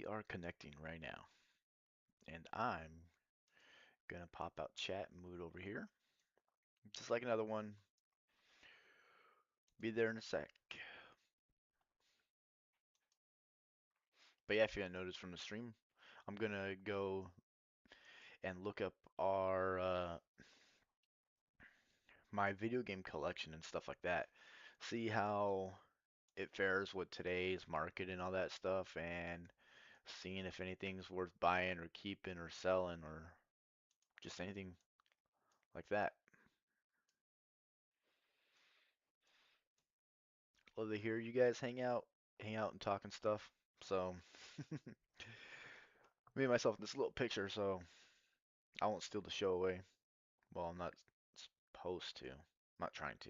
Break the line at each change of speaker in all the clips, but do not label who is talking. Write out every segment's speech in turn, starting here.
We are connecting right now, and I'm gonna pop out chat mood over here, just like another one. Be there in a sec. But yeah, if you hadn't noticed from the stream, I'm gonna go and look up our my video game collection and stuff like that. See how it fares with today's market and all that stuff, and seeing if anything's worth buying or keeping or selling or just anything like that. Love to hear you guys hang out and talk and stuff. So me and myself in this little picture, so I won't steal the show away. Well, I'm not supposed to. I'm not trying to.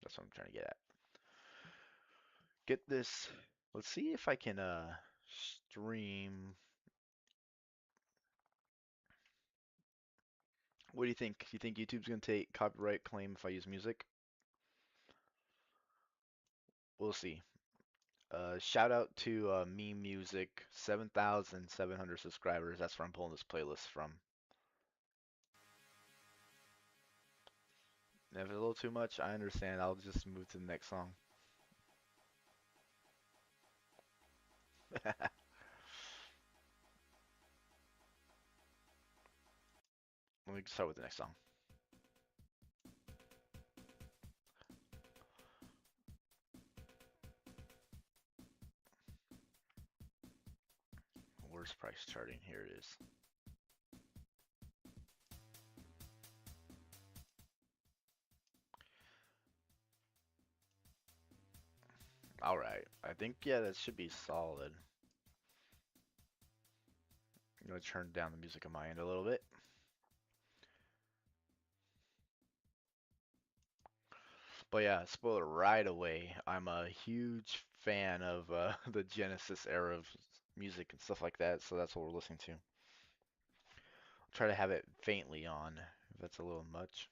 That's what I'm trying to get at. Get this. Let's see if I can stream. What do you think? Do you think YouTube's gonna take copyright claim if I use music? We'll see. Shout out to Meme Music, 7,700 subscribers. That's where I'm pulling this playlist from. And if it's a little too much, I understand. I'll just move to the next song. Let me start with the next song. Where's price charting? Here it is. All right. I think, yeah, that should be solid. I'm gonna turn down the music on my end a little bit. But yeah, spoiler right away. I'm a huge fan of the Genesis era of music and stuff like that, so that's what we're listening to. I'll try to have it faintly on, if that's a little much.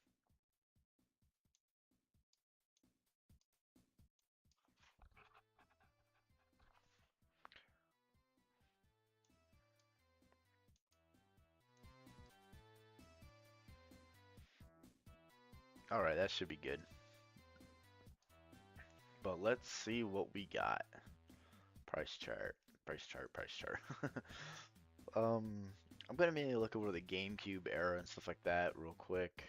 All right, that should be good. But let's see what we got. Price chart, price chart, price chart. Um, I'm gonna maybe look over the GameCube era and stuff like that real quick.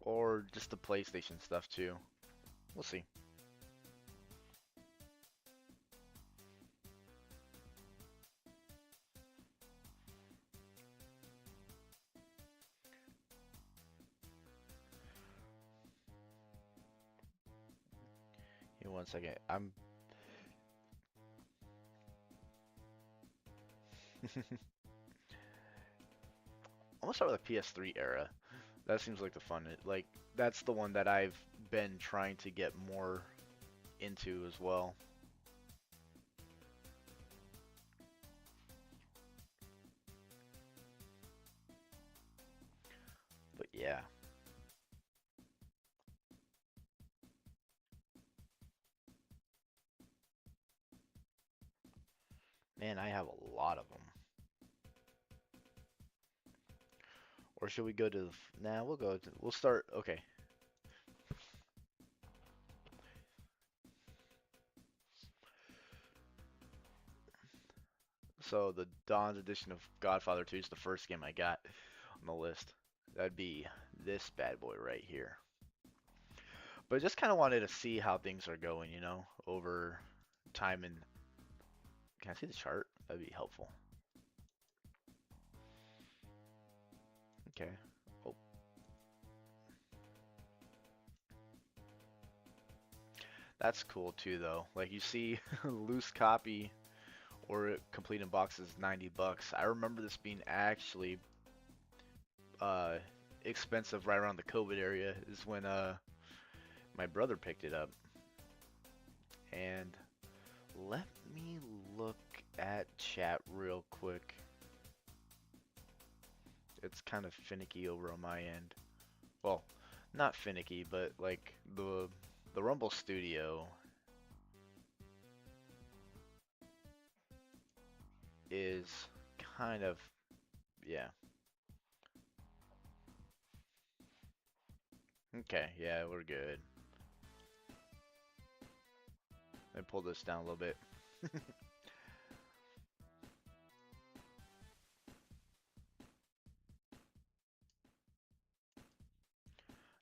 Or just the PlayStation stuff too. We'll see. Give me one second. I'm gonna start with the PS3 era. That seems like the fun. Like that's the one that I've been trying to get more into as well. But yeah, man, I have a lot of them. Or should we go to nah, we'll start. Okay. So the Dawn's edition of Godfather 2 is the first game I got on the list. That'd be this bad boy right here. But I just kind of wanted to see how things are going, over time. And can I see the chart? That'd be helpful. Okay. Oh, that's cool too, though. Like you see, loose copy or complete in box is 90 bucks. I remember this being actually uh expensive right around the COVID area is when my brother picked it up. And let me look at chat real quick it's kind of finicky over on my end. Well, not finicky, but like the Rumble Studio is kind of, yeah. Okay, yeah, we're good. Let me pull this down a little bit.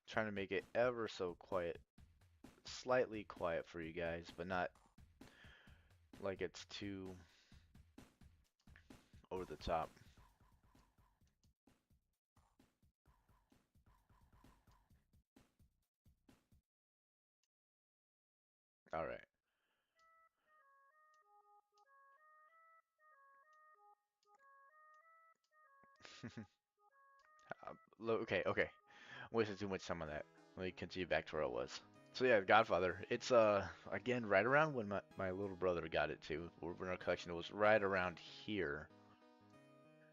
Trying to make it ever so quiet, slightly quiet for you guys, but not like it's too over the top. All right. Okay, okay. Wasted too much time on that. Let me continue back to where I was. So yeah, Godfather. It's again right around when my little brother got it too. When our collection was right around here.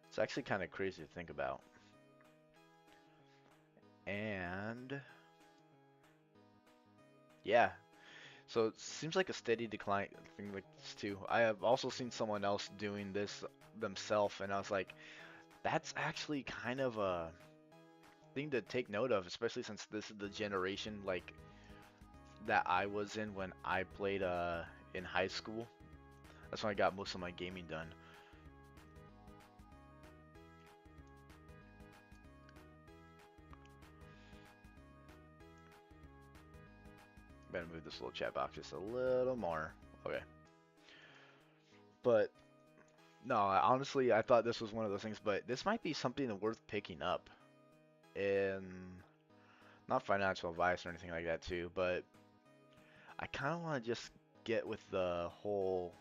It's actually kind of crazy to think about. And yeah, so it seems like a steady decline thing like this too. I have also seen someone else doing this themselves, and I was like, that's actually kind of a thing to take note of, especially since this is the generation like that I was in when I played in high school. That's when I got most of my gaming done. Better move this little chat box just a little more. Okay. But no, honestly, I thought this was one of those things, but this might be something worth picking up. And not financial advice or anything like that too, but I kind of want to just get with the whole,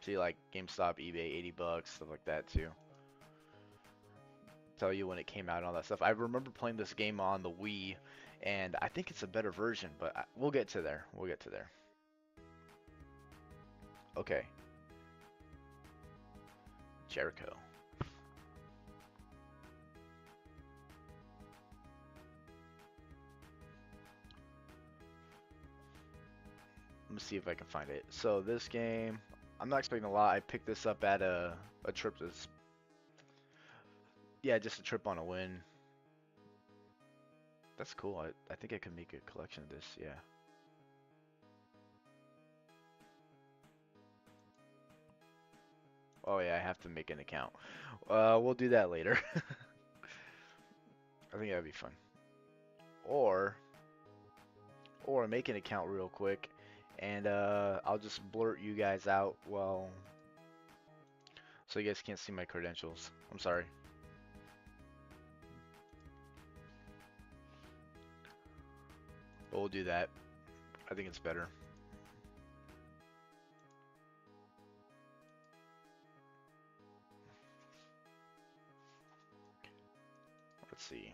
see like GameStop, eBay, 80 bucks, stuff like that too. Tell you when it came out and all that stuff. I remember playing this game on the Wii, and I think it's a better version, but we'll get to there. We'll get to there. Okay, Jericho. Let me see if I can find it. So this game, I'm not expecting a lot. I picked this up at a trip that's, yeah, just a trip on a win. That's cool. I think I could make a collection of this. Yeah. Oh yeah, I have to make an account. We'll do that later. I think that'd be fun. Or make an account real quick, and I'll just blurt you guys out. Well, so you guys can't see my credentials. I'm sorry. But we'll do that. I think it's better. Let's see.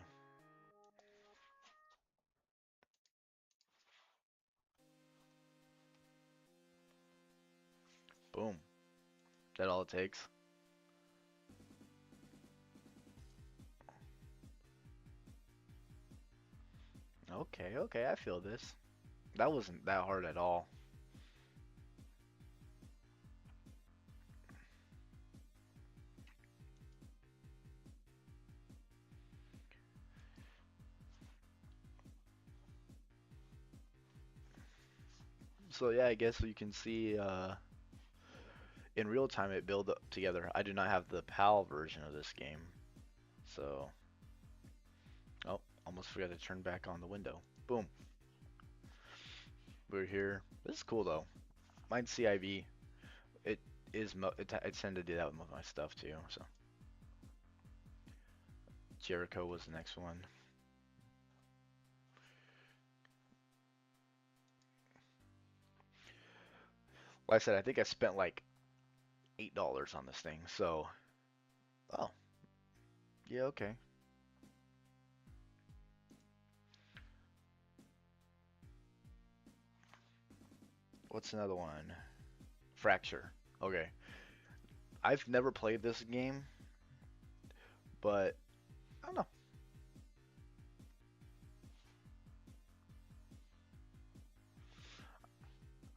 Boom. That all it takes? Okay, okay, I feel this. That wasn't that hard at all. So yeah, I guess you can see in real time it build up together. I do not have the PAL version of this game. So, oh, almost forgot to turn back on the window. Boom. We're here. This is cool though. Mine's CIV. It is I tend to do that with my stuff too. So Jericho was the next one. Like I said, I think I spent like $8 on this thing. So, oh, yeah, okay. What's another one? Fracture. Okay. I've never played this game, But I don't know.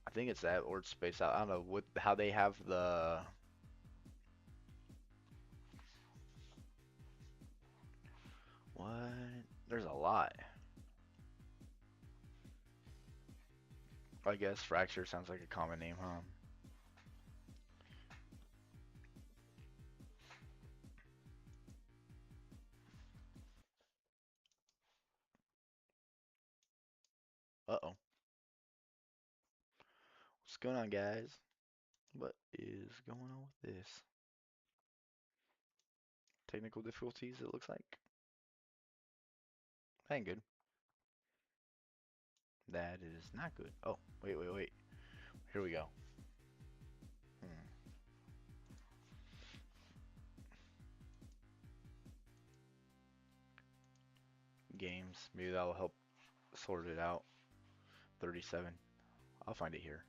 I think it's that or it's Space Out. I don't know what how they have the what? There's a lot. I guess Fracture sounds like a common name, huh? Uh-oh. What's going on, guys? What is going on with this? Technical difficulties, it looks like. That ain't good. That is not good. Oh, wait. Here we go. Hmm. Games. Maybe that'll help sort it out. 37. I'll find it here.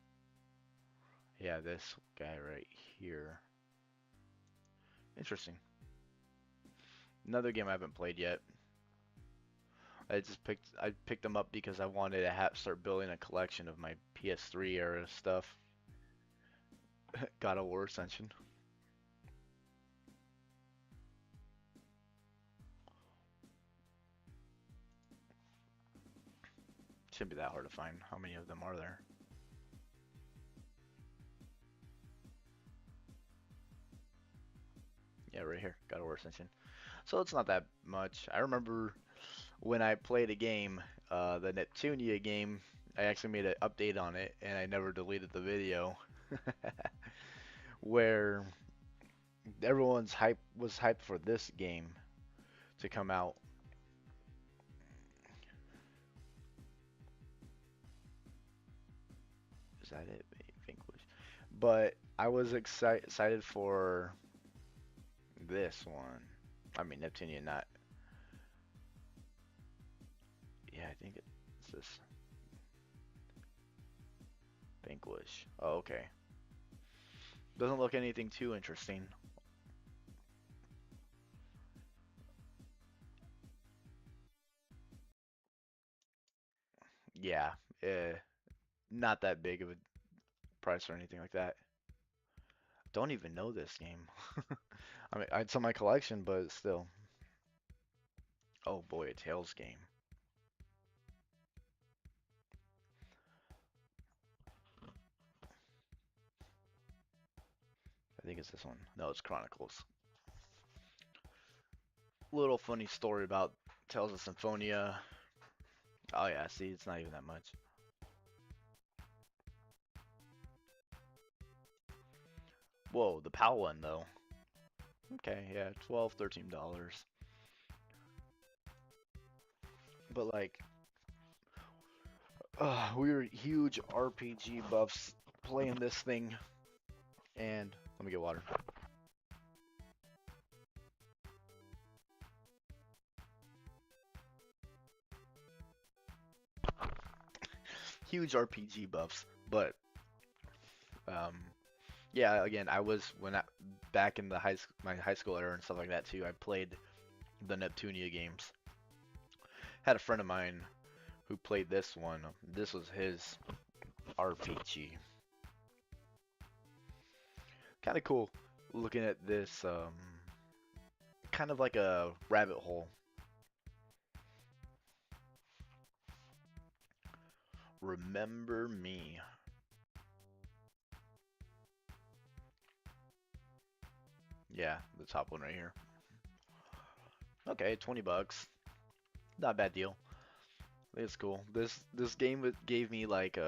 Yeah, this guy right here. Interesting. Another game I haven't played yet. I picked them up because I wanted to start building a collection of my PS3 era stuff. God of War Ascension. Shouldn't be that hard to find. How many of them are there? Yeah, right here. God of War Ascension. So it's not that much. I remember when I played a game, the Neptunia game, I actually made an update on it and I never deleted the video where was hyped for this game to come out. Is that it? Vanquish. But I was excited for this one. I mean Neptunia, not. Yeah, I think it's this Vanquish. Oh, okay. Doesn't look anything too interesting. Yeah, not that big of a price or anything like that. Don't even know this game. I mean, it's on my collection, but still. Oh boy, a Tales game. I think it's this one. No, it's Chronicles. Little funny story about Tales of Symphonia. Oh yeah, see, it's not even that much. Whoa, the PAL one though. Okay, yeah, 12, $13. But like, we were huge RPG buffs playing this thing, and let me get water. Huge RPG buffs, but um, yeah, again, I was when I back in the my high school era and stuff like that too. I played the Neptunia games. Had a friend of mine who played this one. This was his RPG. Kind of cool looking at this, kind of like a rabbit hole. Remember Me. Yeah, the top one right here. Okay, 20 bucks. Not a bad deal. It's cool. This game gave me like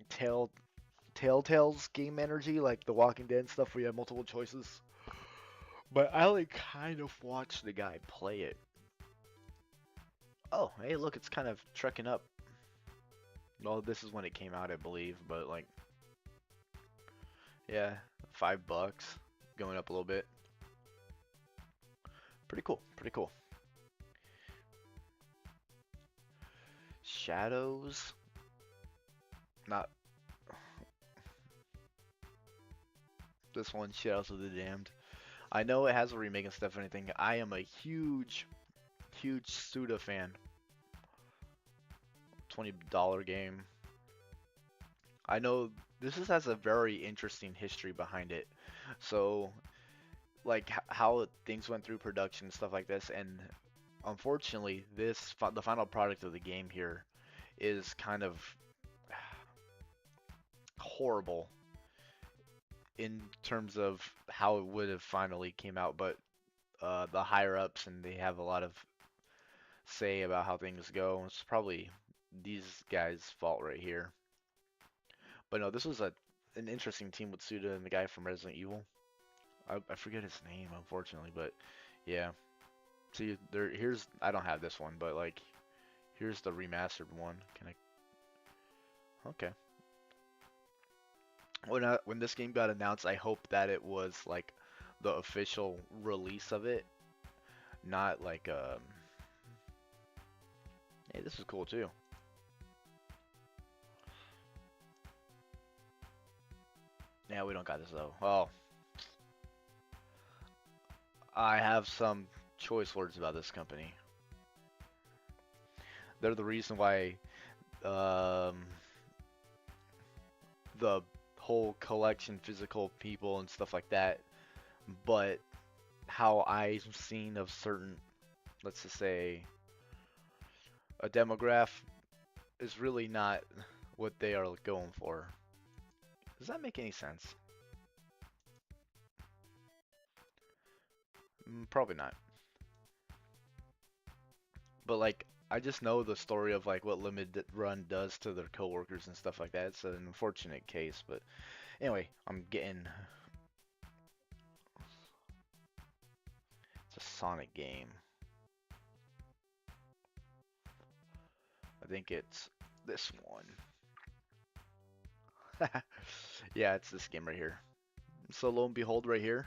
tail Telltale's game energy, like The Walking Dead stuff where you have multiple choices. But I only kind of watched the guy play it. Oh, hey, look, it's kind of trekking up. Well, this is when it came out, I believe, but like, yeah, $5, going up a little bit. Pretty cool, pretty cool. Shadows, not this one, Shadows of the Damned. I know it has a remake and stuff and anything. I am a huge, huge Suda fan. $20 game. I know has a very interesting history behind it. So, like how things went through production and stuff like this, and unfortunately, the final product of the game here is kind of horrible in terms of how it would have finally came out. But the higher ups and they have a lot of say about how things go. It's probably these guys' fault right here. But no, this was an interesting team with Suda and the guy from Resident Evil. I forget his name, unfortunately, but yeah. See, here's I don't have this one, but like here's the remastered one. Can I? Okay. When this game got announced, I hope that it was like the official release of it, not like hey, this is cool too. Yeah, we don't got this though. Oh, I have some choice words about this company. They're the reason why um, the whole collection, physical people and stuff like that. But how I've seen of certain, let's just say, a demograph is really not what they are going for. Does that make any sense? Probably not. But like, I just know the story of like what Limited Run does to their coworkers and stuff like that. It's an unfortunate case, but anyway, it's a Sonic game. I think it's this one. Yeah, it's this game right here. So lo and behold, right here,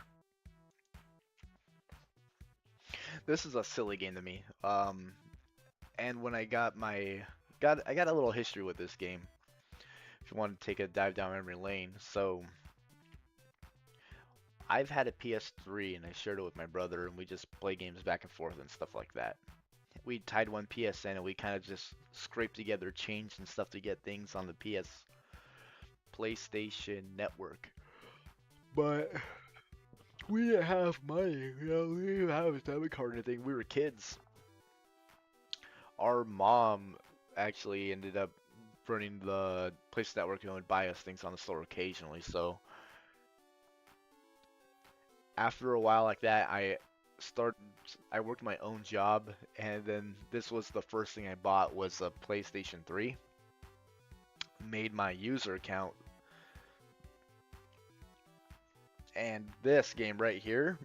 this is a silly game to me. And when I got I got a little history with this game. If you want to take a dive down memory lane, so I've had a PS3 and I shared it with my brother, and we just play games back and forth and stuff like that. We tied one PSN and we kind of just scraped together change and stuff to get things on the PlayStation Network. But we didn't have money, we didn't have a debit card or anything. We were kids. Our mom actually ended up running the PlayStation Network and would buy us things on the store occasionally. So after a while like that, started I worked my own job, and then this was the first thing I bought was a PlayStation 3. Made my user account, and this game right here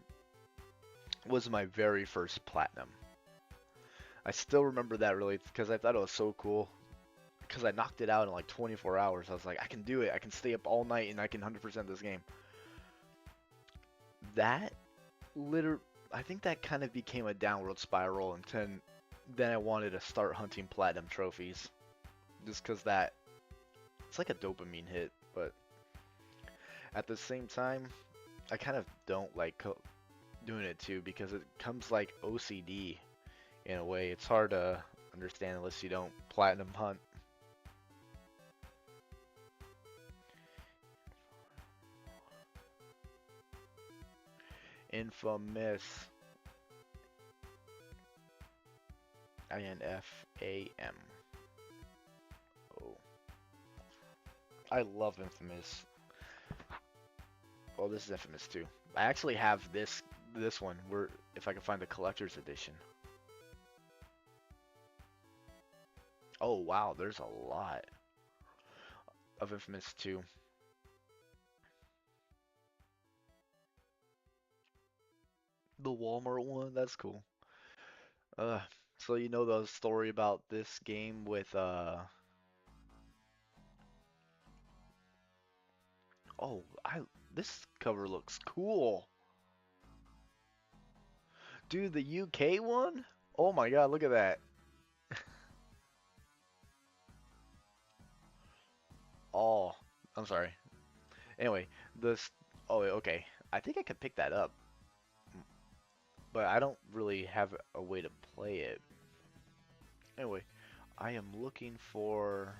was my very first platinum. I still remember that really because I thought it was so cool. Because I knocked it out in like 24 hours. I was like, I can do it. I can stay up all night and I can 100% this game. That literally, I think that kind of became a downward spiral, and then I wanted to start hunting platinum trophies. Just because that, it's like a dopamine hit, but at the same time, I kind of don't like doing it too because it comes like OCD in a way. It's hard to understand unless you don't platinum hunt. Infamous. INFAM. Oh, I love Infamous. Oh, this is Infamous too. I actually have this one where if I can find the collector's edition. Oh wow, there's a lot of Infamous 2. The Walmart one, that's cool. Uh, so you know the story about this game with oh, I this cover looks cool. Dude, the UK one? Oh my god, look at that. Oh, I'm sorry. Anyway, this oh okay. I think I could pick that up. but I don't really have a way to play it. Anyway, I am looking for.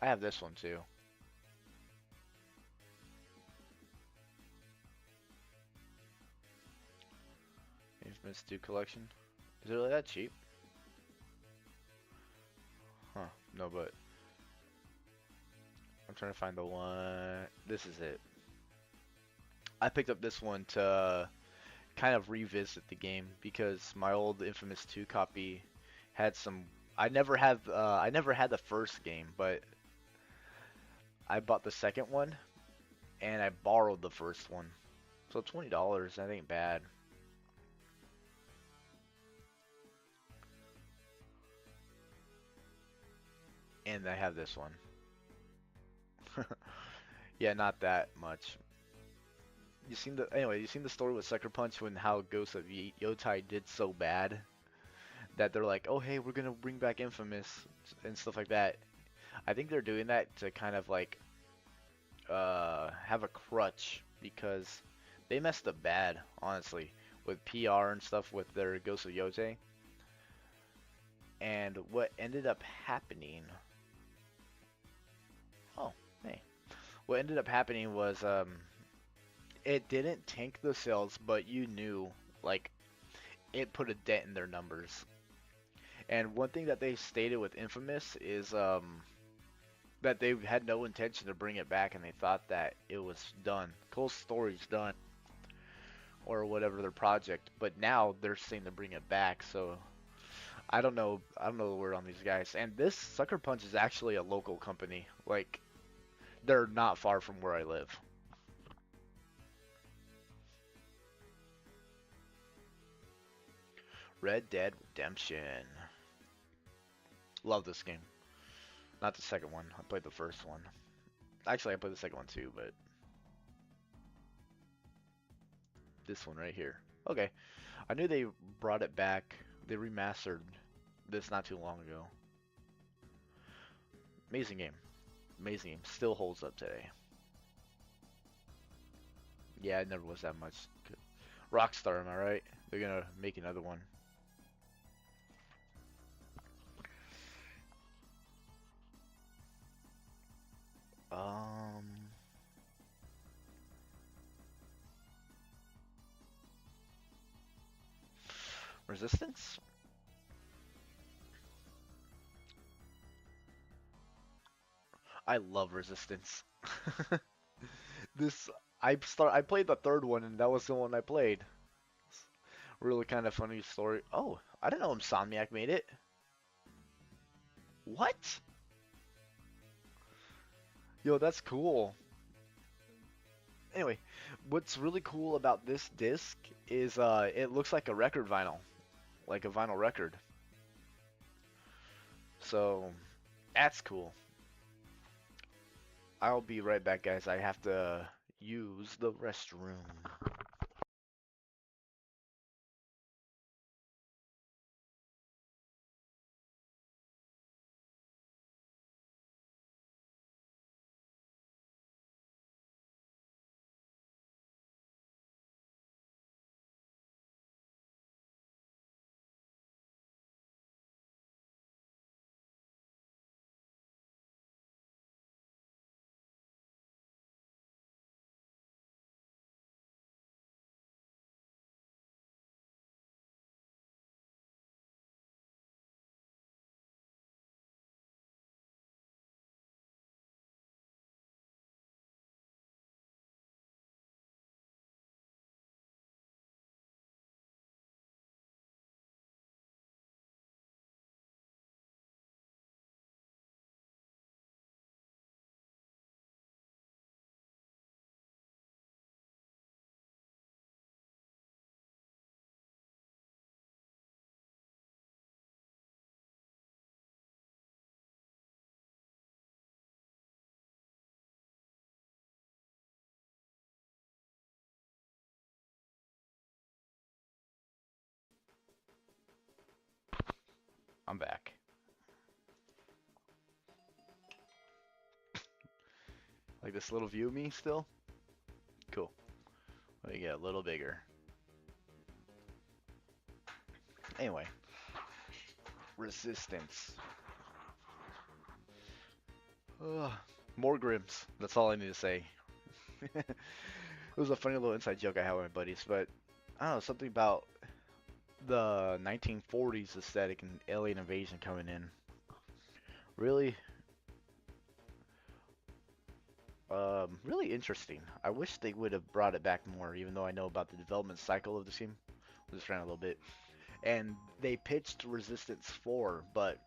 I have this one too. Infamous 2 collection. Is it really that cheap? Huh. No, but I'm trying to find the one. This is it. I picked up this one to kind of revisit the game because my old Infamous 2 copy had some. I never had the first game, but I bought the second one and I borrowed the first one. So $20, that ain't bad. And I have this one. Yeah, not that much. You seen the story with Sucker Punch when how Ghost of Yotai did so bad that they're like, oh hey, we're gonna bring back Infamous and stuff like that. I think they're doing that to kind of like have a crutch because they messed up bad, honestly, with PR and stuff with their Ghost of Yotai. And what ended up happening, oh hey, what ended up happening was it didn't tank the sales, but you knew like it put a dent in their numbers. And one thing that they stated with Infamous is that they had no intention to bring it back, and they thought that it was done. Cold Story's done, or whatever their project. But now they're saying to bring it back. So I don't know. I don't know the word on these guys. And this Sucker Punch is actually a local company. Like they're not far from where I live. Red Dead Redemption. Love this game. Not the second one. I played the first one. Actually, I played the second one too, but this one right here. Okay. I knew they brought it back. They remastered this not too long ago. Amazing game. Amazing game. Still holds up today. Yeah, it never was that much. Rockstar, am I right? They're gonna make another one. Um, Resistance? I love Resistance. This I played the third one and that was the one I played. Really kind of funny story. Oh, I didn't know Insomniac made it. What? Yo, that's cool. Anyway, what's really cool about this disc is it looks like a record vinyl, like a vinyl record. So that's cool. I'll be right back, guys. I have to use the restroom. I'm back. Like this little view of me still? Cool. Let me get a little bigger. Anyway, Resistance. Ugh, more Grims. That's all I need to say. It was a funny little inside joke I had with my buddies, but I don't know, something about the 1940s aesthetic and alien invasion coming in. Really, really interesting. I wish they would have brought it back more, even though I know about the development cycle of the game. We'll just ran a little bit. And they pitched Resistance 4, but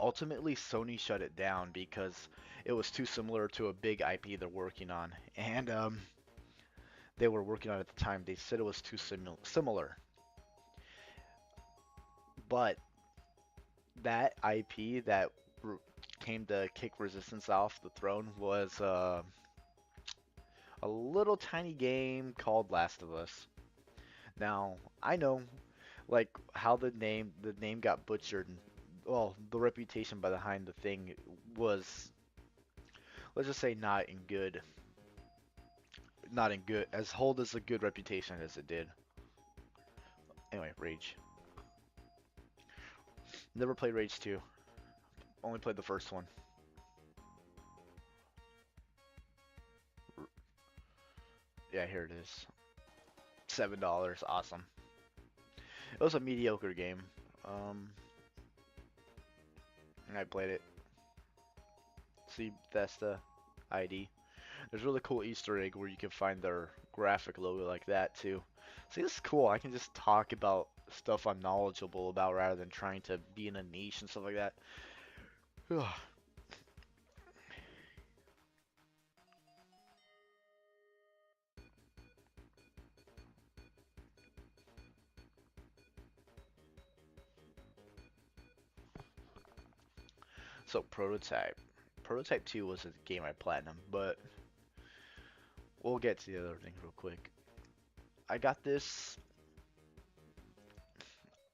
ultimately Sony shut it down because it was too similar to a big IP they're working on. And they were working on it at the time. They said it was too similar. But that IP that came to kick Resistance off the throne was a little tiny game called Last of Us. Now, I know like how the name got butchered. Well, the reputation behind the thing was, let's just say, not in good as hold as a good reputation as it did. Anyway, Rage. Never played Rage 2. Only played the first one. Yeah, here it is. $7. Awesome. It was a mediocre game. Um, and I played it. See Bethesda ID. There's a really cool Easter egg where you can find their graphic logo like that too. See, this is cool. I can just talk about stuff I'm knowledgeable about rather than trying to be in a niche and stuff like that. So, Prototype. Prototype 2 was a game I platinum, but we'll get to the other things real quick. I got this.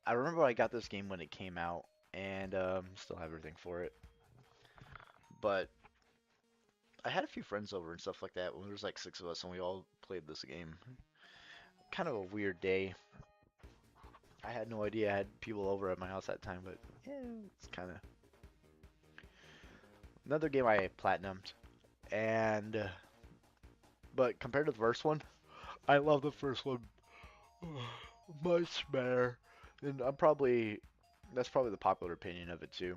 I remember I got this game when it came out, and still have everything for it. But I had a few friends over and stuff like that when there was like 6 of us, and we all played this game. Kind of a weird day. I had no idea I had people over at my house that time, but yeah, it's kind of another game I platinumed. And but compared to the first one, I love the first one much better. And that's probably the popular opinion of it too.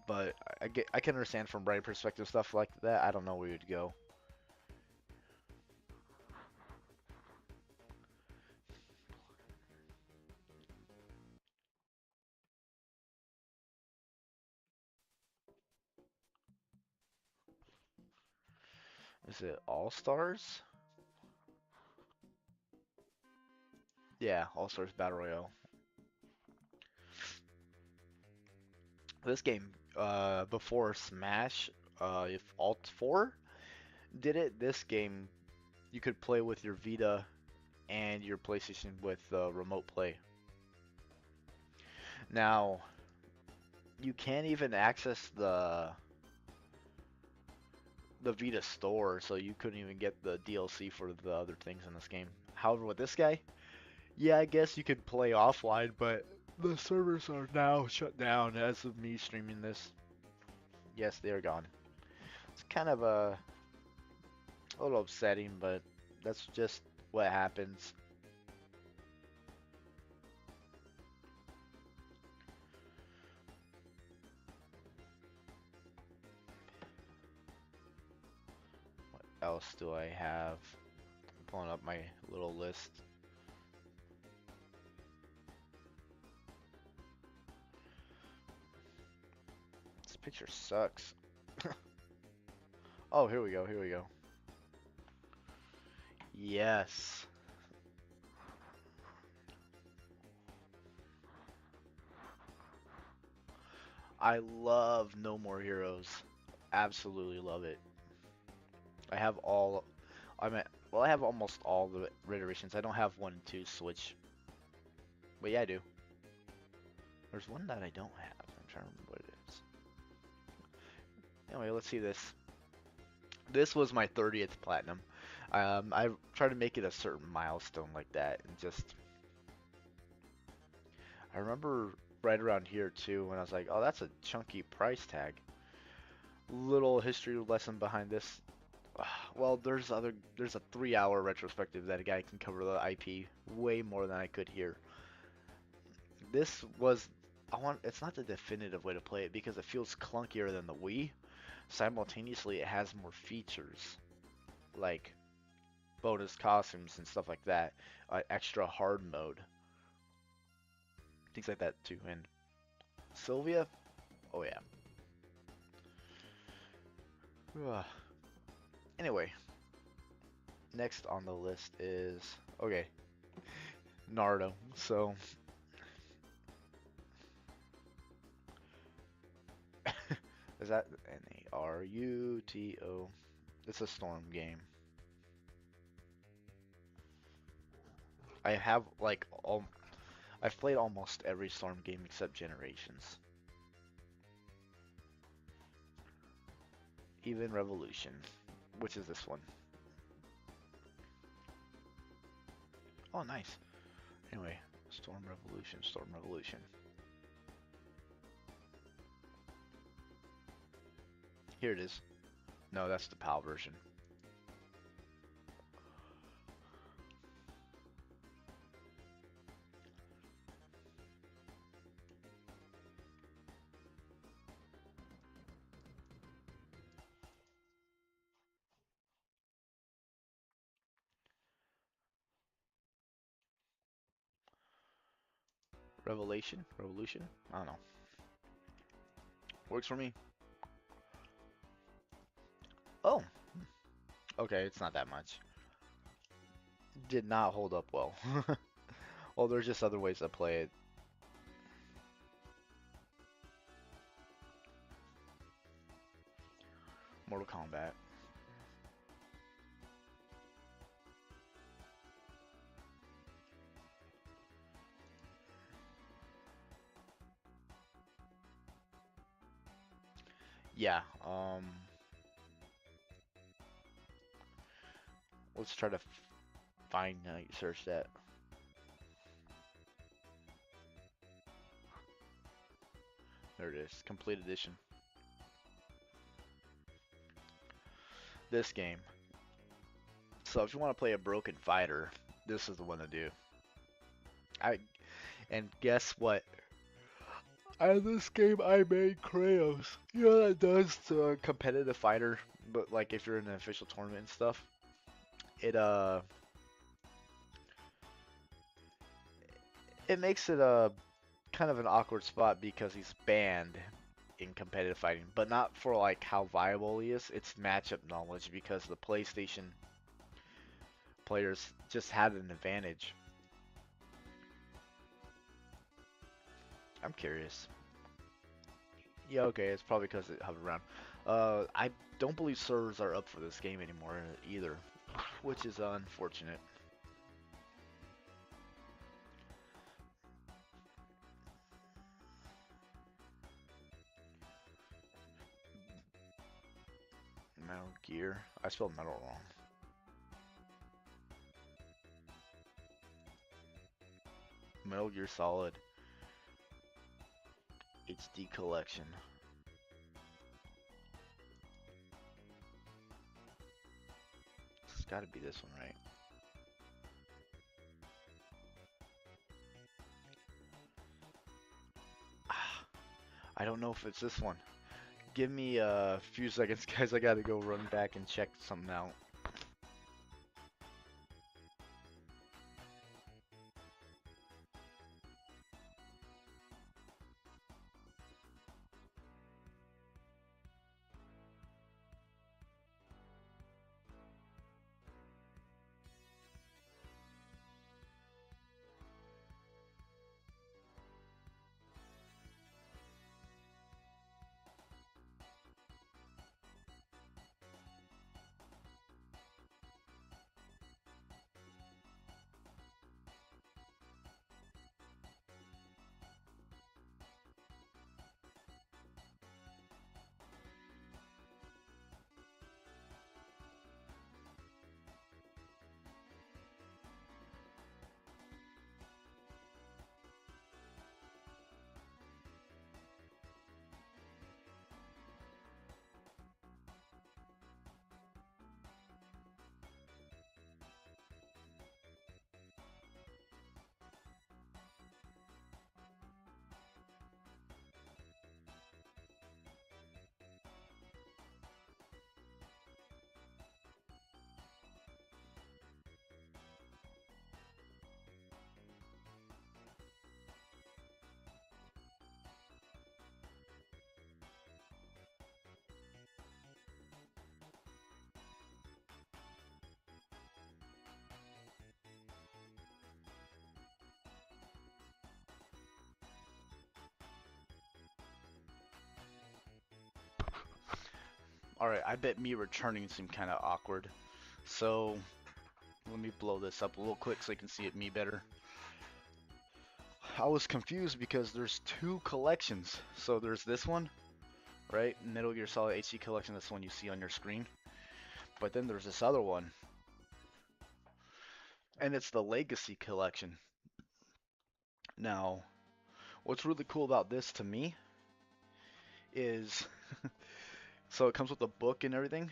But I can understand from writing perspective stuff like that. I don't know where you'd go. Is it All Stars? Yeah, All Stars Battle Royale. This game, before Smash, if Alt 4 did it, this game you could play with your Vita and your PlayStation with remote play. Now, you can't even access the Vita store, so you couldn't even get the DLC for the other things in this game. However, with this guy, yeah, I guess you could play offline, but the servers are now shut down as of me streaming this. Yes, they're gone. It's kind of a little upsetting, but that's just what happens. What else do I have? I'm pulling up my little list. This picture sucks. Oh, here we go, here we go. Yes. I love No More Heroes. Absolutely love it. I have all, well, I have almost all the iterations. I don't have 1 and 2 Switch. But yeah, I do. There's one that I don't have. I'm trying to remember what it is. Anyway, let's see this. This was my 30th platinum. I try to make it a certain milestone like that, and just I remember right around here too when I was like, oh, that's a chunky price tag. Little history lesson behind this. Well, there's a 3 hour retrospective that a guy can cover the IP way more than I could here. This was it's not the definitive way to play it because it feels clunkier than the Wii. Simultaneously, it has more features like bonus costumes and stuff like that, extra hard mode, things like that too. And Sylvia, oh yeah. Ugh. Anyway, next on the list is okay, Naruto. So is that Naruto? It's a Storm game. I have like all I've played almost every Storm game except Generations. Even Revolution, which is this one. Oh, nice. Anyway, Storm Revolution, Storm Revolution. Here it is. No, that's the PAL version. Revelation? Revolution? I don't know. Works for me. Oh, okay, it's not that much. Did not hold up well. Well, there's just other ways to play it. Mortal Kombat. Yeah, let's try to find search that. There it is. Complete edition. This game. So if you want to play a broken fighter, this is the one to do. I and guess what? In this game, I made Kratos. You know what that does to a competitive fighter, but like if you're in an official tournament and stuff, it it makes it a kind of an awkward spot because he's banned in competitive fighting, but not for like how viable he is. It's matchup knowledge because the PlayStation players just had an advantage. I'm curious. Yeah, okay, it's probably because it hovered around. I don't believe servers are up for this game anymore either, which is unfortunate. Metal Gear. I spelled metal wrong. Metal Gear Solid HD Collection. It's got to be this one, right? Ah, I don't know if it's this one. Give me a few seconds, guys. I gotta go run back and check something out. Alright, I bet me returning seemed kind of awkward. So, let me blow this up a little quick so you can see it me better. I was confused because there's two collections. So there's this one, right? Metal Gear Solid HD Collection, that's the one you see on your screen. But then there's this other one, and it's the Legacy Collection. Now, what's really cool about this to me is, so it comes with a book and everything,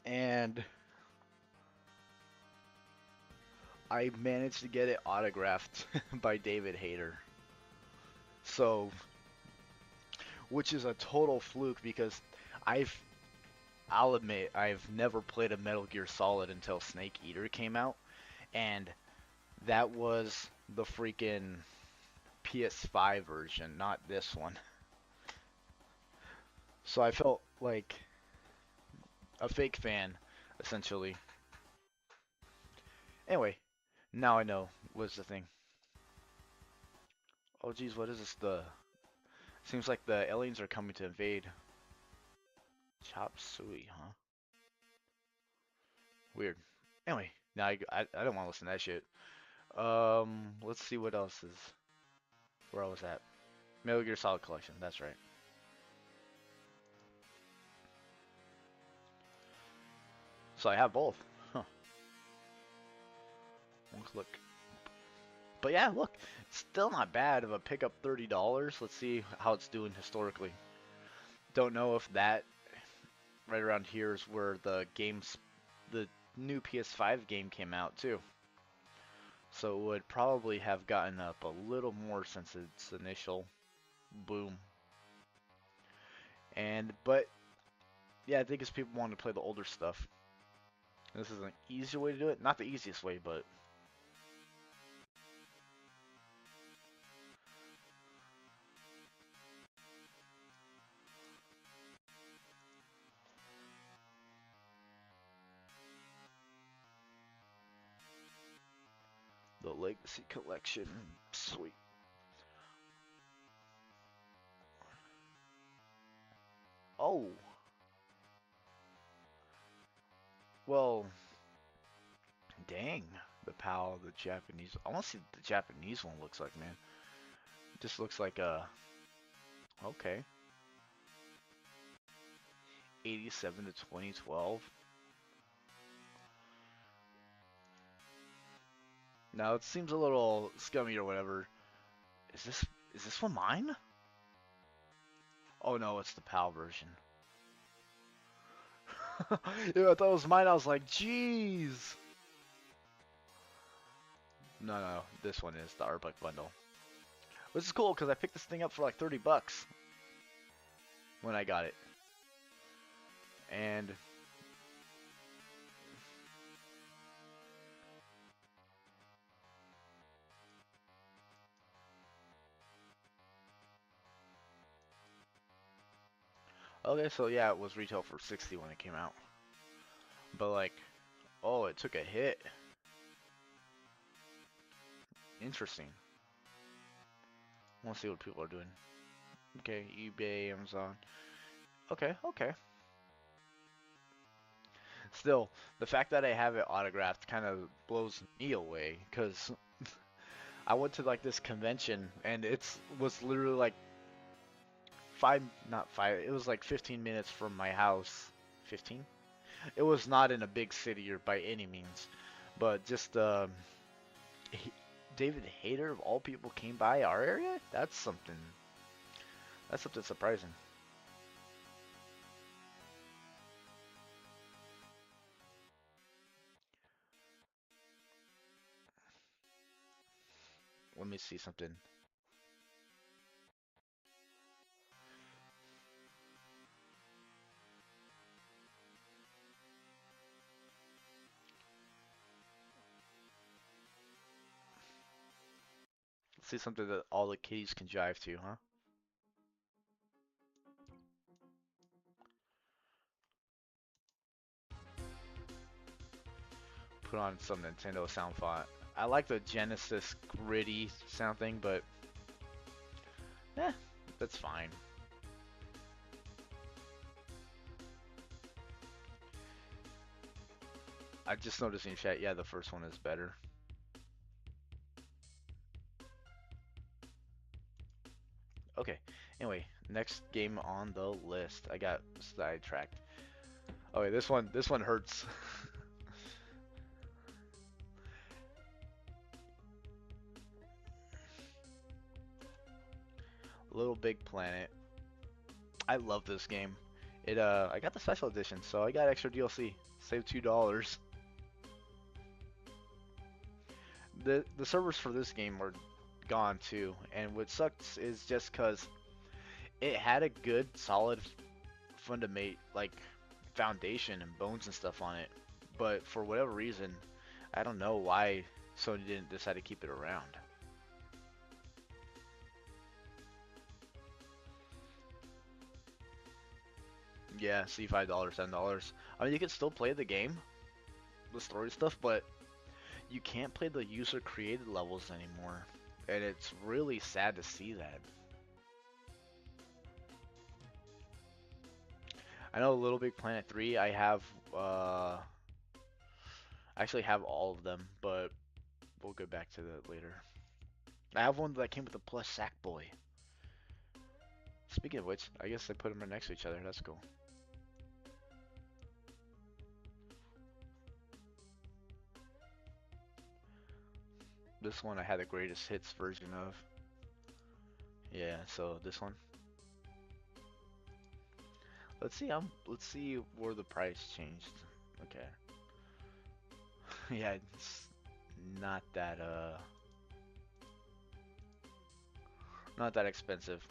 and I managed to get it autographed by David Hayter. So, which is a total fluke because I've, I'll admit, I've never played a Metal Gear Solid until Snake Eater came out, and that was the freaking PS5 version, not this one. So I felt like a fake fan, essentially. Anyway, now I know what's the thing. Oh geez, what is this? Seems like the aliens are coming to invade. Chop suey, huh? Weird. Anyway, now I don't want to listen to that shit. Let's see what else is. Where I was at. Metal Gear Solid Collection, that's right. So I have both. Huh. One click. But yeah, look, still not bad if I pick up $30. Let's see how it's doing historically. Don't know if that right around here is where the new PS5 game came out too. So it would probably have gotten up a little more since its initial boom. But yeah, I think it's people wanting to play the older stuff. This is an easier way to do it. Not the easiest way, but the Legacy Collection, sweet. Oh, well, dang. The PAL, the Japanese. I want to see what the Japanese one looks like, man. It just looks like a. Okay. 87 to 2012. Now it seems a little scummy or whatever. Is this one mine? Oh no, it's the PAL version. Yeah, I thought it was mine. I was like, jeez. No, this one is the Artbook bundle. Which is cool because I picked this thing up for like 30 bucks when I got it. And okay, so yeah, it was retail for 60 when it came out. But like, oh, it took a hit. Interesting. I want to see what people are doing. Okay, eBay, Amazon. Okay. Still, the fact that I have it autographed kind of blows me away because I went to like this convention and it's was literally like not five, it was like 15 minutes from my house. 15? It was not in a big city or by any means, but just he, David Hayter of all people came by our area. That's something. That's something surprising. Let me see something. Let's see something that all the kitties can jive to, huh? Put on some Nintendo sound font. I like the Genesis gritty sound thing, but that's fine. I just noticed in chat, yeah, the first one is better. Okay. Anyway, next game on the list. I got sidetracked. Okay, this one hurts. Little Big Planet. I love this game. I got the special edition, so I got extra DLC. Saved $2. The servers for this game were gone too, and what sucks is just cause it had a good solid fundament like foundation and bones and stuff on it, but for whatever reason, I don't know why Sony didn't decide to keep it around. Yeah, see $5, $10. I mean, you can still play the game, the story stuff, but you can't play the user created levels anymore. And it's really sad to see that. I know Little Big Planet 3, I actually have all of them, but we'll get back to that later. I have one that came with a plush Sackboy. Speaking of which, I guess they put them right next to each other. That's cool. This one I had the greatest hits version of. Yeah, so this one. Let's see where the price changed. Okay. Yeah, it's not that not that expensive.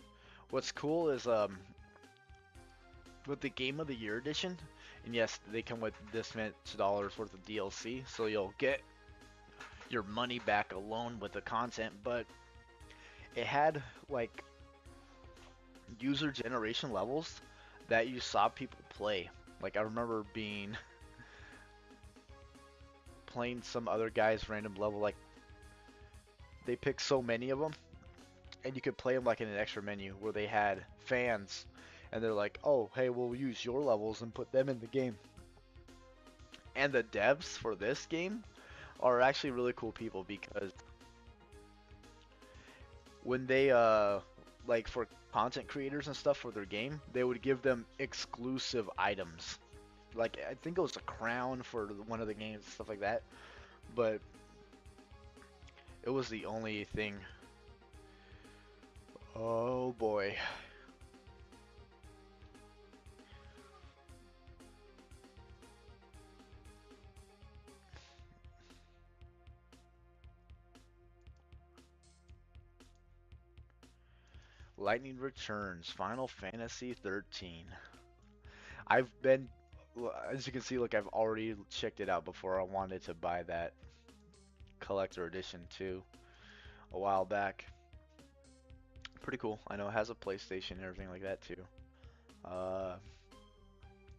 What's cool is with the Game of the Year edition, and yes, they come with this much dollars worth of DLC, so you'll get your money back alone with the content, but it had like user generation levels that you saw people play. Like I remember being playing some other guy's random level, like they picked so many of them, and you could play them like in an extra menu where they had fans, and they're like, oh, hey, we'll use your levels and put them in the game. And the devs for this game are actually really cool people because when they like for content creators and stuff for their game, they would give them exclusive items. Like I think it was a crown for one of the games and stuff like that, but it was the only thing. Oh boy. Lightning Returns, Final Fantasy 13. I've been, as you can see, look, I've already checked it out before I wanted to buy that collector edition too a while back. Pretty cool. I know it has a PlayStation and everything like that too. Uh,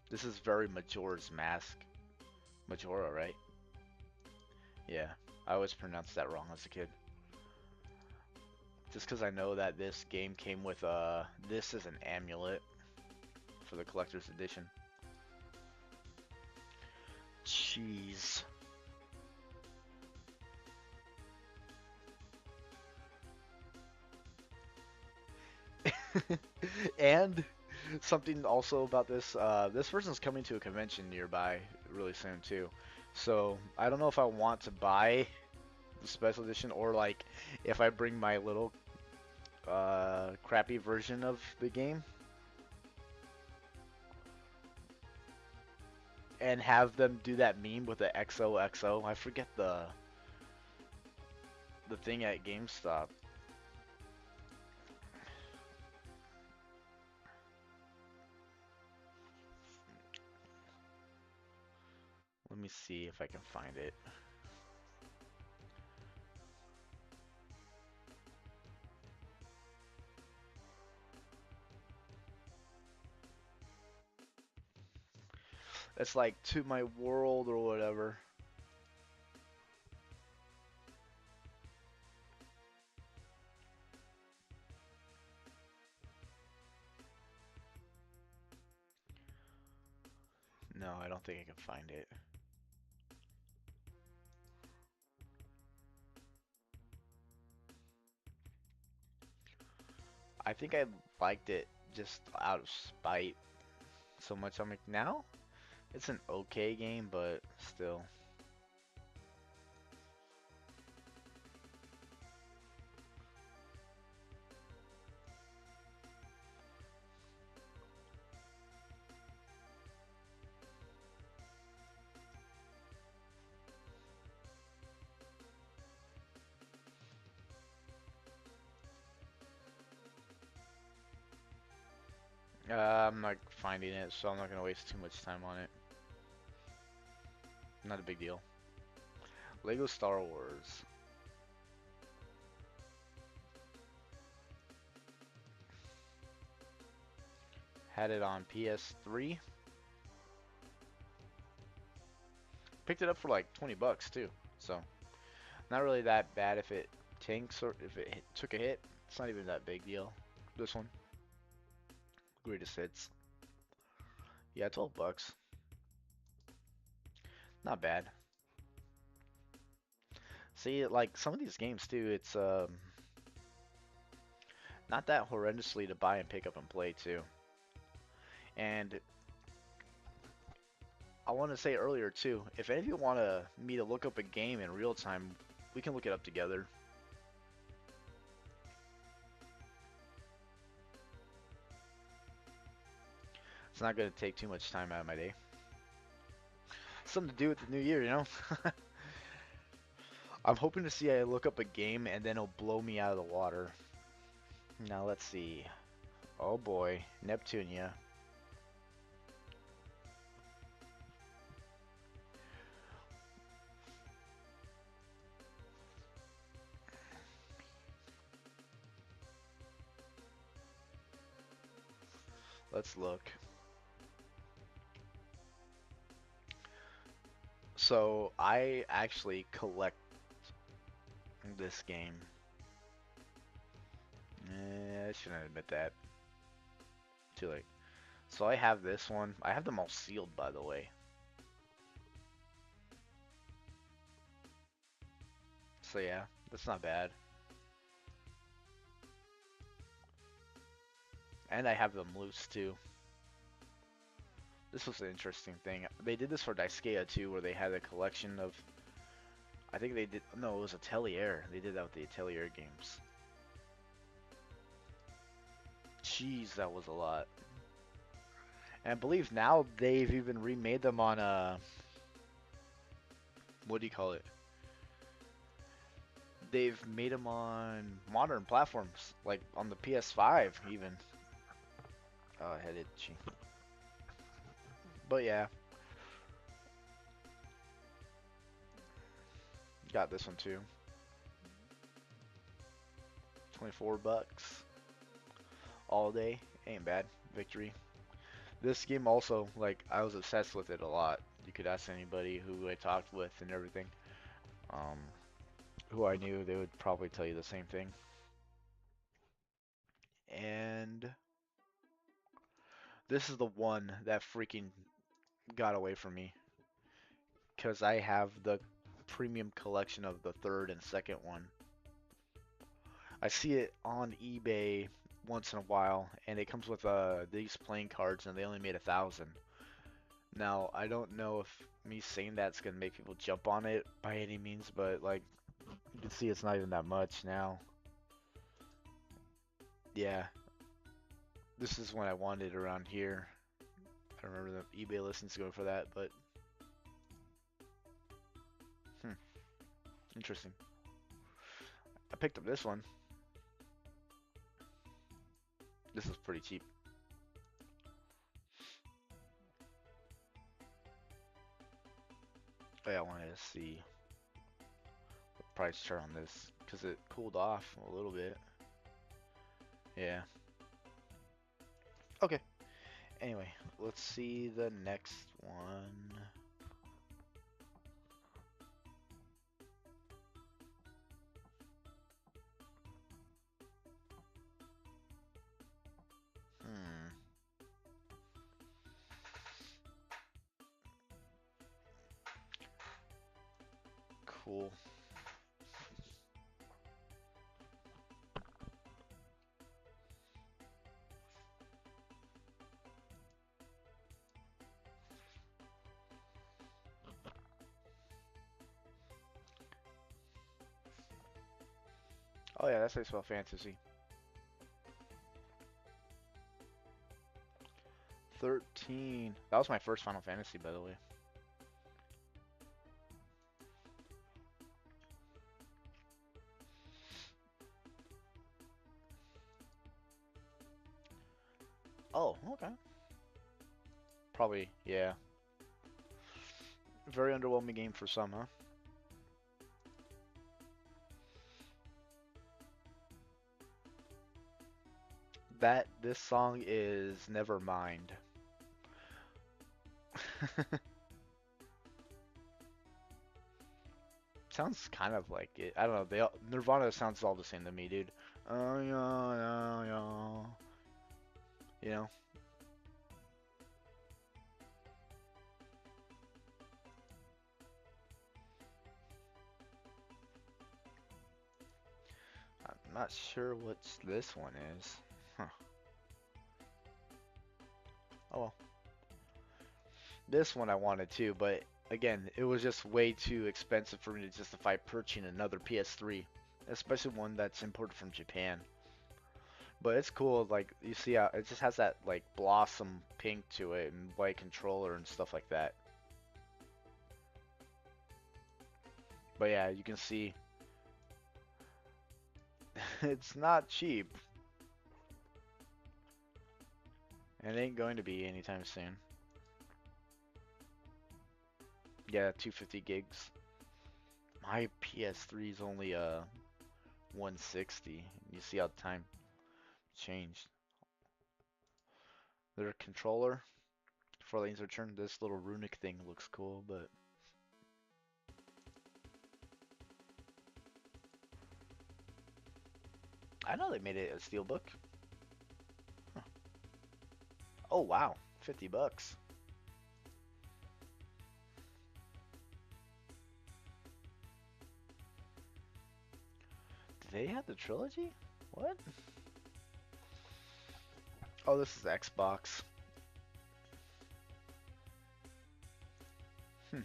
this is very Majora's Mask. Majora, right? Yeah, I always pronounced that wrong as a kid. Just because I know that this game came with this is an amulet for the collector's edition. Jeez. And something also about this, this person's coming to a convention nearby really soon too. So I don't know if I want to buy the special edition or like if I bring my little crappy version of the game and have them do that meme with the XOXO. I forget the thing at GameStop. Let me see if I can find it. It's like To My World or whatever. No, I don't think I can find it. I think I liked it just out of spite so much. I'm like, now it's an okay game, but still. I'm not finding it, so I'm not gonna waste too much time on it. Not a big deal. Lego Star Wars. Had it on PS3. Picked it up for like 20 bucks too. So, not really that bad if it tanks or if it took a hit. It's not even that big deal. This one, greatest hits. Yeah, 12 bucks. Not bad. See, like some of these games too, it's not that horrendously to buy and pick up and play too. And I want to say earlier too, if any of you want me to look up a game in real time, we can look it up together. It's not going to take too much time out of my day. Something to do with the new year, you know? I'm hoping to see I look up a game and then it'll blow me out of the water. Now let's see. Oh boy, Neptunia. Let's look. So I actually collect this game. I shouldn't admit that. Too late. So I have this one. I have them all sealed, by the way. So yeah, that's not bad. And I have them loose too. This was an interesting thing. They did this for Daisuke too, where they had a collection of. I think they did. No, it was Atelier. They did that with the Atelier games. Jeez, that was a lot. And I believe now they've even remade them on what do you call it? They've made them on modern platforms, like on the PS5 even. Oh, head itchy. But yeah, got this one too. 24 bucks. All day. Ain't bad. Victory. This game also, like, I was obsessed with it a lot. You could ask anybody who I talked with and everything. Um, who I knew, they would probably tell you the same thing. And this is the one that freaking got away from me. Because I have the premium collection of the third and second one. I see it on eBay once in a while, and it comes with these playing cards, and they only made 1,000. Now, I don't know if me saying that's gonna make people jump on it by any means, but like, you can see it's not even that much now. Yeah, this is when I wanted around here. I remember the eBay listings going for that, but hmm, interesting. I picked up this one. This is pretty cheap. Oh, yeah, I wanted to see the price chart on this because it cooled off a little bit. Yeah. Okay. Anyway, let's see the next one. Hmm. Cool. Oh yeah, that's Baseball Fantasy. 13. That was my first Final Fantasy, by the way. Oh, okay. Probably, yeah. Very underwhelming game for some, huh? This song is Nevermind. Sounds kind of like it. I don't know. Nirvana sounds all the same to me, dude. Yeah, yeah, yeah. You know, I'm not sure what this one is. Huh. Oh well. This one I wanted too, but again, it was just way too expensive for me to justify purchasing another PS3, especially one that's imported from Japan. But it's cool, like you see how it just has that like blossom pink to it and white controller and stuff like that. But yeah, you can see it's not cheap. And it ain't going to be anytime soon. Yeah, 250 gigs. My PS3 is only 160. You see how time changed. Their controller for laser turn. This little runic thing looks cool, but I know they made it a steelbook. Huh. Oh wow, 50 bucks. Do they have the trilogy? What? Oh, this is Xbox. Hmm.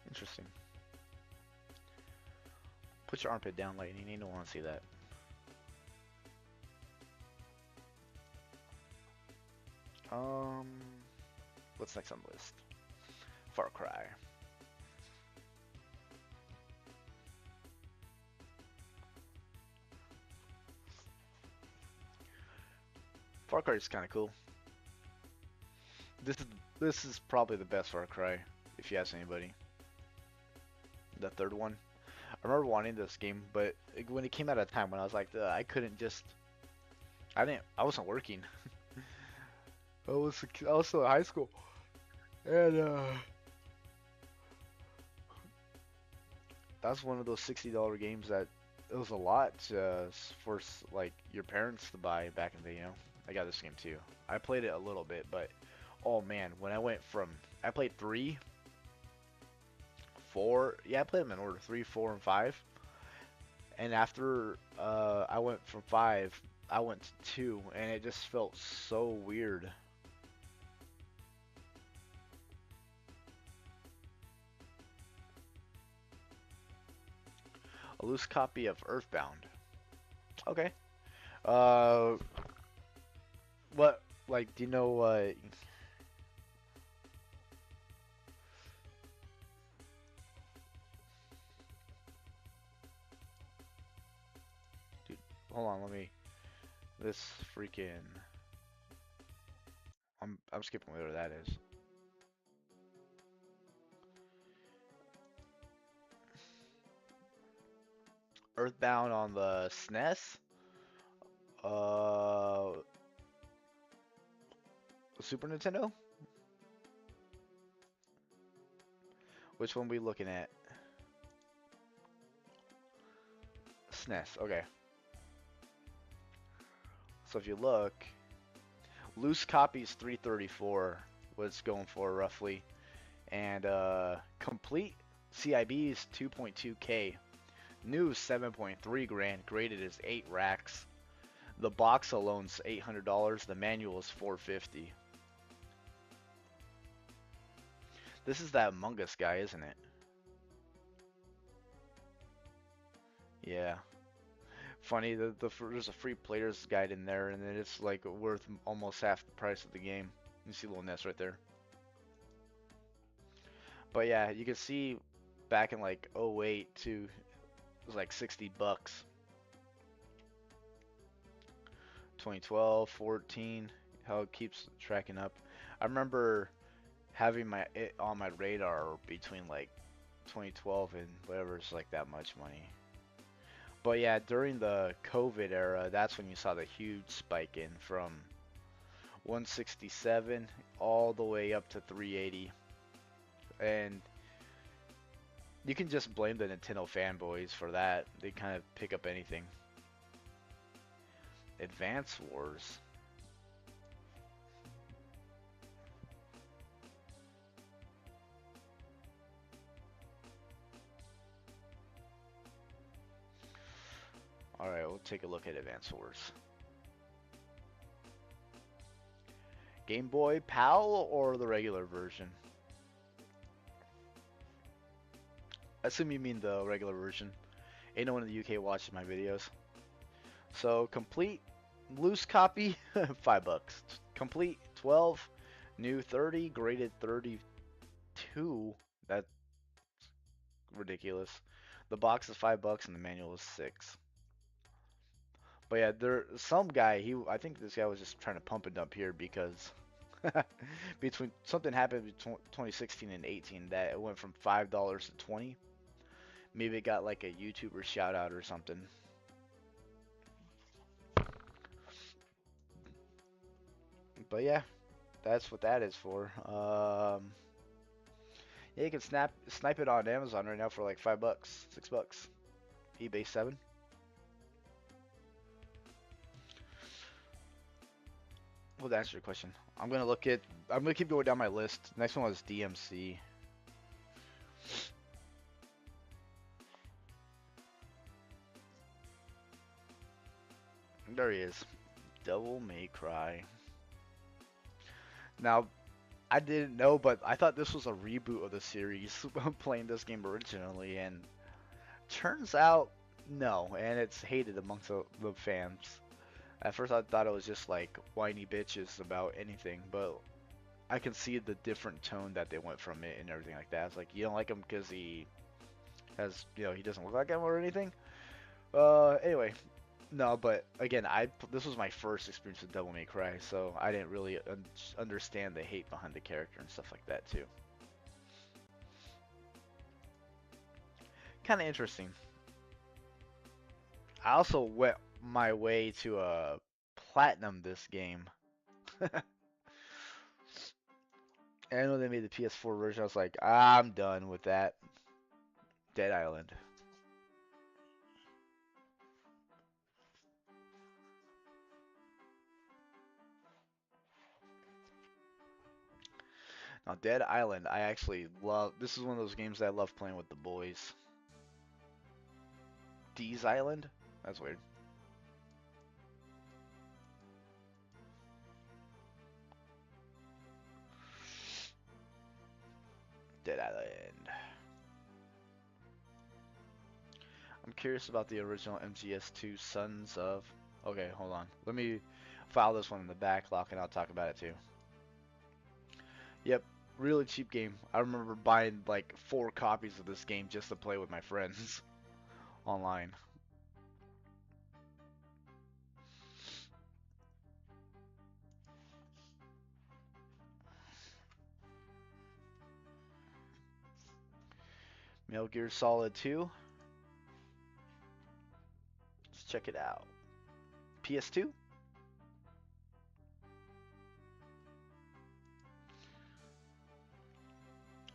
Interesting. Put your armpit down, Lightning. You don't want to see that. Um, what's next on the list? Far Cry. Far Cry is kind of cool. This is this is probably the best Far Cry, if you ask anybody. The third one. I remember wanting this game, but when it came out at a time when I was like, I couldn't just. I wasn't working. I was still in high school, and that's one of those $60 games that it was a lot for like your parents to buy back in the day. You know, I got this game too. I played it a little bit, but oh man, when I went from I played three, four. Yeah, I played them in order: three, four, and five. And after I went from five, I went to two, and it just felt so weird. A loose copy of Earthbound. Okay. Uh, what? Like, do you know what? Dude, hold on. Let me. This freaking. I'm skipping whatever that is. Earthbound on the SNES. Uh, Super Nintendo. Which one we looking at? SNES. Okay. So if you look, loose copies 334 was going for roughly, and complete CIBs 2.2K. New 7.3 grand, graded as 8 racks. The box alone's $800. The manual is $450. This is that Among Us guy, isn't it? Yeah. Funny, there's a free player's guide in there, and then it's like worth almost half the price of the game. You see Little Ness right there. But yeah, you can see back in like '08 too, it was like 60 bucks. 2012, 14, how it keeps tracking up. I remember having it on my radar between like 2012 and whatever, it's like that much money. But yeah, during the COVID era, that's when you saw the huge spike in from 167 all the way up to 380. And you can just blame the Nintendo fanboys for that. They kind of pick up anything. Advance Wars. Alright, we'll take a look at Advance Wars. Game Boy PAL or the regular version? I assume you mean the regular version. Ain't no one in the UK watches my videos. So complete loose copy, $5. Complete 12, new 30, graded 32. That's ridiculous. The box is $5 and the manual is 6. But yeah, some guy. I think this guy was just trying to pump it up here because between something happened between 2016 and 18 that it went from $5 to 20. Maybe it got like a YouTuber shout out or something. But yeah, that's what that is for. Yeah, you can snipe it on Amazon right now for like $5, $6. eBay 7. Well, to answer your question, I'm gonna keep going down my list. Next one was DMC. There he is. Devil May Cry. Now, I didn't know, but I thought this was a reboot of the series. Playing this game originally, and turns out no, and it's hated amongst the fans. At first, I thought it was just like whiny bitches about anything, but I can see the different tone that they went from it and everything like that. It's like you don't like him because he has, he doesn't look like him or anything. Anyway, no, but again, this was my first experience with Devil May Cry, so I didn't really understand the hate behind the character and stuff like that too. Kind of interesting. I also went my way to platinum this game. I know they made the PS4 version. I was like, I'm done with that. Dead Island. Now, Dead Island, I actually love. This is one of those games that I love playing with the boys. Deez Island? That's weird. Dead Island. I'm curious about the original MGS2 Sons of. Okay, hold on. Let me file this one in the backlog and I'll talk about it too. Yep, really cheap game. I remember buying like 4 copies of this game just to play with my friends online. Metal Gear Solid 2. Let's check it out. PS2?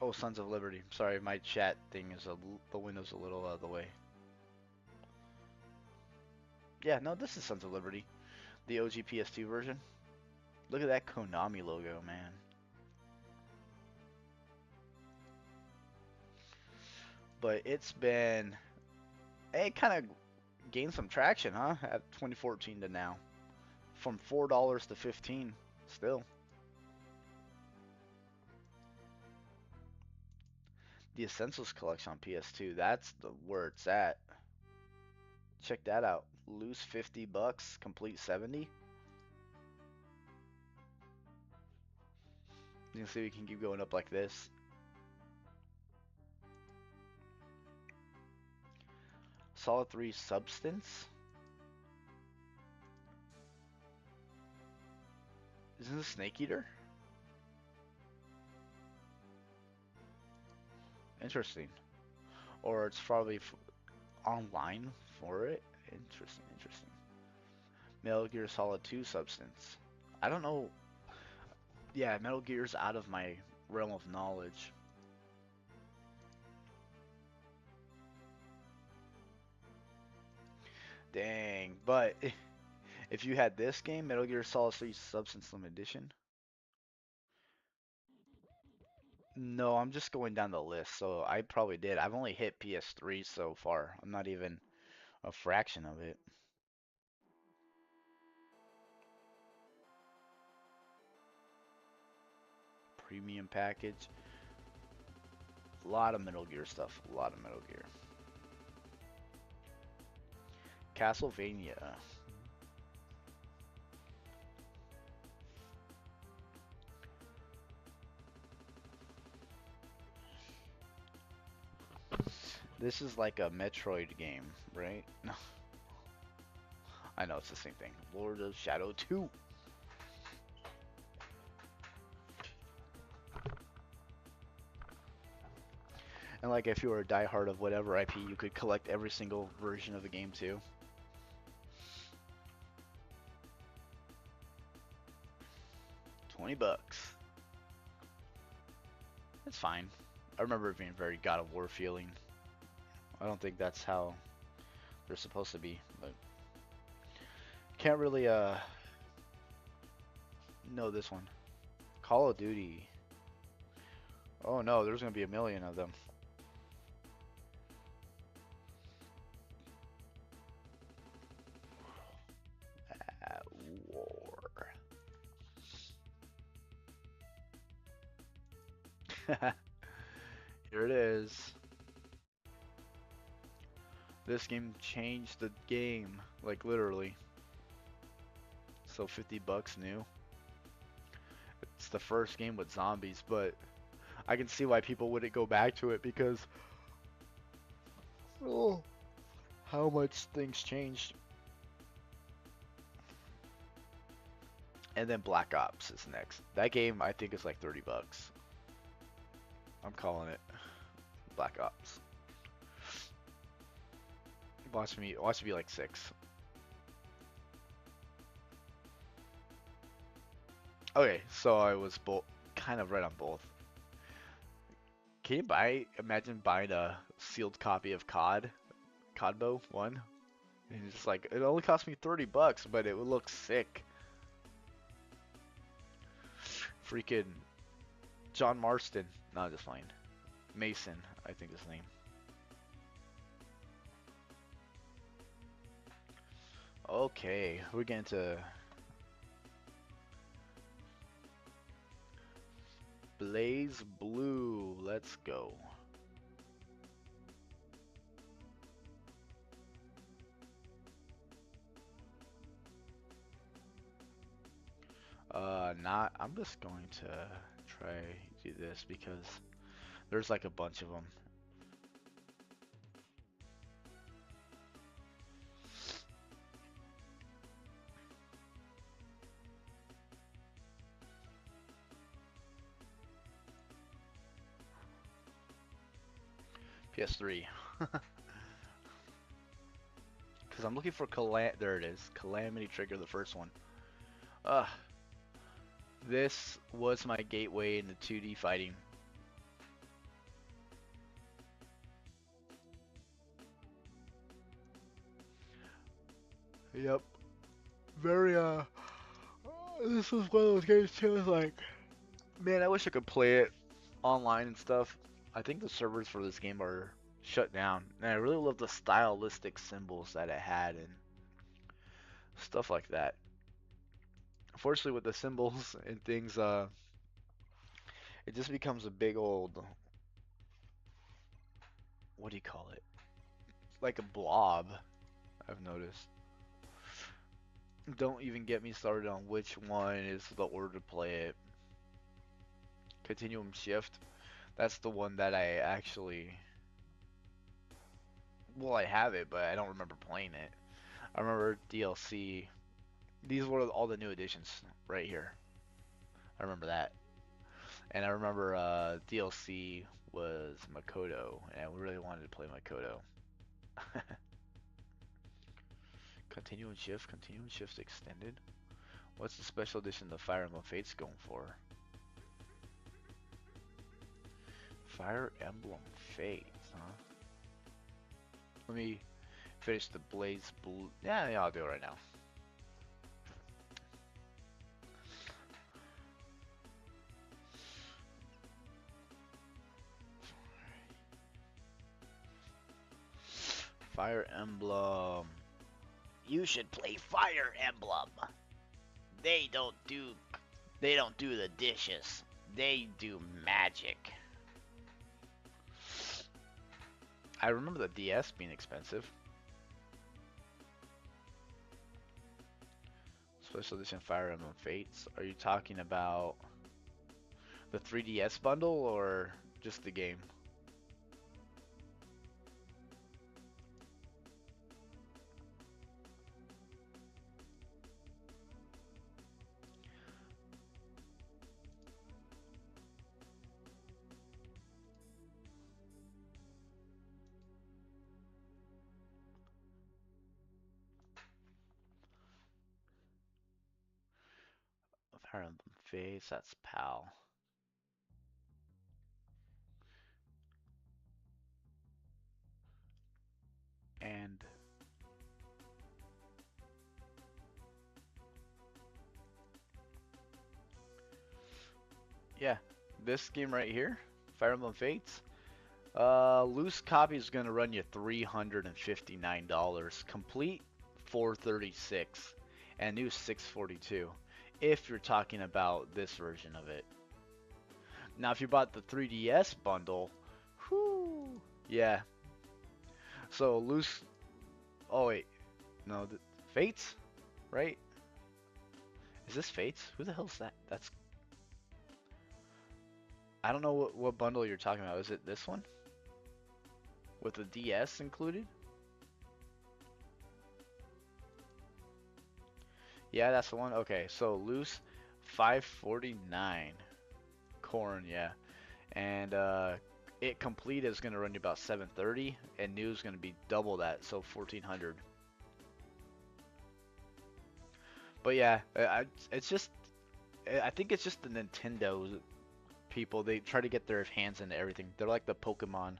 Oh, Sons of Liberty. Sorry, my chat thing is the window's a little out of the way. Yeah, no, this is Sons of Liberty. The OG PS2 version. Look at that Konami logo, man. But it kind of gained some traction, huh? At 2014 to now. from $4 to 15 still. The Essentials collection on PS2, that's where it's at. Check that out. Lose 50 bucks, complete 70. You can see we can keep going up like this. Solid 3 Substance. Isn't this Snake Eater? Interesting. Or it's probably online for it. Interesting, interesting. Metal Gear Solid 2 Substance. I don't know. Yeah, Metal Gear's out of my realm of knowledge. Dang, but if you had this game, Metal Gear Solid 3 Substance Limited Edition. No, I'm just going down the list, so I probably did. I've only hit PS3 so far. I'm not even a fraction of it. Premium package. A lot of Metal Gear stuff. A lot of Metal Gear. Castlevania. This is like a Metroid game, right? No. I know it's the same thing. Lord of Shadow 2. And like if you were a diehard of whatever IP, you could collect every single version of the game too. $20. It's fine. I remember it being very God of War feeling. I don't think that's how they're supposed to be, but can't really know this one. Call of Duty. Oh no, there's gonna be a million of them. At war. Here it is. This game changed the game, like literally. So $50 new. It's the first game with zombies, but I can see why people wouldn't go back to it because oh, how much things changed. And then Black Ops is next. That game I think is like $30. I'm calling it Black Ops. Watch me be like 6. Okay, so I was both kind of right on both. Can you imagine buying a sealed copy of CODBO 1? And it's just like, it only cost me $30, but it would look sick. Freaking John Marston. Not just fine. Mason, I think his name. Okay, we're getting to Blaze Blue. Let's go. I'm just going to try do this because there's like a bunch of them. PS3. Because I'm looking for there it is. Calamity Trigger, the first one. This was my gateway into 2D fighting. Yep. Very, this was one of those games too, it's like, man, I wish I could play it online and stuff. I think the servers for this game are shut down. And I really love the stylistic symbols that it had and stuff like that. Unfortunately, with the symbols and things, it just becomes a big old, what do you call it? Like a blob, I've noticed. Don't even get me started on which one is the order to play it. Continuum Shift, that's the one that I actually, well, I have it, but I don't remember playing it. I remember DLC. These were all the new additions right here. I remember that. And I remember DLC was Makoto, and we really wanted to play Makoto. Continuum Shift extended. What's the special edition the Fire Emblem Fates going for? Fire Emblem Fates, huh? Let me finish the Blaze Blue. Yeah, I'll do it right now. Fire Emblem. You should play Fire Emblem. They don't do the dishes. They do magic. I remember the DS being expensive. Special edition Fire Emblem Fates. Are you talking about the 3DS bundle or just the game? Fire Emblem Fates, that's PAL. And yeah, this game right here, Fire Emblem Fates, loose copy is gonna run you $359. Complete, $436, and new $642. If you're talking about this version of it. Now, if you bought the 3DS bundle, whoo, yeah. So loose. Oh wait, no, Fates, right? Is this Fates? Who the hell's that? That's. I don't know what bundle you're talking about. Is it this one with the DS included? Yeah, that's the one. Okay, so loose, 549. Corn, yeah, and it complete is gonna run you about 730, and new is gonna be double that, so 1400. But yeah, it's just I think it's just the Nintendo people. They try to get their hands into everything. They're like the Pokemon,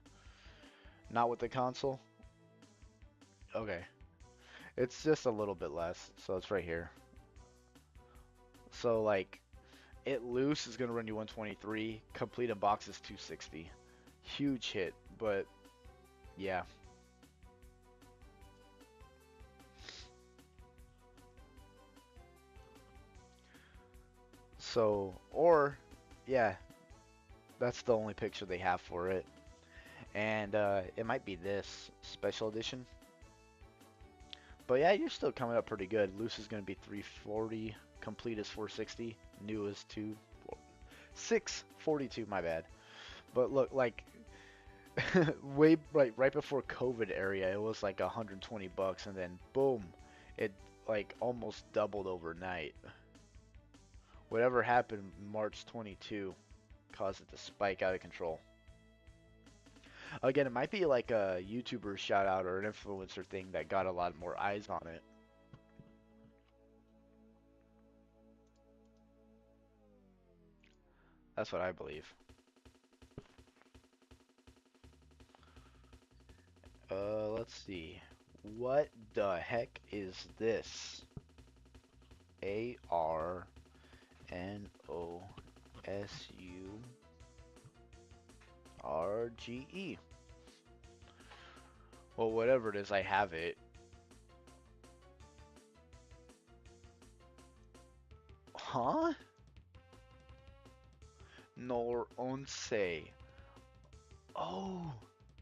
not with the console. Okay, it's just a little bit less, so it's right here. So like, it loose is gonna run you 123. Complete in box is 260. Huge hit, but yeah. So, or yeah, that's the only picture they have for it. And it might be this special edition. But yeah, you're still coming up pretty good. Loose is going to be 340, complete is 460, new is 642, my bad. But look, like way right before COVID area, it was like 120 bucks, and then boom, it like almost doubled overnight. Whatever happened March 22 caused it to spike out of control. Again, it might be like a YouTuber shout out or an influencer thing that got a lot more eyes on it. That's what I believe. Let's see. What the heck is this? ARNOSURGE. Well, whatever it is, I have it. Huh? Nor once. Oh,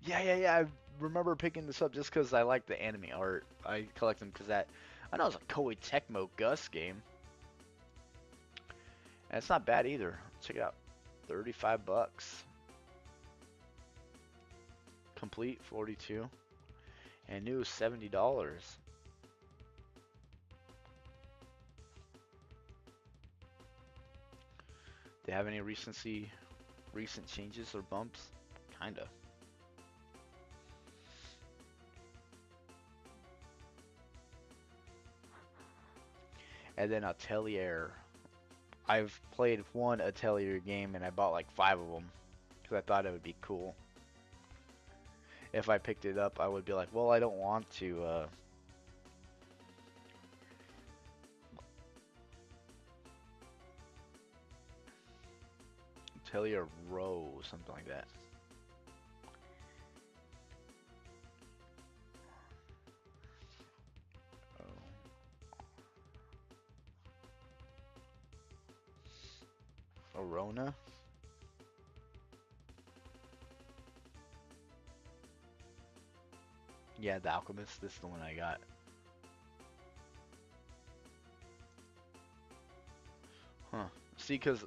yeah. I remember picking this up just because I like the anime art. I collect them because that. I know it's a Koei Tecmo Gus game, and it's not bad either. Check it out, 35 bucks. Complete 42, and new $70. They have any recent changes or bumps? Kinda. And then Atelier. I've played one Atelier game and I bought like 5 of them because I thought it would be cool. If I picked it up, I would be like, well, I don't want to. Atelier Row, something like that. Oh. Arona? Yeah, the Alchemist. This is the one I got. Huh. See, cause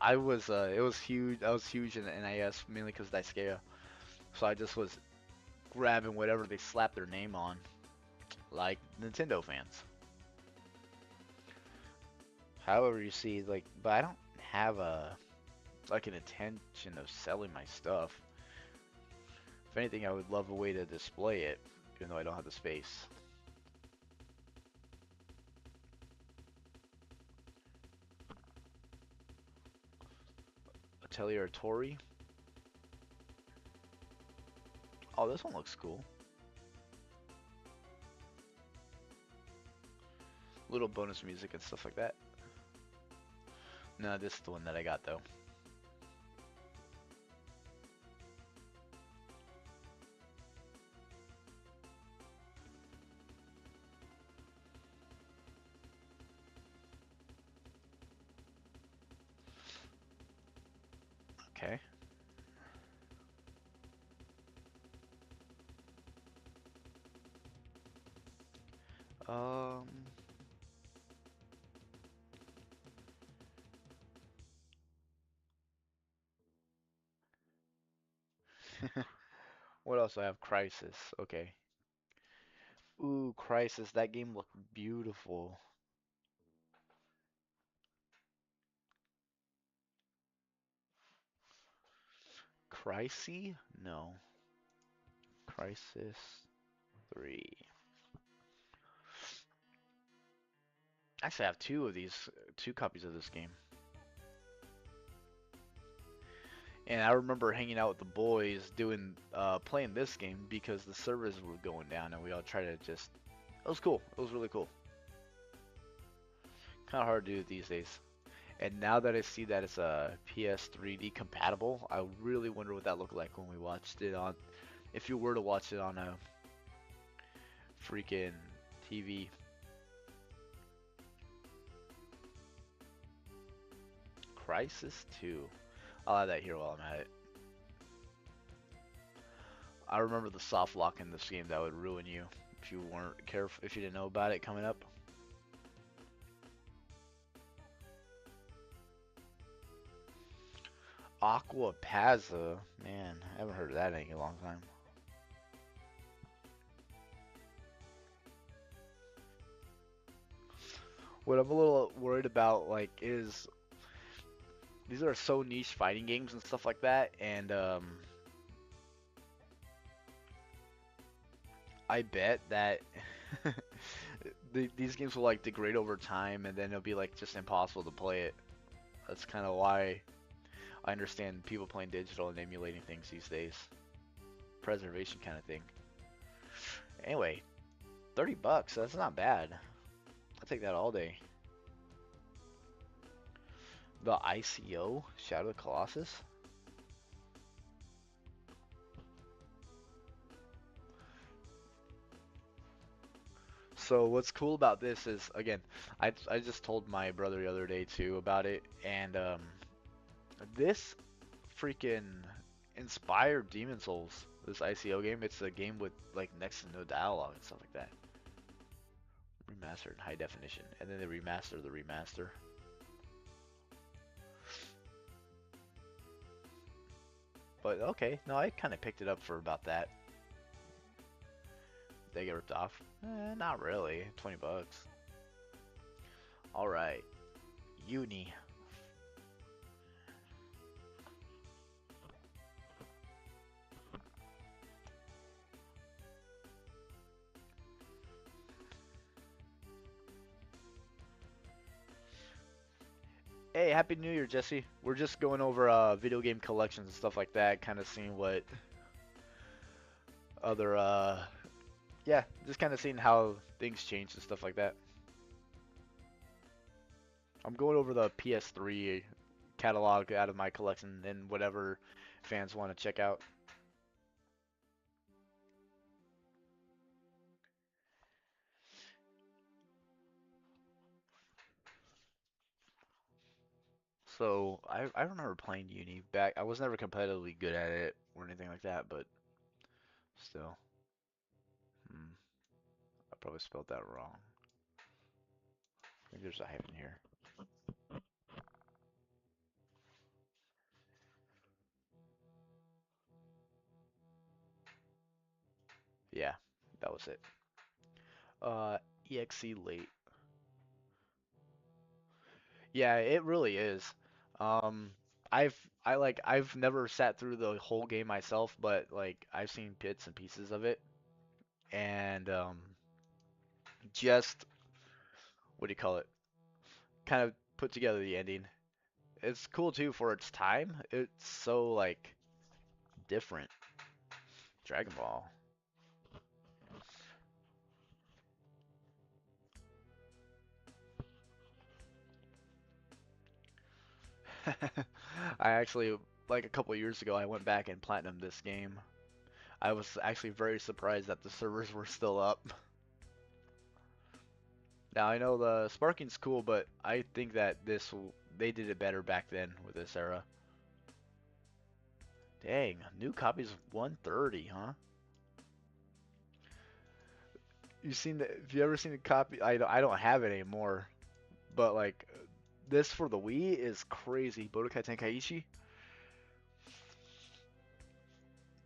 I was it was huge. I was huge in the NIS mainly because Daisuke. So I just was grabbing whatever they slapped their name on, like Nintendo fans. However, you see, like, but I don't have a like an intention of selling my stuff. If anything, I would love a way to display it, even though I don't have the space. Atelier Tori. Oh, this one looks cool. Little bonus music and stuff like that. No, this is the one that I got though. Okay. Um. What else do I have? Crisis. Okay. Ooh, Crisis. That game looked beautiful. Crisis? No. Crisis 3. Actually, I have two copies of this game. And I remember hanging out with the boys playing this game because the servers were going down and we all tried to just. It was cool. It was really cool. Kind of hard to do these days. And now that I see that it's a PS3D compatible, I really wonder what that looked like when we watched it on. If you were to watch it on a freaking TV. Crisis 2. I'll add that here while I'm at it. I remember the soft lock in this game that would ruin you if you weren't careful, if you didn't know about it coming up. Aquapazza, man, I haven't heard of that in a long time. What I'm a little worried about, like, is these are so niche fighting games and stuff like that, and I bet that these games will like degrade over time, and then it'll be like just impossible to play it. That's kind of why I understand people playing digital and emulating things these days. Preservation kind of thing. Anyway, 30 bucks, that's not bad. I'll take that all day. The ICO, Shadow of the Colossus. So what's cool about this is, again, I just told my brother the other day too about it, and this freaking inspired Demon Souls. This ICO game, it's a game with like next to no dialogue and stuff like that. Remastered in high definition, and then they remaster the remaster. But okay, no, I kind of picked it up for about that. They get ripped off? Not really. 20 bucks. All right, Uni. Hey, Happy New Year, Jesse. We're just going over video game collections and stuff like that, kind of seeing what other yeah, just kind of seeing how things change and stuff like that. I'm going over the PS3 catalog out of my collection and whatever fans want to check out. So I remember playing Uni back. I was never competitively good at it or anything like that, but still, I probably spelled that wrong. I think there's a hyphen here. Yeah, that was it. EXE late. Yeah, it really is. Um, I've I've never sat through the whole game myself, but like I've seen bits and pieces of it, and just what do you call it? Kind of put together the ending. It's cool too for its time. It's so like different. Dragon Ball. I actually like a couple years ago I went back and platinum this game. I was actually very surprised that the servers were still up. Now I know the sparking's cool, but I think that they did it better back then with this era. Dang, new copies 130, huh? Have you ever seen a copy? I don't have it anymore, but like this for the Wii is crazy. Budokai Tenkaichi.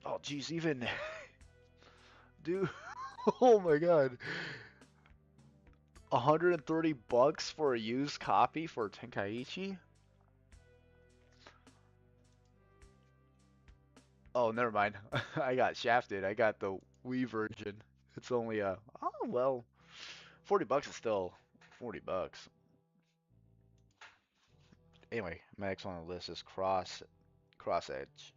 Oh geez, even dude. Oh my God. 130 bucks for a used copy for Tenkaichi? Oh, never mind. I got shafted. I got the Wii version. It's only oh well, 40 bucks is still 40 bucks. Anyway, my next on the list is Cross Edge.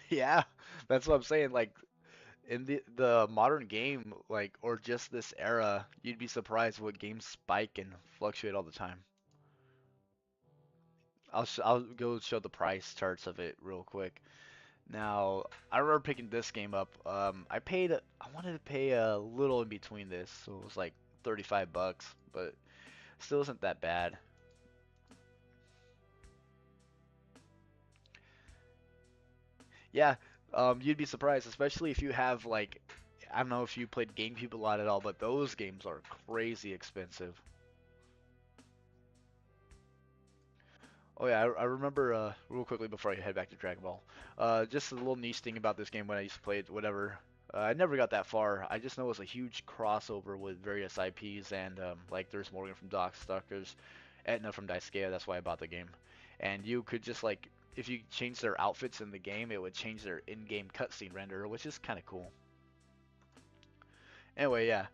Yeah, that's what I'm saying. Like in the modern game, like or just this era, you'd be surprised what games spike and fluctuate all the time. I'll go show the price charts of it real quick. Now, I remember picking this game up. I wanted to pay a little in between this, so it was like 35 bucks, but still isn't that bad. Yeah, you'd be surprised, especially if you have like, I don't know if you played GameCube a lot at all, but those games are crazy expensive. Oh yeah, I remember real quickly before I head back to Dragon Ball. Just a little niche thing about this game when I used to play it, whatever. I never got that far. I just know it was a huge crossover with various IPs, and like there's Morgan from Darkstalkers, Etna from Daisuke. That's why I bought the game. And you could just like, if you change their outfits in the game, it would change their in-game cutscene render, which is kind of cool. Anyway, yeah,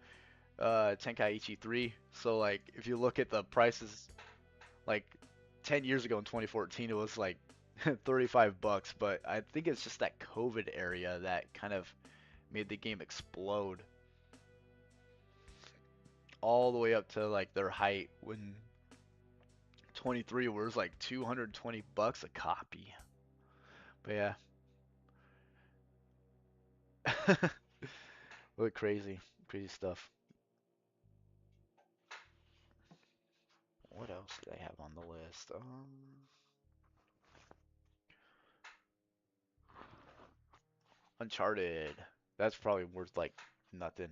Tenkaichi 3. So like, if you look at the prices like 10 years ago in 2014 it was like 35 bucks, but I think it's just that COVID area that kind of made the game explode. all the way up to like their height when 23 was like 220 bucks a copy. But yeah, look crazy, crazy stuff. What else did I have on the list? Uncharted. That's probably worth like nothing.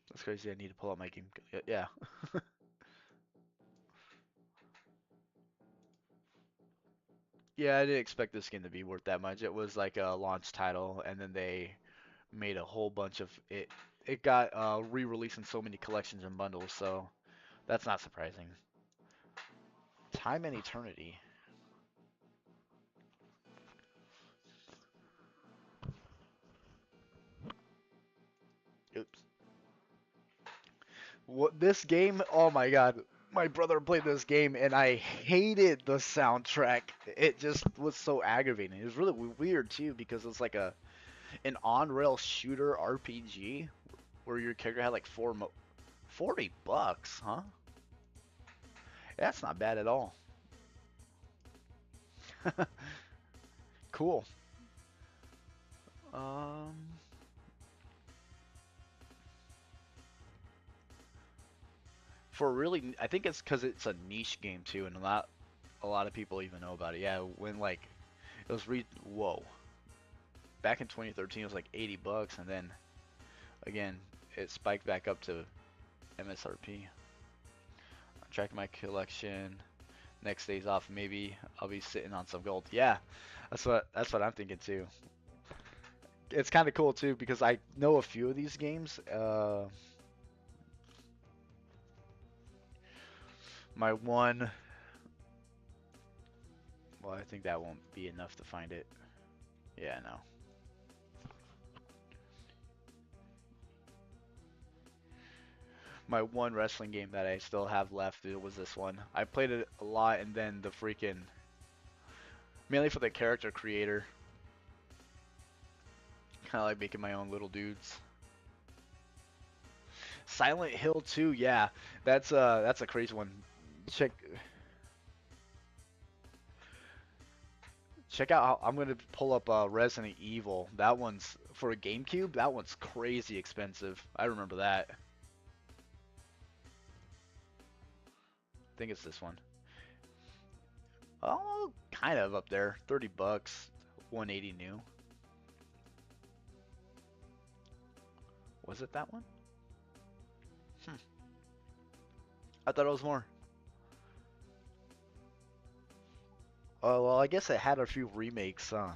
That's crazy. I need to pull out my game. Yeah. Yeah, I didn't expect this game to be worth that much. It was like a launch title, and then they made a whole bunch of it. It got re-released in so many collections and bundles, so that's not surprising. Time and Eternity. Oops. What this game? Oh my God. My brother played this game and I hated the soundtrack. It just was so aggravating. It was really weird too because it's like a an on-rail shooter RPG where your character had like 40 bucks, huh? That's not bad at all. Cool. Um, for really, I think it's because it's a niche game too, and a lot of people even know about it. Yeah, when like it was whoa, back in 2013 it was like 80 bucks, and then again it spiked back up to MSRP. I'm tracking my collection. Next day's off, maybe I'll be sitting on some gold. Yeah, that's what I'm thinking too. It's kind of cool too because I know a few of these games. My one, well, I think that won't be enough to find it. Yeah, no. My one wrestling game that I still have left, it was this one. I played it a lot, and then the freaking mainly for the character creator, kind of like making my own little dudes. Silent Hill 2, yeah, that's a crazy one. Check check out how I'm gonna pull up Resident Evil. That one's for a GameCube. That one's crazy expensive. I remember that. I think it's this one. Oh, kind of up there. 30 bucks, 180 new. Was it that one? Hmm. I thought it was more. Oh, well, I guess it had a few remakes, huh?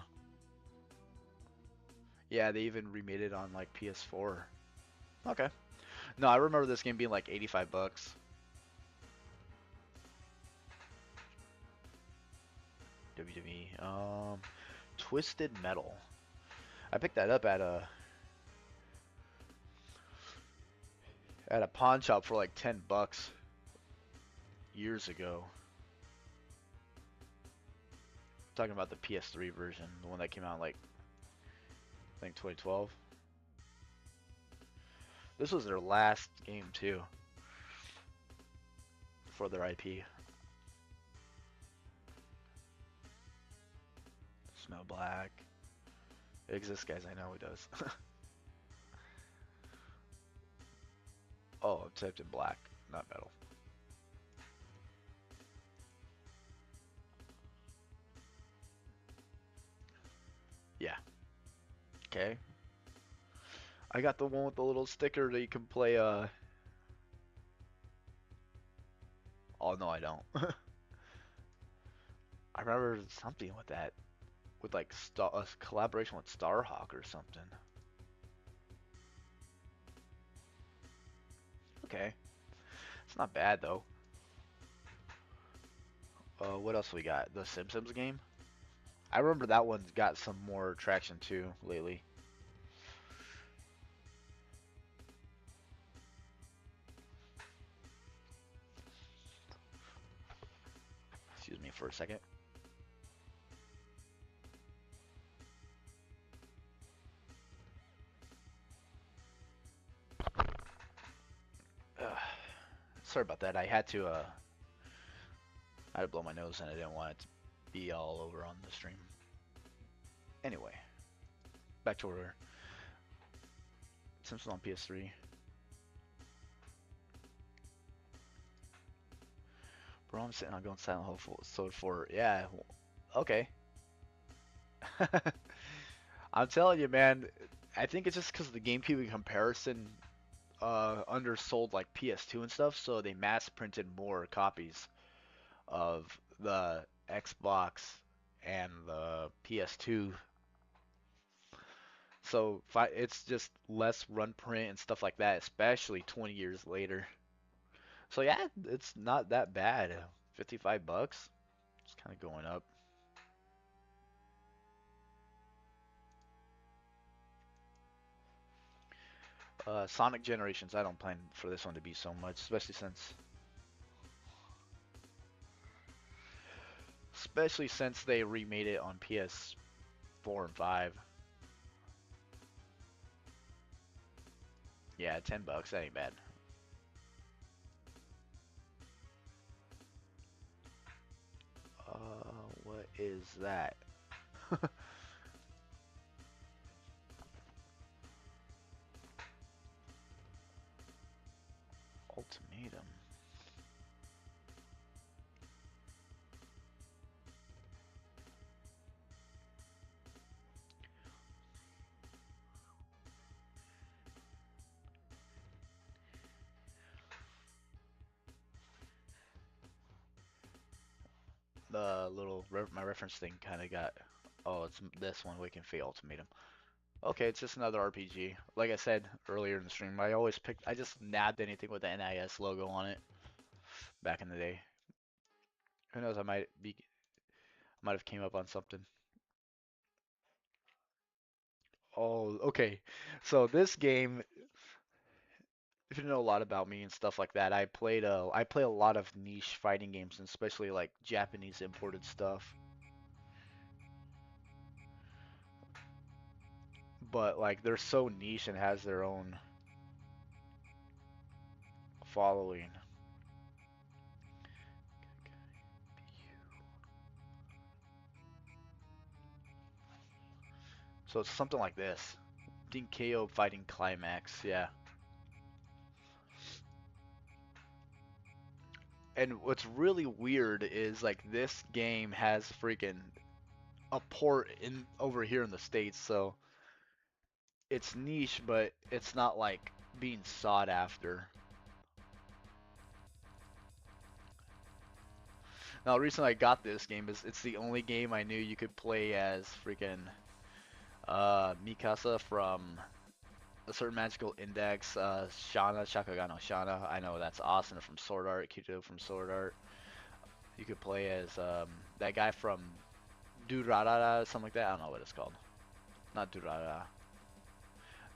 Yeah, they even remade it on like PS4. Okay. No, I remember this game being like 85 bucks. WWE. Twisted Metal. I picked that up at a pawn shop for like 10 bucks years ago. Talking about the PS3 version, the one that came out like I think 2012. This was their last game too for their IP. Smell Black. It exists, guys. I know it does. Oh, I'm typed in black, not metal. Yeah. Okay. I got the one with the little sticker that you can play. Oh no, I don't. I remember something with that, with like a collaboration with Starhawk or something. Okay. It's not bad though. What else we got? The Simpsons game. I remember that one's got some more traction too lately. Excuse me for a second. Sorry about that. I had to blow my nose and I didn't want it to be all over on the stream. Anyway, back to where Simpsons on PS3. Bro, I'm sitting on going Silent Hill Episode 4. Yeah, okay. I'm telling you, man. I think it's just because of the GameCube in comparison undersold like PS2 and stuff, so they mass printed more copies of the Xbox and the PS2. So it's just less run print and stuff like that, especially 20 years later. So yeah, it's not that bad. 55 bucks. It's kind of going up. Sonic Generations, I don't plan for this one to be so much, especially since they remade it on PS4 and 5. Yeah, 10 bucks, that ain't bad. What is that? Ultimatum. The my reference thing kind of got. Oh, it's this one, Wake and Fate Ultimatum. Okay, it's just another RPG. Like I said earlier in the stream, I just nabbed anything with the NIS logo on it back in the day. Who knows, might have came up on something. Oh, okay. So this game, if you know a lot about me and stuff like that, I play a lot of niche fighting games, and especially like Japanese imported stuff. But like they're so niche and has their own following. So it's something like this. Dinkayo fighting Climax, yeah. And what's really weird is like this game has freaking a port in over here in the States, so it's niche, but it's not like being sought after. Now, the reason I got this game is it's the only game I knew you could play as freaking Mikasa from a certain magical index, Shana, Shakagano Shana. I know that's Asuna from Sword Art, Kirito from Sword Art. You could play as that guy from Durarara, something like that. I don't know what it's called. Not Durarara.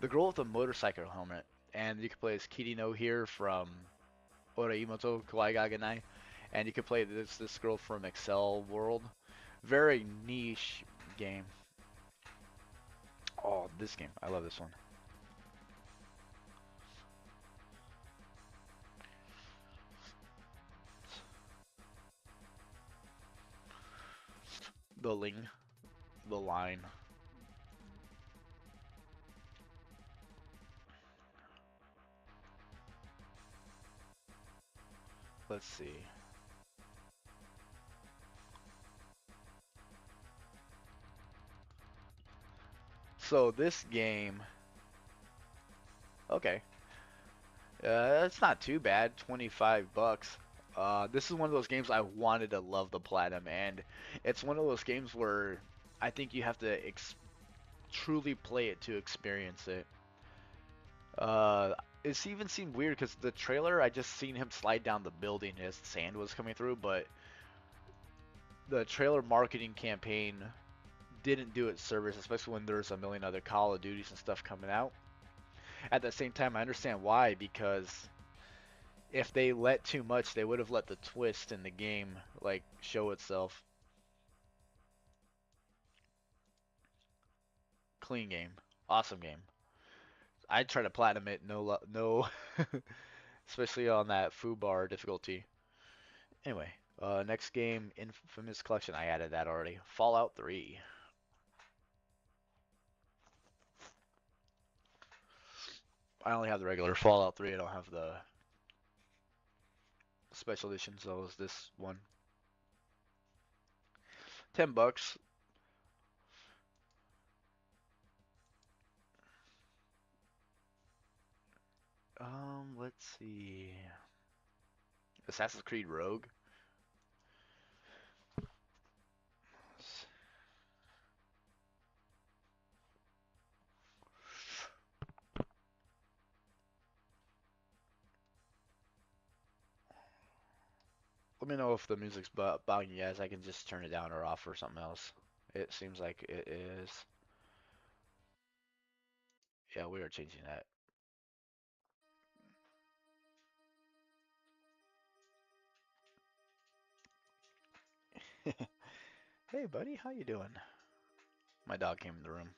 The girl with the motorcycle helmet. And you could play as Kirino here from Oraimoto Kawaii. And you could play this girl from Excel World. Very niche game. Oh, this game. I love this one. The Ling. The line. Let's see. So this game. Okay. It's not too bad. 25 bucks. This is one of those games I wanted to love the platinum, and it's one of those games where I think you have to truly play it to experience it. It's even seemed weird because the trailer, I just seen him slide down the building as sand was coming through, but the trailer marketing campaign didn't do its service, especially when there's a million other Call of Duties and stuff coming out. At the same time, I understand why, because if they let too much, they would have let the twist in the game like show itself. Clean game, awesome game. I try to platinum it, no, no, especially on that foo bar difficulty. Anyway, next game, Infamous Collection. I added that already. Fallout 3. I only have the regular Fallout 3. I don't have the special edition, so it's this one. $10. Let's see. Assassin's Creed Rogue. Let me know if the music's bothering you guys. I can just turn it down or off or something else. It seems like it is. Yeah, we are changing that. Hey, buddy, how you doing? My dog came in the room.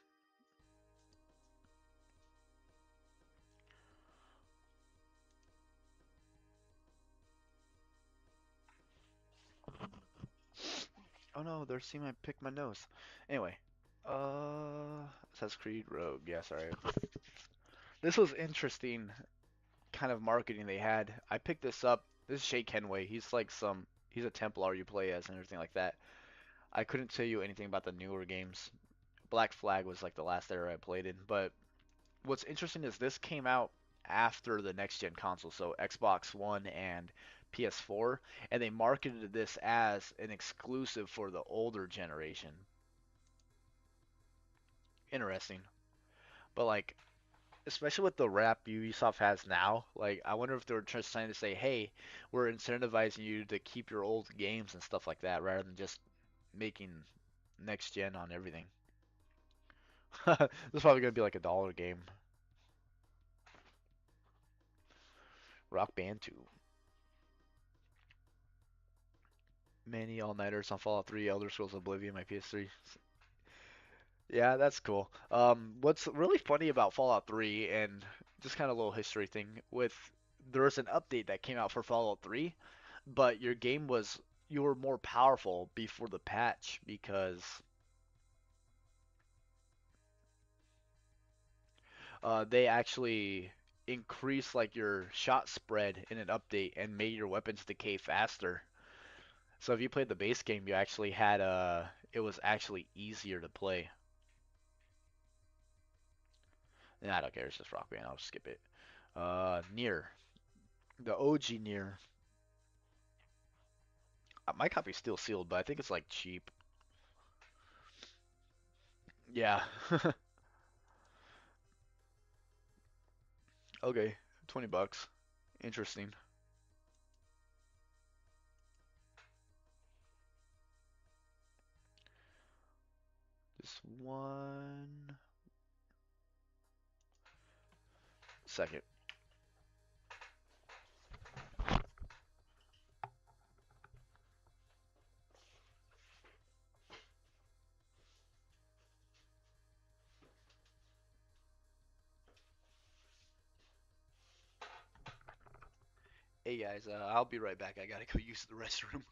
Oh no, they're seeing I pick my nose. Anyway, Assassin's Creed Rogue. Yeah, sorry. This was interesting kind of marketing they had. I picked this up. This is Shay Kenway. He's a Templar you play as and everything like that. I couldn't tell you anything about the newer games. Black Flag was like the last era I played in, but what's interesting is this came out after the next gen console, so Xbox One and PS4, and they marketed this as an exclusive for the older generation. Interesting. But like especially with the rap Ubisoft has now, like I wonder if they're just trying to say, "Hey, we're incentivizing you to keep your old games and stuff like that rather than just making next gen on everything." This is probably gonna be like $1 game. Rock Band 2. Many all-nighters on Fallout 3, Elder Scrolls Oblivion, my PS3. Yeah, that's cool. What's really funny about Fallout 3 and just kind of a little history thing with there was an update that came out for Fallout 3, but your game was you were more powerful before the patch because they actually increased like your shot spread in an update and made your weapons decay faster. So if you played the base game, you actually had it was actually easier to play. Nah, I don't care. It's just Rock Band. I'll skip it. Near the OG Near. My copy's still sealed, but I think it's like cheap. Yeah. Okay, $20. Interesting. Just 1 second. Hey guys, I'll be right back. I gotta go use the restroom.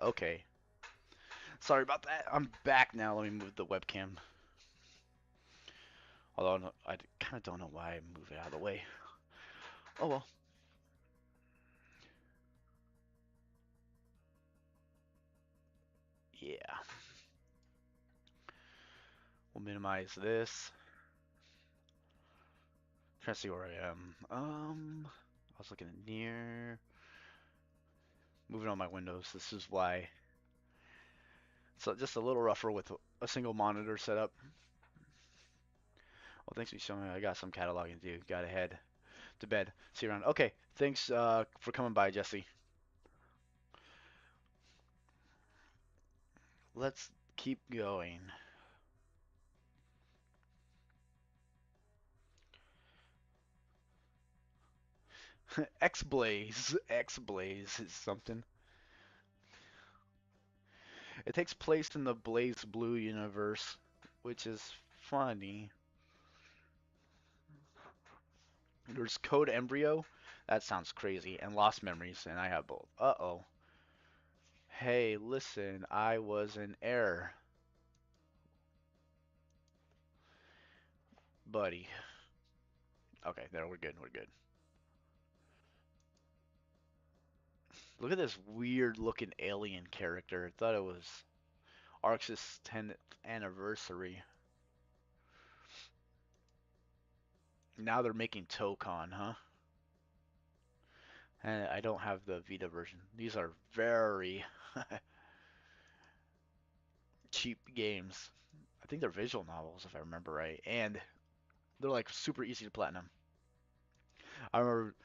Okay. Sorry about that. I'm back now. Let me move the webcam. Although I kind of don't know why I move it out of the way. Oh well. Yeah. We'll minimize this. Trying to see where I am. I was looking at near. Moving on my windows. This is why. So just a little rougher with a single monitor setup. Well, thanks for showing me. I got some cataloging to do. Gotta head to bed. See you around. Okay. Thanks for coming by, Jesse. Let's keep going. X-Blaze. X-Blaze is something. It takes place in the Blaze Blue universe, which is funny. There's Code Embryo. That sounds crazy. And Lost Memories, and I have both. Uh-oh. Hey, listen, I was in error, buddy. Okay, there, we're good, we're good. Look at this weird looking alien character. I thought it was Arxis' 10th anniversary. Now they're making Tokon, huh? And I don't have the Vita version. These are very cheap games. I think they're visual novels, if I remember right. And they're like super easy to platinum. I remember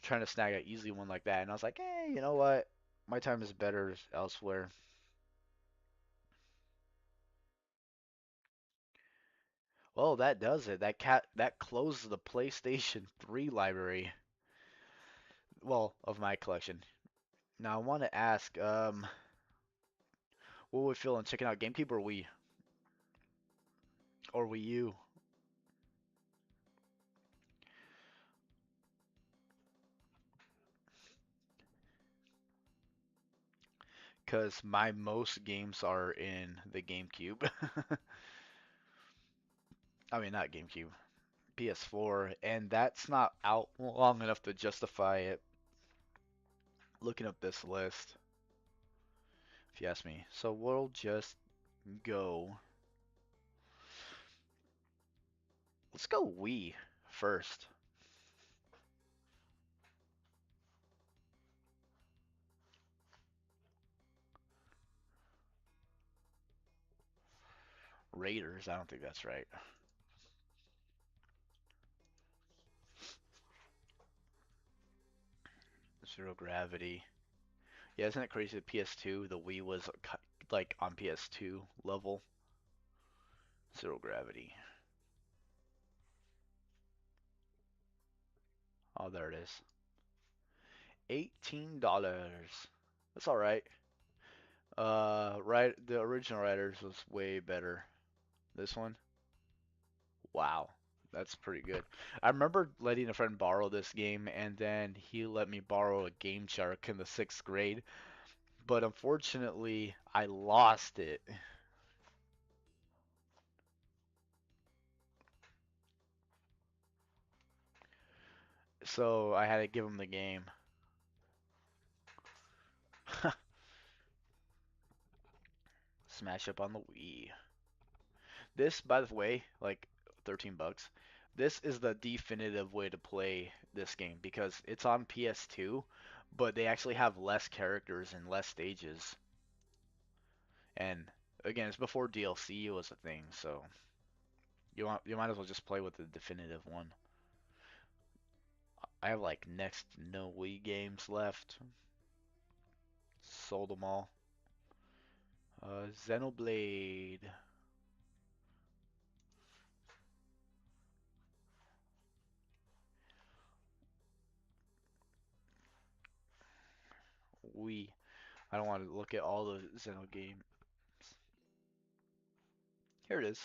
trying to snag an easy one like that, and I was like, hey, you know what? My time is better elsewhere. Well, that does it. That closes the PlayStation 3 library. Well, of my collection. Now I want to ask, what would we feel in checking out GameCube or Wii U? Because my most games are in the GameCube. I mean, not GameCube, PS4, and that's not out long enough to justify it. Looking up this list, if you ask me. So we'll just go. Let's go Wii first. Raiders, I don't think that's right. Zero Gravity. Yeah, isn't it crazy that PS2, the Wii was like on PS2 level? Zero Gravity. Oh, there it is. $18. That's all right. Right, the original Riders was way better. This one, wow, that's pretty good. I remember letting a friend borrow this game, and then he let me borrow a Game Shark in the sixth grade, but unfortunately, I lost it. So I had to give him the game. Smash up on the Wii. This, by the way, like 13 bucks. This is the definitive way to play this game because it's on PS2, but they actually have less characters and less stages. And again, it's before DLC was a thing, so you might as well just play with the definitive one. I have like next to no Wii games left. Sold them all. Xenoblade. Wii. I don't want to look at all the Xeno games. Here it is.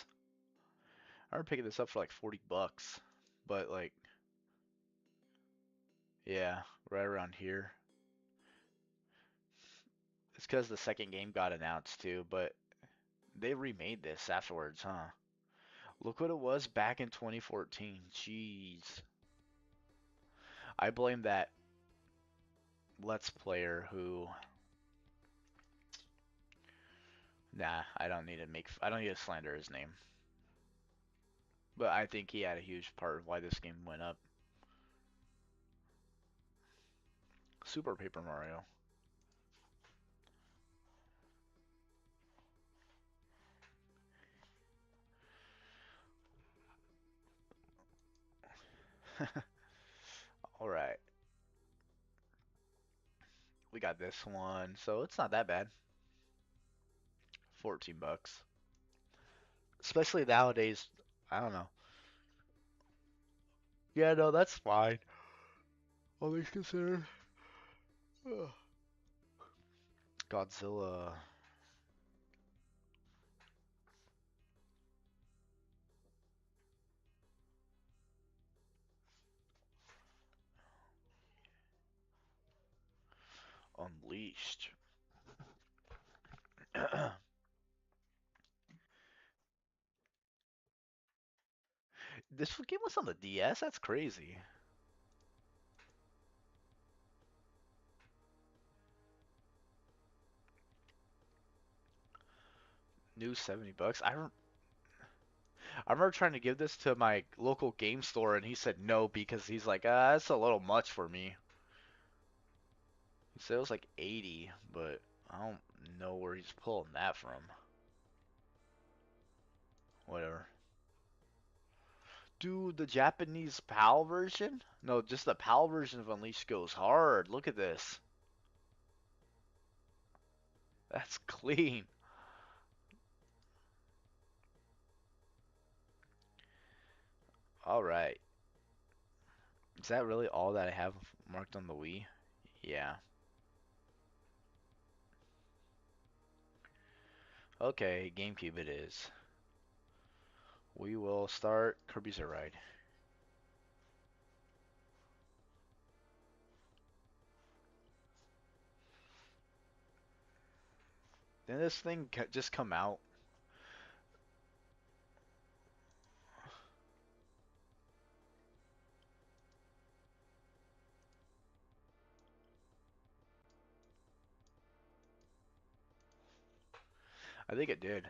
I remember picking this up for like 40 bucks. But like, yeah, right around here.
It's because the second game got announced too, but they remade this afterwards, huh? Look what it was back in 2014. Jeez. I blame that Let's Player who. Nah, I don't need to slander his name. But I think he had a huge part of why this game went up. Super Paper Mario. Alright. We got this one, so it's not that bad. 14 bucks. Especially nowadays, I don't know. Yeah, no, that's fine. All things considered. Ugh. Godzilla. Unleashed. This game was on the DS? That's crazy. New 70 bucks. I remember trying to give this to my local game store and he said no because he's like, that's a little much for me. He said it was like 80, but I don't know where he's pulling that from. Whatever. Dude, the Japanese PAL version? No, just the PAL version of Unleashed goes hard. Look at this. That's clean. Alright. Is that really all that I have marked on the Wii? Yeah. Okay, GameCube it is. We will start Kirby's Air Ride. Didn't this thing just come out? I think it did.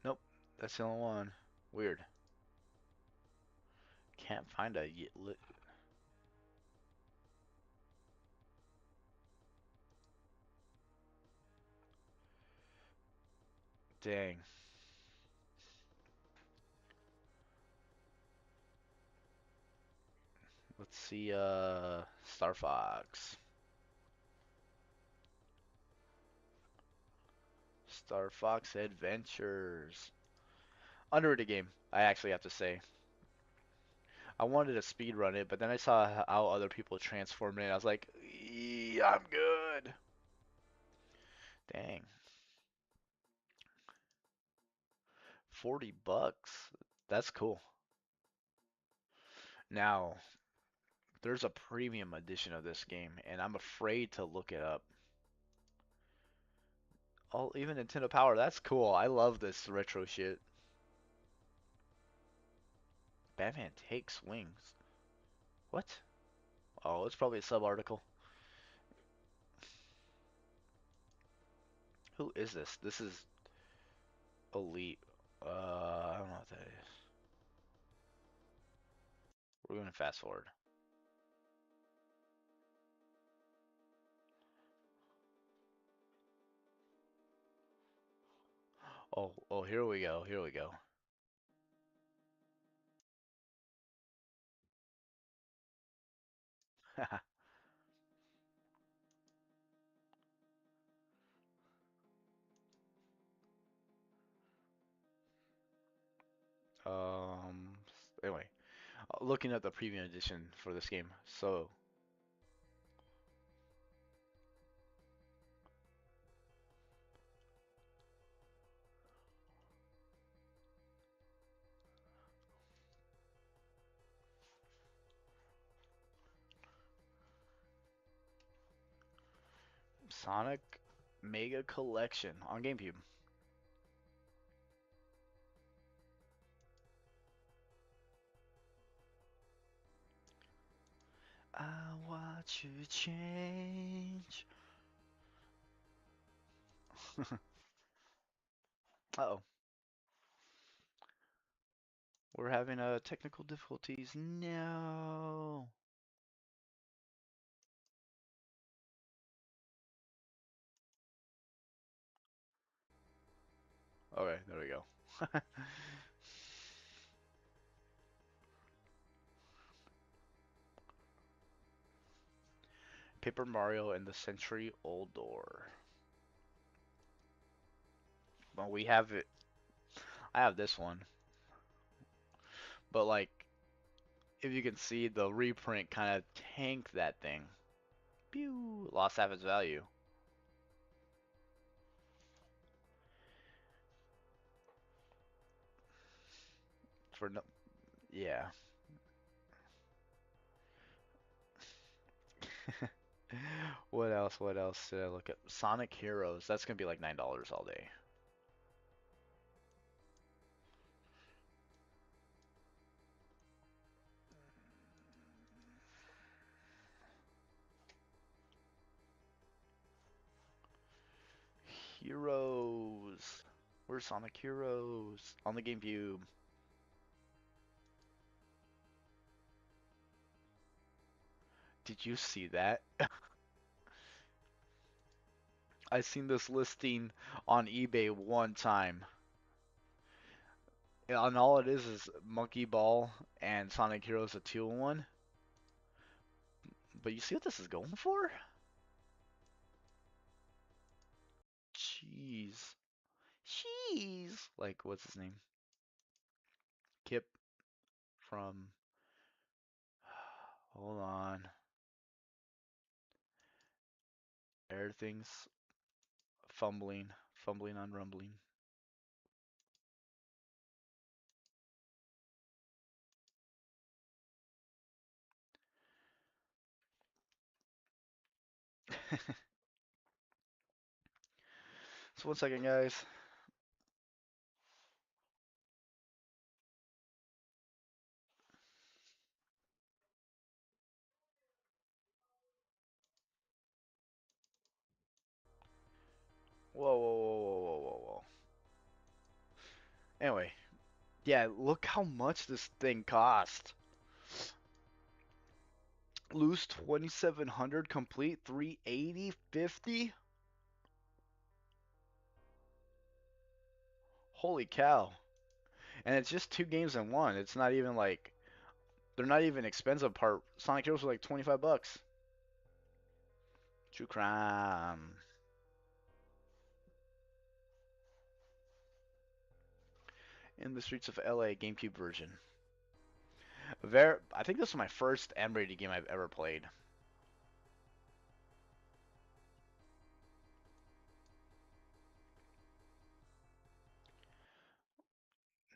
Nope, that's the only one. Weird. Can't find a Dang. Let's see, Star Fox. Star Fox Adventures. Underrated game, I actually have to say. I wanted to speed run it, but then I saw how other people transformed it. And I was like, I'm good. Dang, 40 bucks. That's cool. Now, there's a premium edition of this game, and I'm afraid to look it up. Oh, even Nintendo Power. That's cool. I love this retro shit. Batman takes wings. What? Oh, it's probably a sub article. Who is this? This is Elite. I don't know what that is. We're going to fast forward. Oh, here we go. Here we go.
Um, anyway, looking at the premium edition for this game. So, Sonic Mega Collection on GameCube. I watch you change. Uh-oh. We're having technical difficulties. No. Okay, there we go. Paper Mario and the Century Old Door. Well, we have it. I have this one. But like, if you can see, the reprint kind of tanked that thing. Pew! Lost half its value. For no, yeah. What else? What else did I look at? Sonic Heroes. That's gonna be like $9 all day. Heroes. Where's Sonic Heroes? On the GameCube. Did you see that? I seen this listing on eBay one time. And all it is Monkey Ball and Sonic Heroes a 2-in-1. But you see what this is going for? Jeez. Jeez. Like, what's his name? Kip from. Hold on. Everything's fumbling. Fumbling on rumbling. So, 1 second, guys. Whoa, whoa, whoa, whoa, whoa, whoa, whoa. Anyway, yeah, look how much this thing cost. Loose 2700, complete 380, 50. Holy cow. And it's just 2 games in one. It's not even like they're not even expensive part. Sonic Heroes are like 25 bucks. True crime. In the Streets of LA GameCube version. I think this is my first M-rated game I've ever played.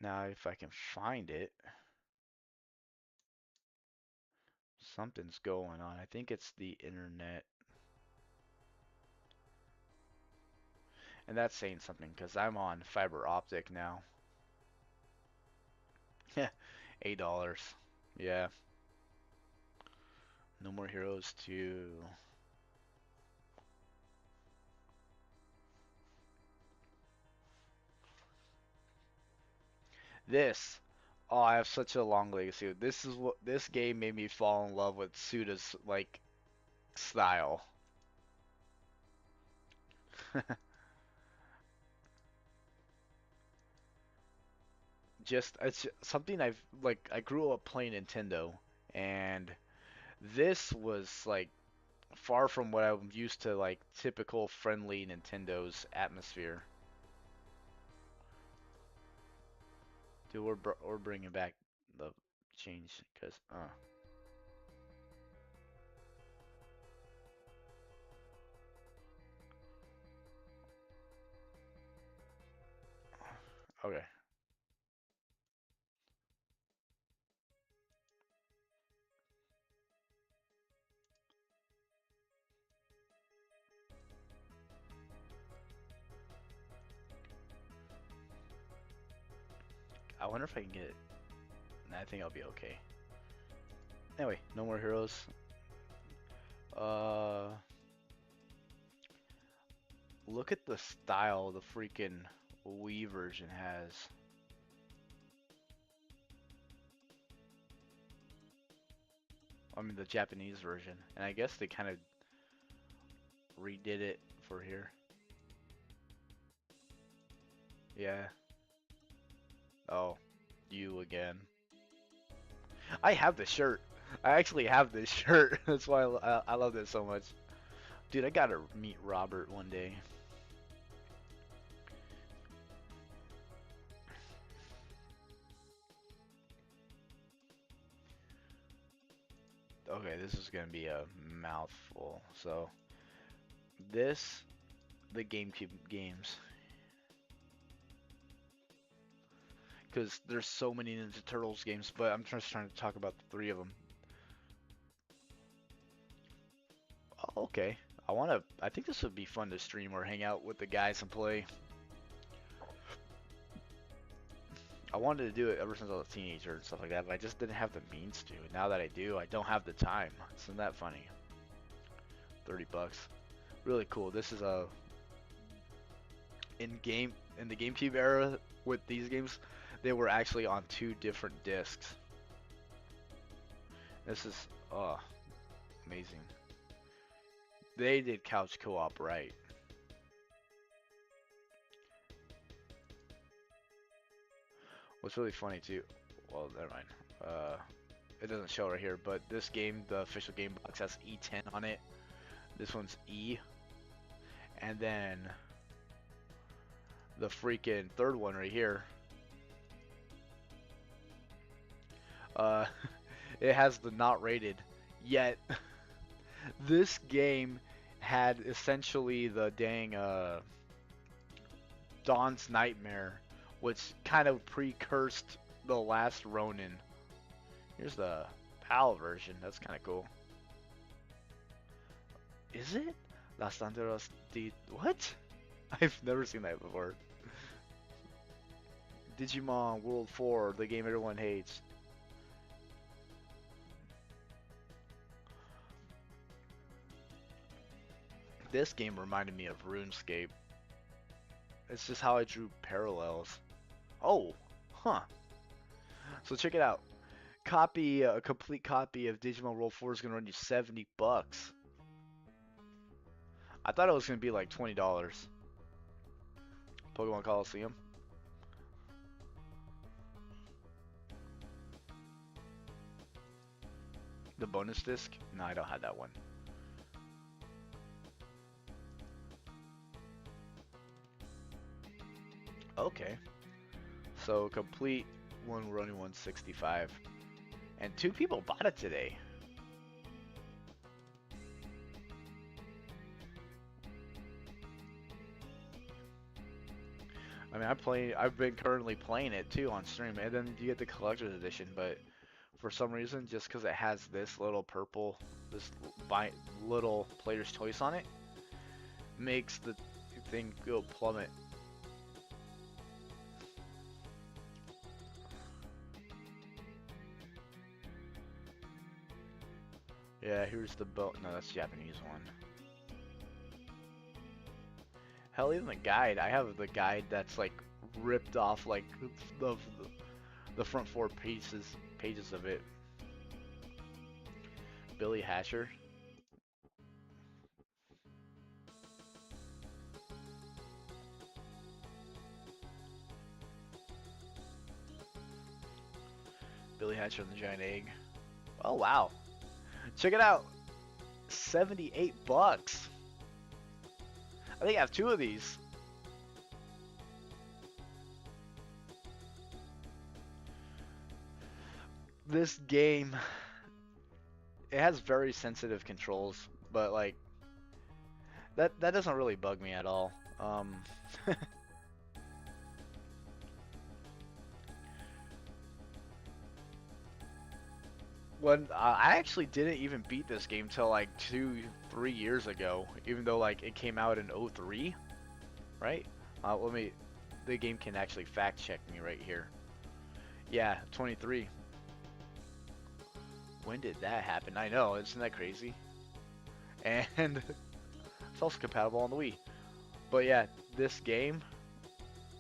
Now, if I can find it, something's going on. I think it's the internet. And that's saying something because I'm on fiber optic now. $8. Yeah. No More Heroes 2. This. Oh, I have such a long legacy. This is what this game made me fall in love with Suda's like style. Just it's something I grew up playing Nintendo, and this was like far from what I'm used to, like typical friendly Nintendo's atmosphere. Dude, we're bringing back the change because okay. I wonder if I can get it. Nah, I think I'll be okay. Anyway, no more heroes. Uh, Look at the style the freaking Wii version has. I mean the Japanese version, and I guess they kind of redid it for here. Yeah. Oh, you again. I have the shirt. I actually have this shirt. That's why I love this so much. Dude, I gotta meet Robert one day. Okay, this is gonna be a mouthful. So, the GameCube games. Because there's so many Ninja Turtles games, but I'm just trying to talk about the three of them. Oh, okay. I think this would be fun to stream or hang out with the guys and play. I wanted to do it ever since I was a teenager and stuff like that, but I just didn't have the means to. Now that I do, I don't have the time. Isn't that funny? 30 bucks. Really cool. This is a in the GameCube era with these games, they were actually on two different discs. This is amazing. They did couch co-op right. What's really funny too, well, never mind. It doesn't show right here, but this game, the official game box has E10 on it. This one's E. And then the freaking third one right here. It has the not rated. Yet this game had essentially the dang Dawn's Nightmare, which kind of precursed the last Ronin. Here's the PAL version. That's kind of cool. Is it? Las Banderas de... What? I've never seen that before. Digimon World 4, the game everyone hates. This game reminded me of RuneScape. It's just how I drew parallels. Oh, huh. So check it out. A complete copy of Digimon World 4 is gonna run you 70 bucks. I thought it was gonna be like $20. Pokemon Coliseum. The bonus disc? No, I don't have that one. Okay. So complete one running 165. And 2 people bought it today. I mean, I've been currently playing it too on stream, and then you get the collector's edition, but for some reason, just because it has this little purple, this little player's choice on it, makes the thing go plummet. Yeah, here's the boat. No, that's the Japanese one. Hell, even the guide. I have the guide that's like ripped off like the front 4 pages of it. Billy Hatcher. Billy Hatcher and the Giant Egg. Oh wow. Check it out. 78 bucks. I think I have 2 of these. This game, it has very sensitive controls, but like that doesn't really bug me at all. When I actually didn't even beat this game till like 3 years ago, even though like it came out in '03, right? Let me. The game can actually fact check me right here. Yeah, 23. When did that happen? I know, isn't that crazy? And it's also compatible on the Wii. But yeah, this game,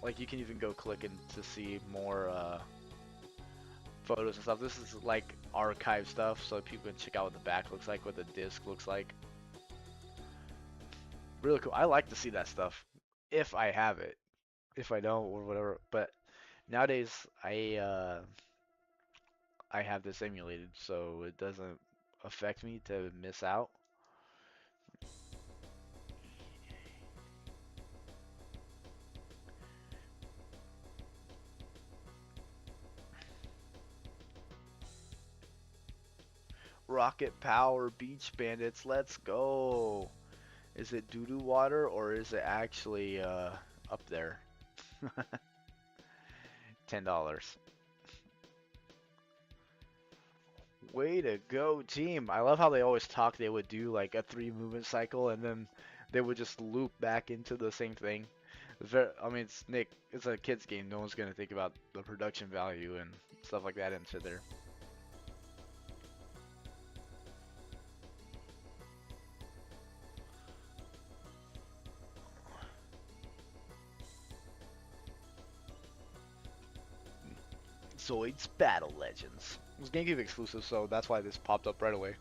like you can even go click and to see more photos and stuff. This is like archive stuff, so people can check out what the back looks like, what the disc looks like. Really cool. I like to see that stuff if I have it. If I don't or whatever. But nowadays I have this emulated, so it doesn't affect me to miss out. Rocket Power Beach Bandits, let's go. Is it doo-doo water or is it actually up there? $10. Way to go, team. I love how they always talk they would do like a 3 movement cycle and then they would just loop back into the same thing. I mean, it's Nick, it's a kid's game. No one's going to think about the production value and stuff like that into there. Zoids Battle Legends. It was GameCube exclusive, so that's why this popped up right away.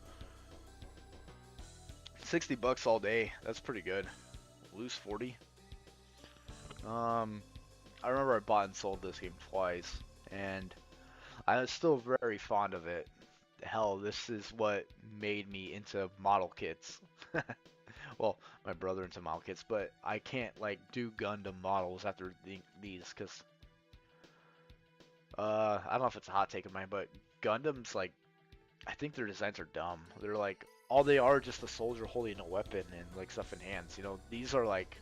$60 all day. That's pretty good. Lose 40. I remember I bought and sold this game twice, and I was still very fond of it. Hell, this is what made me into model kits. Well, my brother into model kits, but I can't like do Gundam models after these because I don't know if it's a hot take of mine, but Gundams like I think their designs are dumb. They're like all they are just a soldier holding a weapon and like stuff in hands. You know, these are like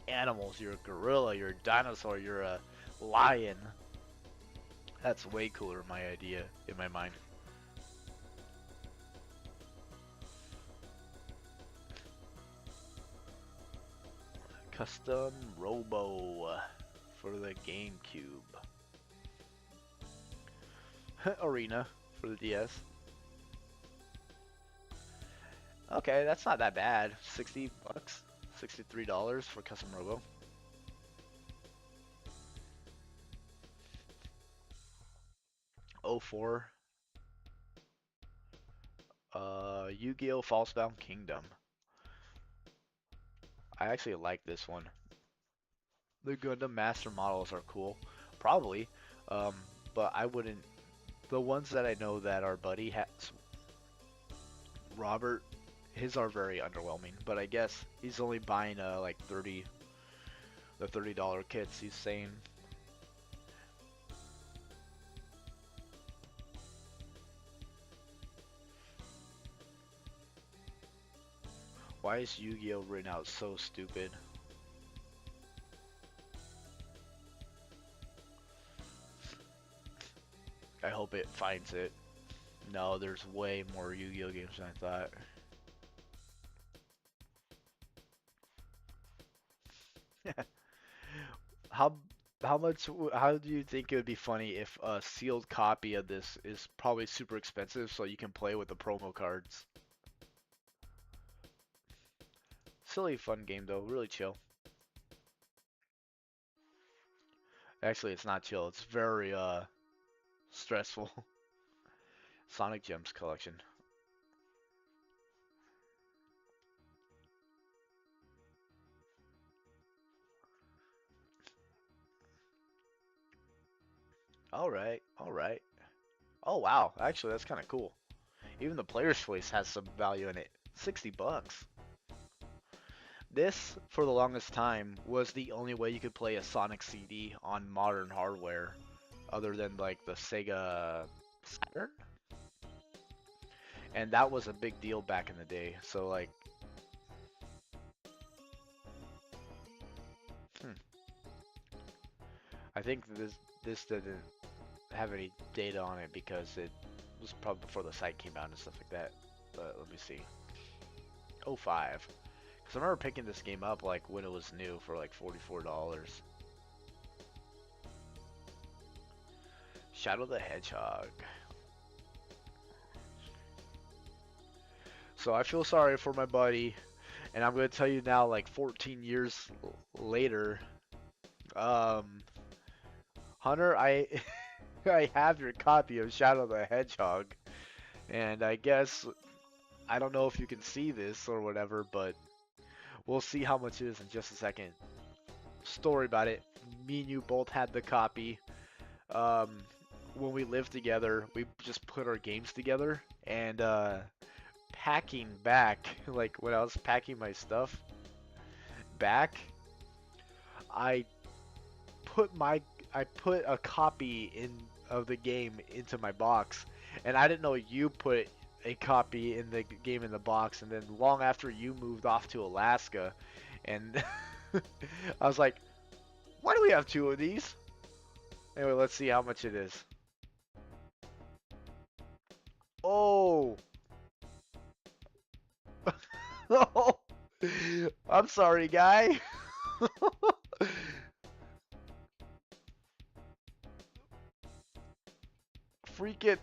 animals. You're a gorilla, you're a dinosaur, you're a lion. That's way cooler, my idea in my mind. Custom Robo for the GameCube. Arena for the DS. Okay, that's not that bad. $60, $63 for Custom Robo. '04. Yu-Gi-Oh! Falsebound Kingdom. I actually like this one. The Gundam Master models are cool, probably, um, but I wouldn't. The ones that I know that our buddy has, Robert, his are very underwhelming. But I guess he's only buying like the $30 kits. He's saying. Why is Yu-Gi-Oh written out so stupid? I hope it finds it. No, there's way more Yu-Gi-Oh games than I thought. How how much how do you think it would be funny if a sealed copy of this is probably super expensive so you can play with the promo cards? Silly fun game though, really chill. Actually, it's not chill. It's very stressful. Sonic Gems collection. All right, all right. Oh wow, actually that's kind of cool. Even the player's choice has some value in it. $60. This, for the longest time, was the only way you could play a Sonic CD on modern hardware, other than like the Sega Saturn.
and that was a big deal back in the day. So like, hmm, I think this didn't have any data on it because it was probably before the site came out and stuff like that. But let me see. Oh 05. Because I remember picking this game up like when it was new for like $44. Shadow the Hedgehog. So I feel sorry for my buddy, and I'm gonna tell you now, like 14 years later, um, Hunter, I I have your copy of Shadow the Hedgehog, and I guess I don't know if you can see this or whatever, but we'll see how much it is in just a second. Story about it. Me and you both had the copy. Um, when we lived together, we just put our games together, and packing back, like when I was packing my stuff back, I put my I put a copy in of the game into my box, and I didn't know you put a copy in the game in the box, and then long after you moved off to Alaska, and I was like, why do we have two of these? Anyway, let's see how much it is. Oh, oh, I'm sorry, guy. Freaking.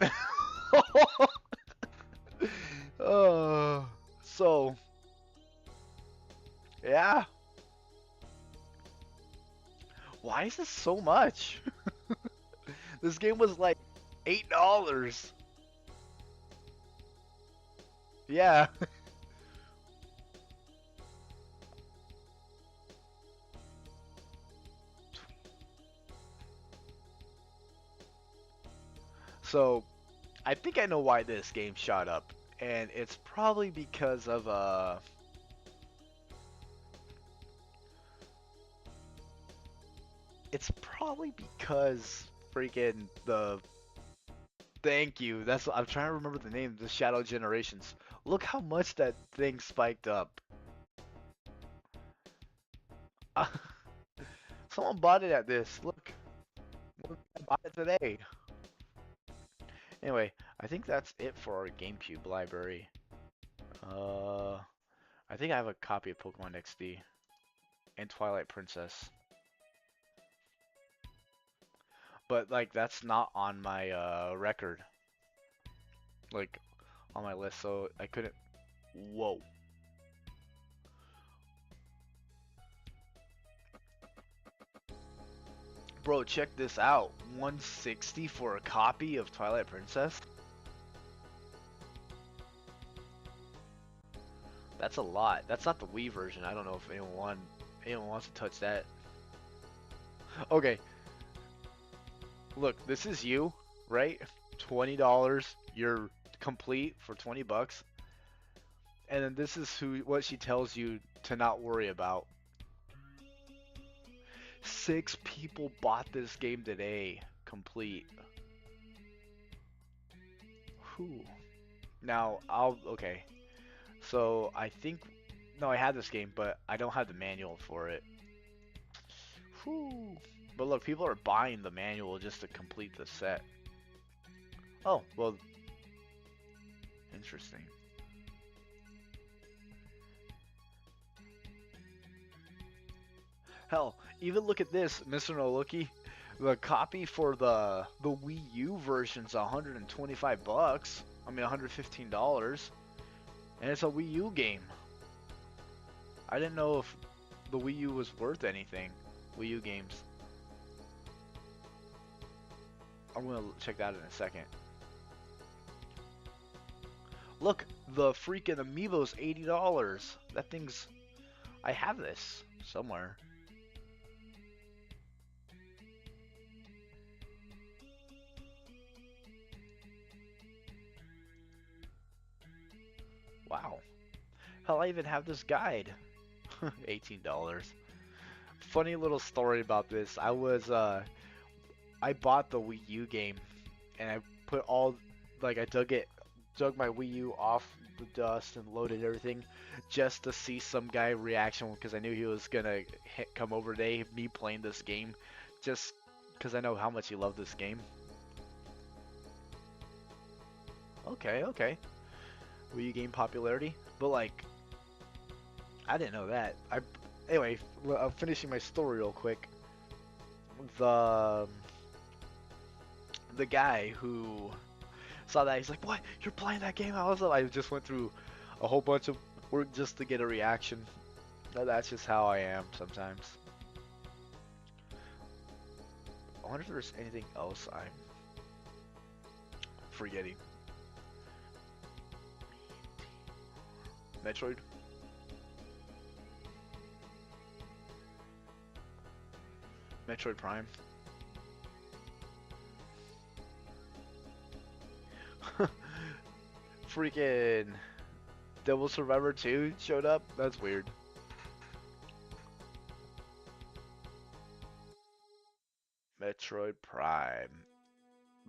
So yeah. Why is this so much? This game was like $8. Yeah. So I think I know why this game shot up, and it's probably because of it's probably because freaking the thank you. That's I'm trying to remember the name. The Shadow Generations. Look how much that thing spiked up. Someone bought it at this. Look, I bought it today. Anyway, I think that's it for our GameCube library. Uh, I think I have a copy of Pokemon XD and Twilight Princess, but like that's not on my record, like on my list, so I couldn't. Whoa. Bro, check this out. 160 for a copy of Twilight Princess? That's a lot. That's not the Wii version. I don't know if anyone wants to touch that. Okay, look, this is you, right? $20. You're complete for 20 bucks. And then this is what she tells you to not worry about. 6 people bought this game today, complete. Whew. Now, okay. So, I think, no, I had this game, but I don't have the manual for it. Whew. But look, people are buying the manual just to complete the set. Oh, well, interesting. Hell, even look at this, Mr. Noluki. The copy for the Wii U version's 125 bucks. I mean, $115, and it's a Wii U game. I didn't know if the Wii U was worth anything. Wii U games. I'm gonna check that in a second. Look, the freaking Amiibo's $80. That thing's. I have this somewhere. Wow. Hell, I even have this guide. $18. Funny little story about this. I bought the Wii U game and I put all, like I dug it
dug my Wii U off the dust and loaded everything just to see some guy reaction because I knew he was gonna come over today, me playing this game, just because I know how much he loved this game. Okay, okay. Wii U game popularity, but like, I didn't know that. Anyway, I'm finishing my story real quick. The the guy who saw that, he's like, "What? You're playing that game?" I just went through a whole bunch of work just to get a reaction. That's just how I am sometimes. I wonder if there's anything else I'm forgetting. Metroid? Metroid Prime? Freaking Devil Survivor 2 showed up? That's weird. Metroid Prime.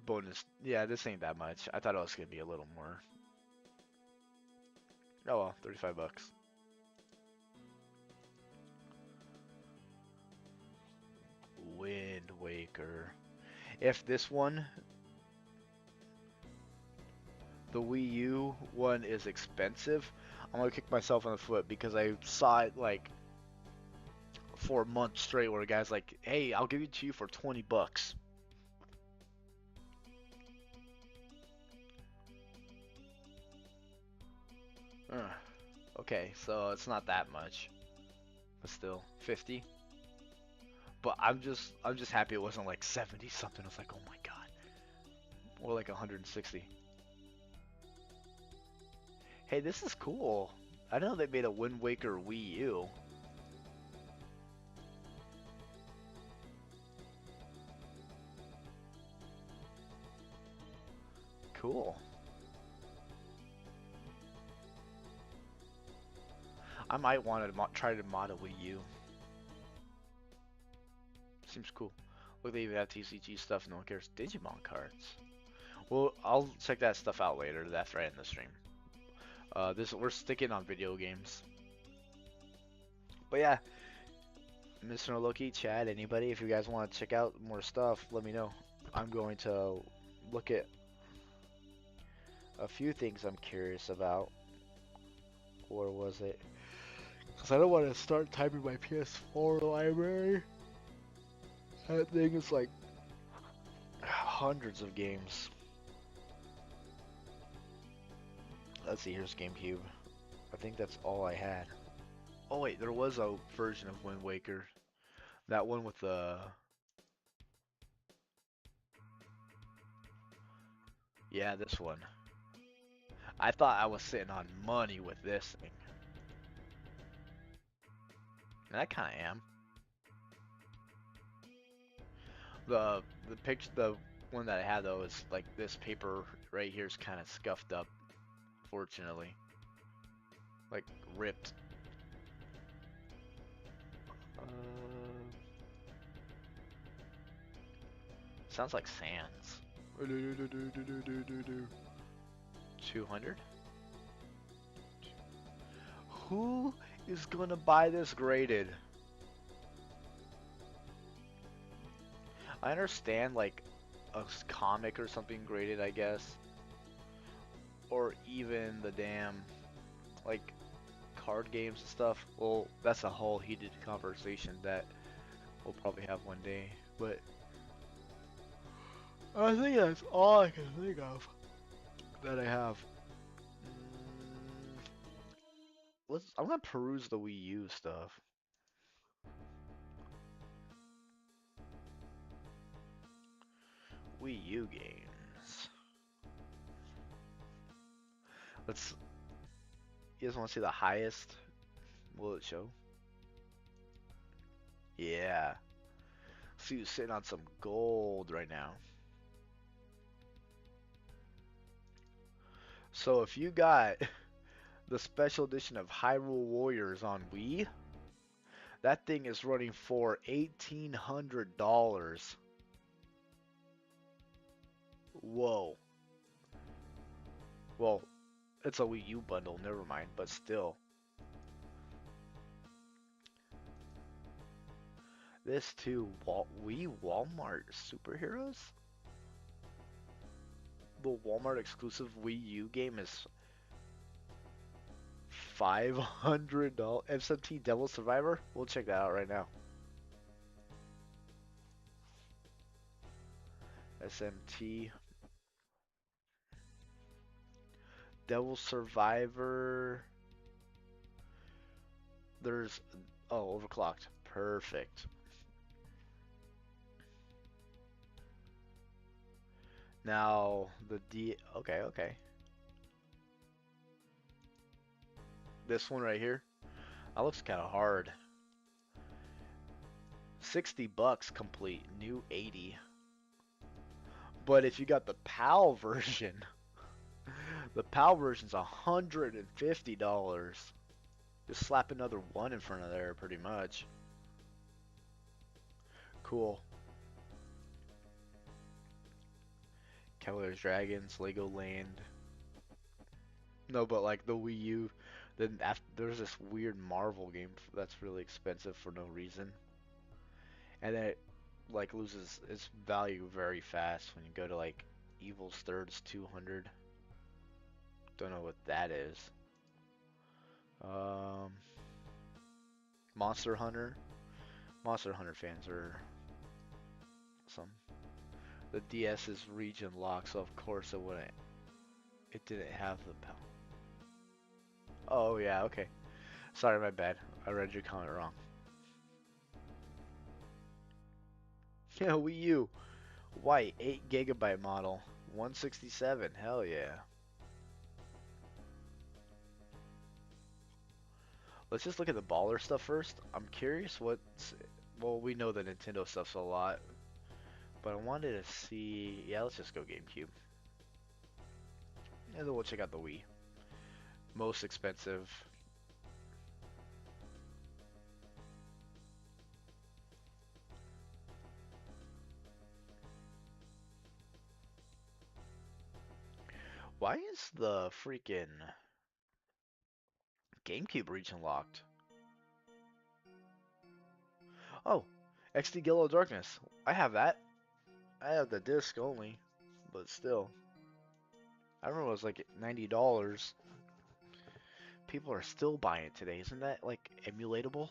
Bonus. Yeah, this ain't that much. I thought it was gonna be a little more. Oh well, 35 bucks. Wind Waker. If this one, the Wii U one, is expensive, I'm gonna kick myself in the foot because I saw it like for a month straight where a guy's like, "Hey, I'll give it to you for 20 bucks." Okay, so it's not that much, but still 50. But I'm just happy it wasn't like 70 something. I was like, oh my god, or like 160. Hey, this is cool. I know they made a Wind Waker Wii U. Cool. I might want to try to mod a Wii U. Seems cool. Look, they even have TCG stuff. No one cares. Digimon cards. Well, I'll check that stuff out later. That's right in the stream. We're sticking on video games. But yeah, Mr. Loki, Chad, anybody, if you guys want to check out more stuff, let me know. I'm going to look at a few things I'm curious about. Or was it? Because I don't want to start typing my PS4 library. That thing is like hundreds of games. Let's see, here's GameCube. I think that's all I had. Oh wait, there was a version of Wind Waker. That one with the... Yeah, this one. I thought I was sitting on money with this thing. And I kinda am. The one that I had though is like this paper right here is kinda scuffed up, fortunately. Like ripped. Sounds like Sans. 200? Who is gonna buy this graded? I understand like a comic or something graded, I guess. Or even the damn like card games and stuff. Well, that's a whole heated conversation that we'll probably have one day. But I think that's all I can think of that I have. I'm gonna peruse the Wii U stuff. Wii U games. You guys want to see the highest? Will it show? Yeah. See who's sitting on some gold right now. So if you got the special edition of Hyrule Warriors on Wii, that thing is running for $1,800. Whoa.
Well, it's a Wii U bundle, never mind, but still. This too, Wii Walmart superheroes? The Walmart exclusive Wii U game is $500. SMT Devil Survivor? We'll check that out right now. SMT Devil Survivor. There's overclocked. Perfect. Now okay. This one right here. That looks kind of hard. $60 complete, new 80. But if you got the PAL version, the PAL version's $150. Just slap another one in front of there, pretty much. Cool. Cavaliers Dragons, Legoland. No, but like the Wii U, then after there's this weird Marvel game that's really expensive for no reason, and then it like loses its value very fast when you go to like Evil's Third's 200. Don't know what that is. Um, Monster Hunter. Monster Hunter fans are some. The DS is region locked, so of course it wouldn't. It didn't have the power. Oh yeah, okay. Sorry, my bad. I read your comment wrong. Yeah, Wii U. White, 8 GB model. 167. Hell yeah. Let's just look at the baller stuff first. I'm curious what's. Well, we know the Nintendo stuff's a lot. But I wanted to see. Yeah, let's just go GameCube. And then we'll check out the Wii. Most expensive. Why is the freaking GameCube region locked? Oh, XD Gillow Darkness. I have that. I have the disc only, but still. I remember it was like $90. People are still buying it today. Isn't that like emulatable?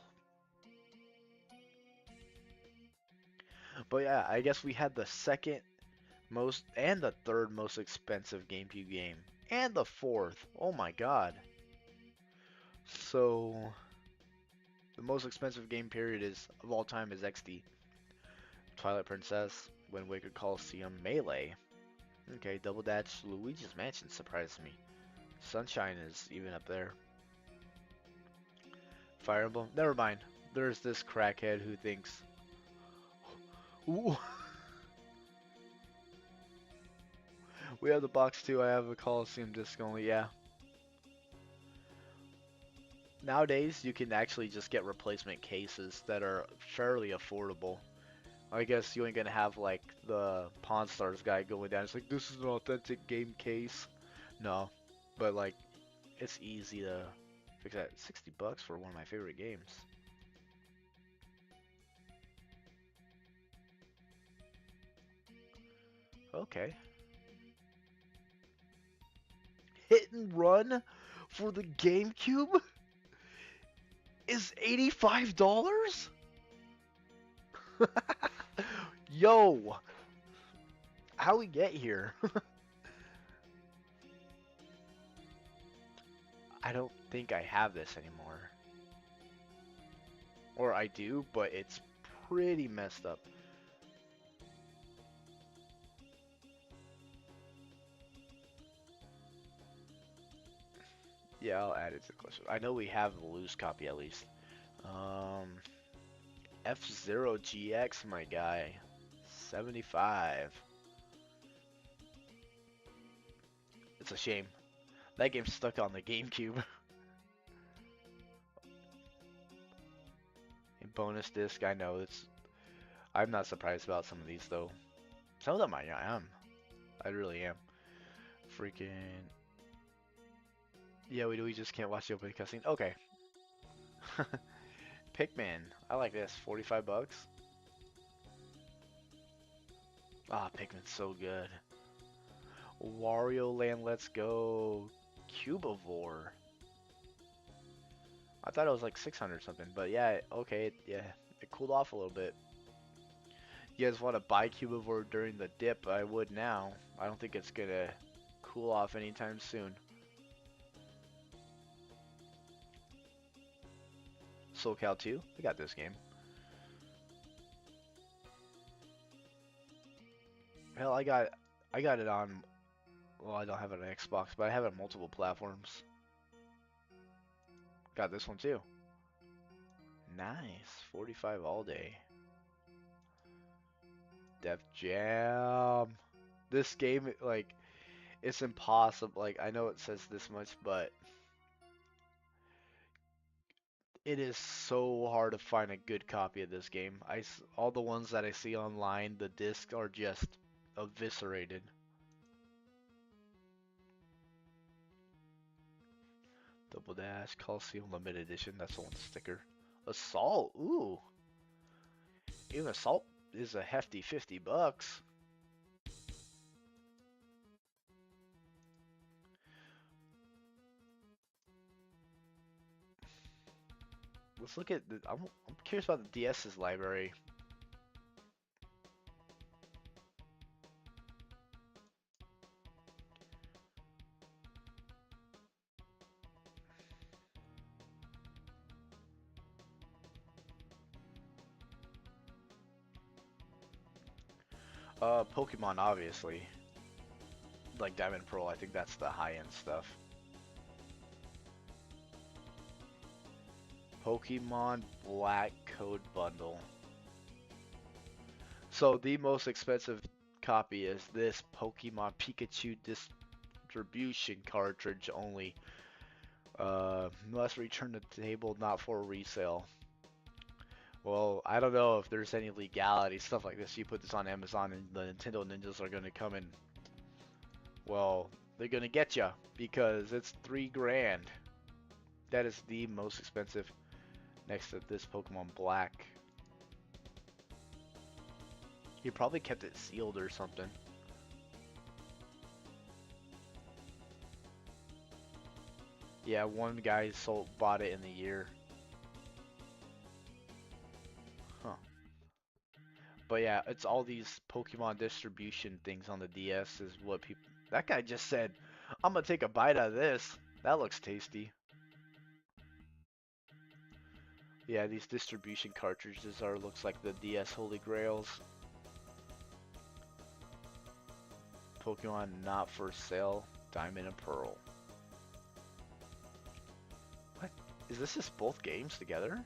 But yeah, I guess we had the second most and the third most expensive GameCube game. And the fourth. Oh my god. So the most expensive game period is of all time is XD. Twilight Princess, Wind Waker Coliseum, Melee. Okay, Double Dash, Luigi's Mansion surprised me. Sunshine is even up there. Fire Emblem, never mind. There's this crackhead who thinks, ooh. We have the box too. I have a Coliseum disc only. Yeah. Nowadays, you can actually just get replacement cases that are fairly affordable. I guess you ain't gonna have like the Pawn Stars guy going down. It's like, this is an authentic game case. No, but like, it's easy to fix that. $60 for one of my favorite games. Okay. Hit and Run for the GameCube is $85? Yo, how we get here? I don't think I have this anymore. Or I do, but it's pretty messed up. Yeah, I'll add it to the collection. I know we have the loose copy at least. F-Zero GX, my guy. 75. It's a shame. That game's stuck on the GameCube. Bonus disc, I know. I'm not surprised about some of these though. Some of them I am. I really am. Freaking
Yeah, we do. We just can't watch the opening cutscene. Okay. Pikmin. I like this. 45 bucks. Ah, Pikmin's so good. Wario Land, let's go. Cubivore. I thought it was like 600 something, but yeah, okay, yeah, it cooled off a little bit. You guys want to buy Cubivore during the dip? I would now. I don't think it's gonna cool off anytime soon. SoulCal 2, I got this game. Hell, I got it on. Well, I don't have it on Xbox, but I have it on multiple platforms. Got this one too. Nice, 45 all day. Def Jam. This game, like, it's impossible. Like, I know it says this much, but it is so hard to find a good copy of this game. All the ones that I see online, the discs are just eviscerated. Double Dash, Coliseum Limited Edition, that's one sticker. Assault, ooh. Even Assault is a hefty 50 bucks. Let's look at I'm curious about the DS's library. Pokemon, obviously. Like Diamond Pearl, I think that's the high-end stuff. Pokemon Black Code Bundle. So the most expensive copy is this Pokemon Pikachu distribution cartridge only. Must return to the table, not for resale. Well, I don't know if there's any legality, stuff like this. You put this on Amazon and the Nintendo Ninjas are gonna come and, well, they're gonna get you because it's 3 grand. That is the most expensive next to this Pokemon Black. He probably kept it sealed or something. Yeah, one guy bought it in the year. Huh. But yeah, it's all these Pokemon distribution things on the DS is what people. That guy just said, "I'm gonna take a bite out of this. That looks tasty." Yeah, these distribution cartridges looks like the DS Holy Grails. Pokemon not for sale, Diamond and Pearl. What? Is this just both games together?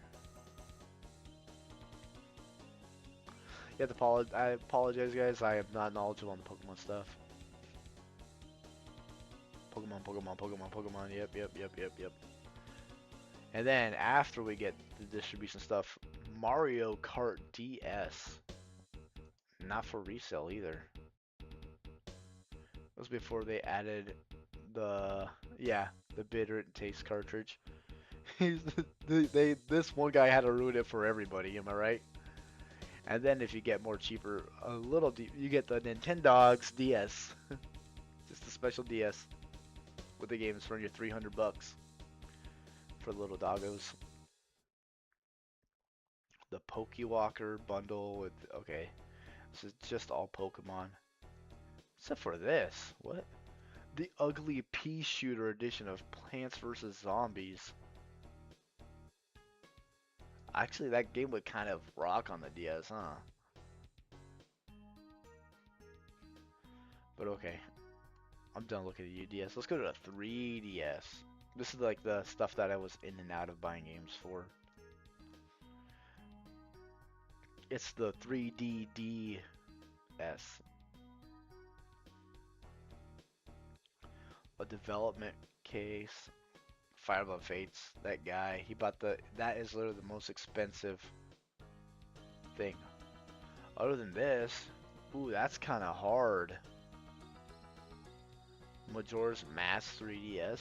You have to I apologize, guys. I am not knowledgeable on the Pokemon stuff. Pokemon. Yep. And then after we get the distribution stuff, Mario Kart DS. Not for resale either. It was before they added the the bitter taste cartridge. This one guy had to ruin it for everybody. Am I right? And then if you get more cheaper, you get the Nintendogs DS, just a special DS with the games for your 300 bucks for little doggos. The Pokewalker bundle with okay, this is just all Pokemon except for this. What? The Ugly Pea Shooter edition of Plants vs Zombies. Actually, that game would kind of rock on the DS, huh? But okay, I'm done looking at UDS. Let's go to the 3DS. This is like the stuff that I was in and out of buying games for. It's the 3DDS. A development case. Fire Emblem Fates. That guy, he bought that is literally the most expensive thing. Other than this, ooh, that's kind of hard. Majora's Mask 3DS.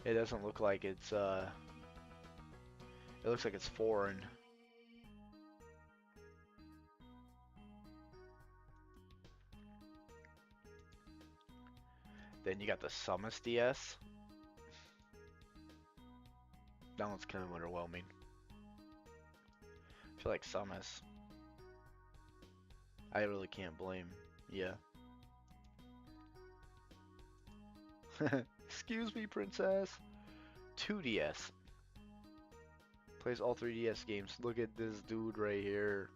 It doesn't look like it's it looks like it's foreign. Then you got the Summit DS. That one's kind of underwhelming. I feel like Summit. I really can't blame. Yeah. Excuse me, princess. 2DS. Plays all 3DS games. Look at this dude right here.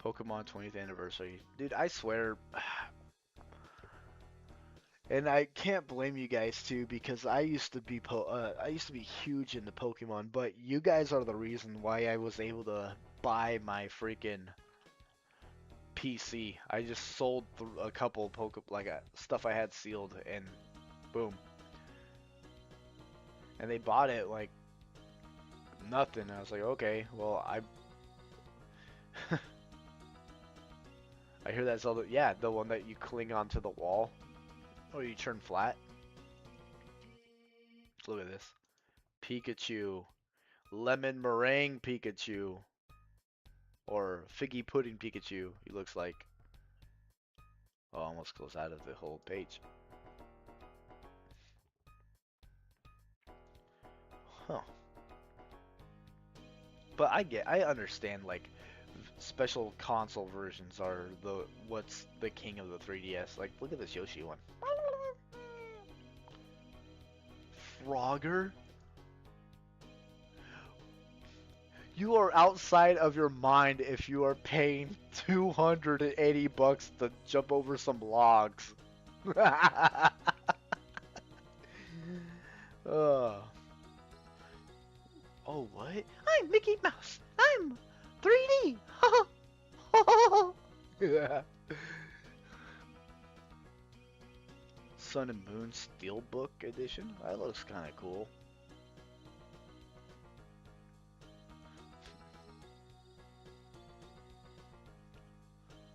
Pokemon 20th anniversary. Dude, I swear. And I can't blame you guys too because I used to be huge into Pokemon, but you guys are the reason why I was able to buy my freaking PC. I just sold a couple stuff I had sealed and boom. And they bought it like nothing. I was like, okay, well I hear that's all yeah, the one that you cling onto the wall or you turn flat. Look at this. Pikachu. Lemon meringue Pikachu. Or figgy pudding Pikachu, he looks like. Oh, almost close out of the whole page. Huh. But I understand like special console versions are what's the king of the 3DS. Like, look at this Yoshi one. Frogger? You are outside of your mind if you are paying 280 bucks to jump over some logs. Oh, what? I'm Mickey Mouse. I'm 3D. Yeah. Sun and Moon Steelbook Edition. That looks kind of cool.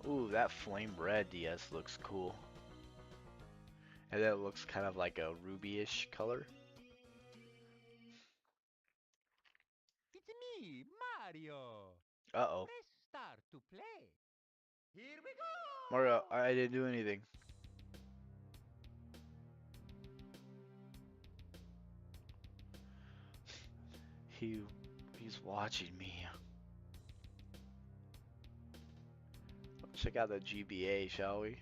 Ooh, that flame red DS looks cool. And that looks kind of like a ruby-ish color.
It's me, Mario.
Uh-oh.
Press start to play. Here we go.
Mario, I didn't do anything. He's watching me. Check out the GBA, shall we?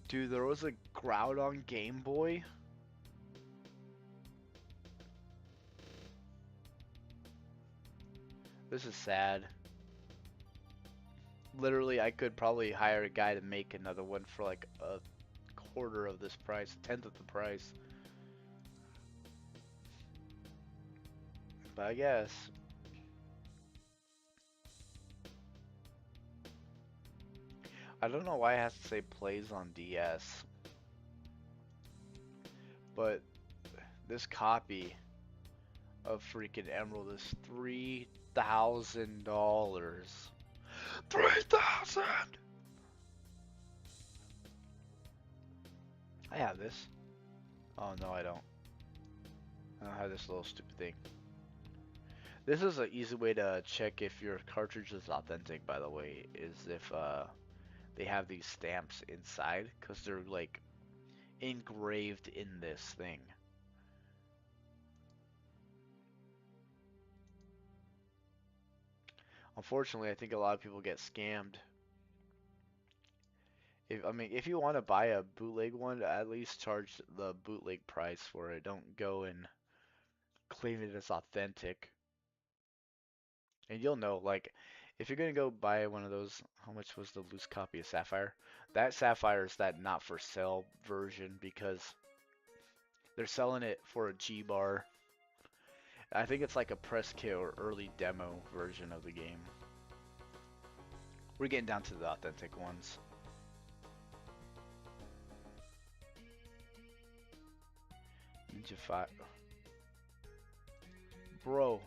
Dude, there was a Groudon Game Boy. This is sad. Literally, I could probably hire a guy to make another one for like a quarter of this price, a tenth of the price. But I guess. I don't know why it has to say plays on DS. But this copy of freaking Emerald is $3,000. 3,000! I have this. Oh no, I don't. I don't have this little stupid thing. This is an easy way to check if your cartridge is authentic, by the way, is if they have these stamps inside, because they're like engraved in this thing. Unfortunately, I think a lot of people get scammed. If you want to buy a bootleg one, at least charge the bootleg price for it. Don't go and claim it as authentic. And you'll know, like, if you're gonna go buy one of those, how much was the loose copy of Sapphire? That Sapphire is that not for sale version because they're selling it for a G-Bar. I think it's like a press kit or early demo version of the game. We're getting down to the authentic ones. Ninja 5.
Bro,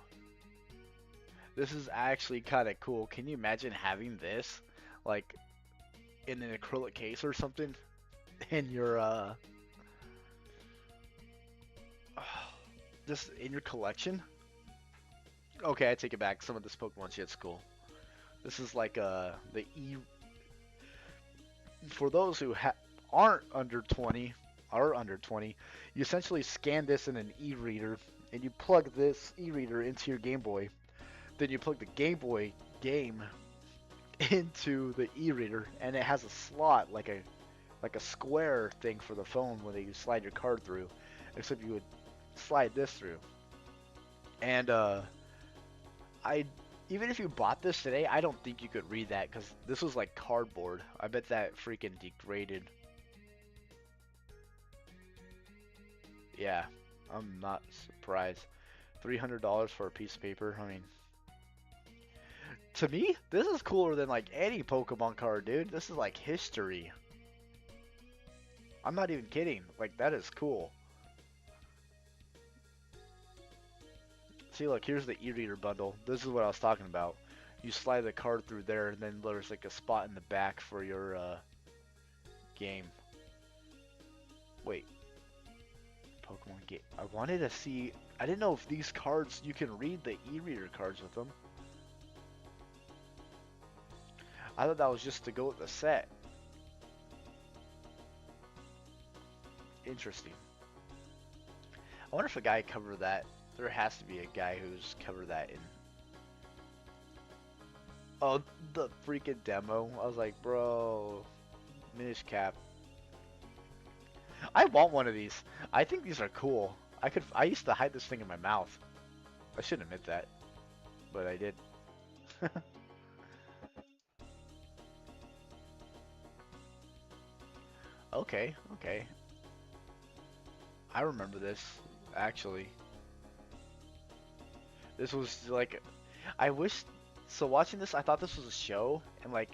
this is actually kind of cool. Can you imagine having this, like, in an acrylic case or something, in your, just in your collection? Okay, I take it back. Some of this Pokemon shit's cool. This is like, the E... For those who aren't under 20, are under 20, you essentially scan this in an e-reader, and you plug this e-reader into your Game Boy. Then you plug the Game Boy game into the e-reader, and it has a slot like a square thing for the phone where you slide your card through, except you would slide this through. And I even if you bought this today, I don't think you could read that because this was like cardboard. I bet that freaking degraded. Yeah, I'm not surprised. $300 for a piece of paper. I mean, to me, this is cooler than like any Pokemon card, dude. This is like history. I'm not even kidding. Like, that is cool. See, look, here's the e-reader bundle. This is what I was talking about. You slide the card through there, and then there's like a spot in the back for your game. Wait. Pokemon game. I wanted to see... I didn't know if these cards, you can read the e-reader cards with them. I thought that was just to go with the set. Interesting. I wonder if a guy covered that. There has to be a guy who's covered that in... Oh, the freaking demo. I was like, bro, Minish Cap. I want one of these. I think these are cool. I used to hide this thing in my mouth. I shouldn't admit that, but I did. Okay, okay. I remember this, actually. This was like, I wish, so watching this, I thought this was a show, and like,